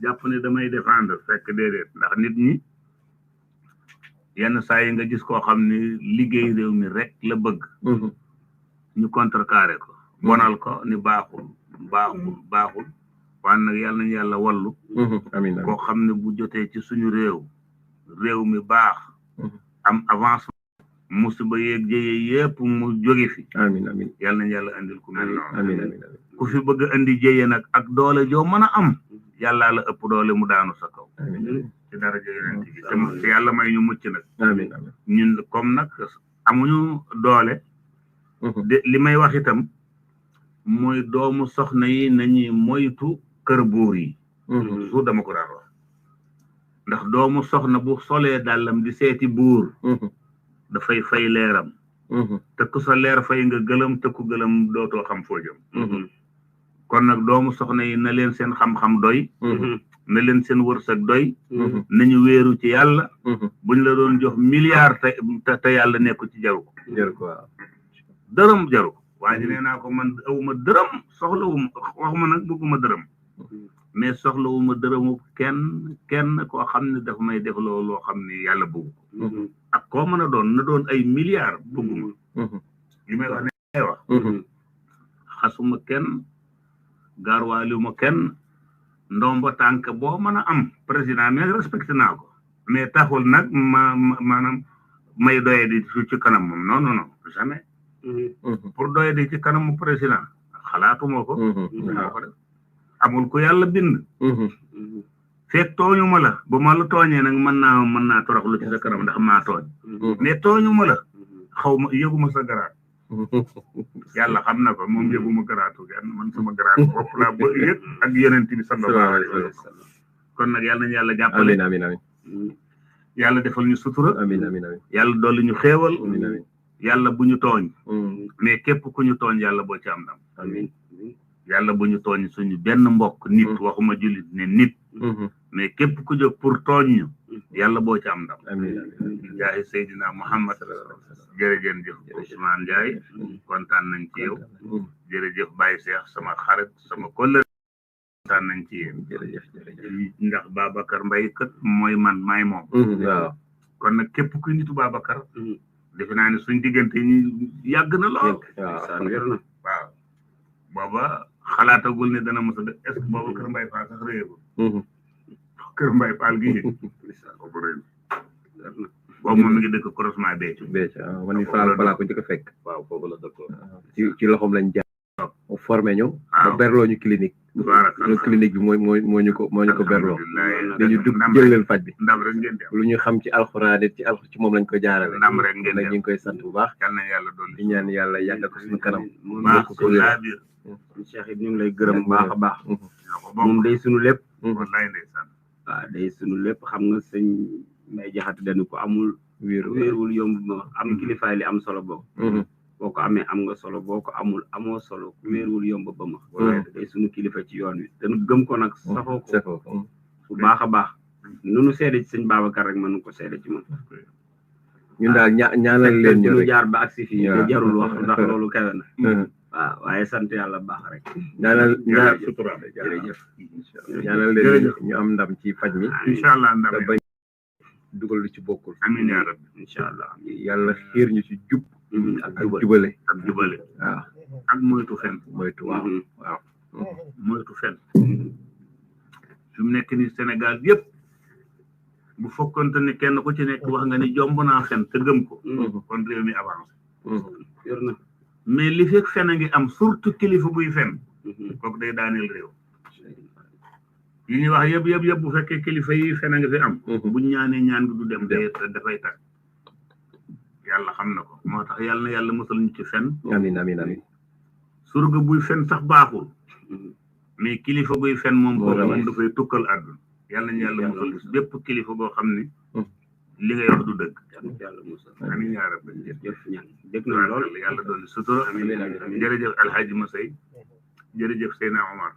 jàpp ne damay défendre fekk déedéet ndax nit ñi yenn saa yi nga gis koo xam ne liggéey réew mi rek la bëgg ñu contrecarré ko bonal ko ni baaxul waan nag yàlla nañu yàlla wallu amiin koo xam ne bu jotee ci suñu réew mi baax am avancement musiba yeeg jëye yépp mu jóge fi amiin amiin yàlla nañu yàlla andil ku mel noonu amiin amiin ku fi bëgg andi jëye nag ak doole joo mën a am yàllaa la ëpp doole mu daanu sa kaw ci dara jëyonent bi te yàlla may ñu mucc nag amiin amiin ñun comme nag amuñu doole de li may wax itam mooy doomu soxna yi nañuy moytu kër buur yi su dama ko daan wax ndax doomu soxna bu solee dàllam di seeti buur dafay fay leeram te ku sa leer fay nga gëlëm te ku gëlëm dootoo xam foo jëm kon nag doomu soxna yi na leen seen xam-xam doy na leen seen wërsëg doy nañu wéeru ci yàlla buñ la doon jox milliard te yàlla nekku ci jaru ko dërëm jaru ko waaye nee naa ko man awuma dërëm soxlawuma waxuma nag bëgguma dërëm mais soxlawuma dërëmu kenn koo xam ne dafa may def loo xam ne yàlla bëgg ko ak koo mën a doon na doon ay milliards bëgguma li may wax ne ay wax xasuma kenn gaarwaaliwuma kenn ndomba tànk boo mën a am président mais respecté naa ko mais taxul nag maanaam may doye di ci kanam moom non jamais pour doye di ci kanamu président xalaatuma ko amul ko yàlla bind fekk tooñu ma la bu ma la tooñee nag mën naa toroxlu ci sa kanam ndax maa tooñ mais tooñu ma la xaw ma yëguma sa garaat yàlla xam na ko moom yëguma garaatu kenn man sama garaatu bopp laa ba yëg ak yonent bi sallallahu alayhi wa sallam kon nag yàlla nañu yàlla jàppale amiin amiin yàlla defal ñu sutura amiin amiin amiin yàlla dolli ñu xéewal amiin amiin yàlla bu ñu tooñ mais képp ku ñu tooñ yàlla boo ci am ndam amiin yàlla bu ñu tooñ suñu benn mbokk nit waxuma jullit ne nit mais képp ku jóg pour tooñ ñu yàlla boo ci am ndam amiin jaahi Seydina Muhammad jërëjëf Ousmane Ndiaye kontaan nañ ci yow jërëjëf Baye Cheikh sama xarit sama collègue kontaan nañ ci yéen jërëjëf ndax Babacar Mbaye kat mooy man maay moom waaw kon nag képp kuy nitu Babacar defe naa ne suñ diggante ñi yàgg na lool waaw waaw booba xalaatagul ne dana mos a def est ce que booba Kër Mbaye Fall sax réegul Kër Mbaye Fall gi boobu réeg boobu moom mi ngi dëkk croisement Béthio man ni Fall balaa ko njëkk a fekk waaw foofu la dëkkoon ci loxoom lañ jaar mu formé ñu ba berloo ñu clinique ñu clinique bi moo ñu ko berloo dañu dugg jël leen faj bi ndam rek ngeen def lu ñu xam ci alxuraan ci moom lañ ko jaarale ndam rek ngeen def ñu ngi koy sant bu baax yal na yàlla doon di ñaan yàlla yàggal ko suñu kanam baax ko laa biir Cheikh it ñu ngi lay gërëm bu baax a baax moom day sunu lépp wallaay ndeysaan waaw day sunu lépp xam nga sëñ Mbay Jaxate dañu ko amul wéerul yomb ma am kilifaay li am solo boobu boo ko amee am nga solo boo ko amul amoo solo wéerul yomb ba ma day sunu kilifa ci yoon wi dañu gëm ko nag safoo ko bu baax a baax nunu seede ci sëñ Babacar rek mënu ko seede ci moom ñun daal ñaanal leen ñu ñu jaar ba agsi fii te jarul wax ndax loolu kawe na waaw waaye sant yàlla baax rek ñaanal sutura jërëjëf ñaanal leen ñu am ndam ci faj mi incha allah ndam bañ dugal lu ci bokkul amiin yaa rabbi incha allah yàlla xiir ñu ci jub ak ak jubale waaw ak moytu fen moytu waaw moytu fen fi mu nekk ni Sénégal yëpp bu fekkonte ne kenn ku ci nekk wax nga ni jomb naa fen te gëm ko kon réew mi avancé yor na mais li fekk fen a ngi am surtout kilifa buy fen kooku day daaneel réew yi ñuy wax yëpp bu fekkee kilifa yi fen a nga fi am buñ ñaanee ñaan gi du dem dafay tag yàlla xam na ko moo tax yàlla na yàlla musal ñu ci fen amiin amiin amiin surga buy fen sax baaxul mais kilifa buy fen moom kooku moom dafay tukkal àdduna yàlla nañu yàlla musal bépp kilifa boo xam ni li ngay wax du dëgg yàlla musal amiin yaa rabbi jërëjëf ñaan dégg na lool yàlla doon sutura jërëjëf Alhaji Masey jërëjëf Seyna Omar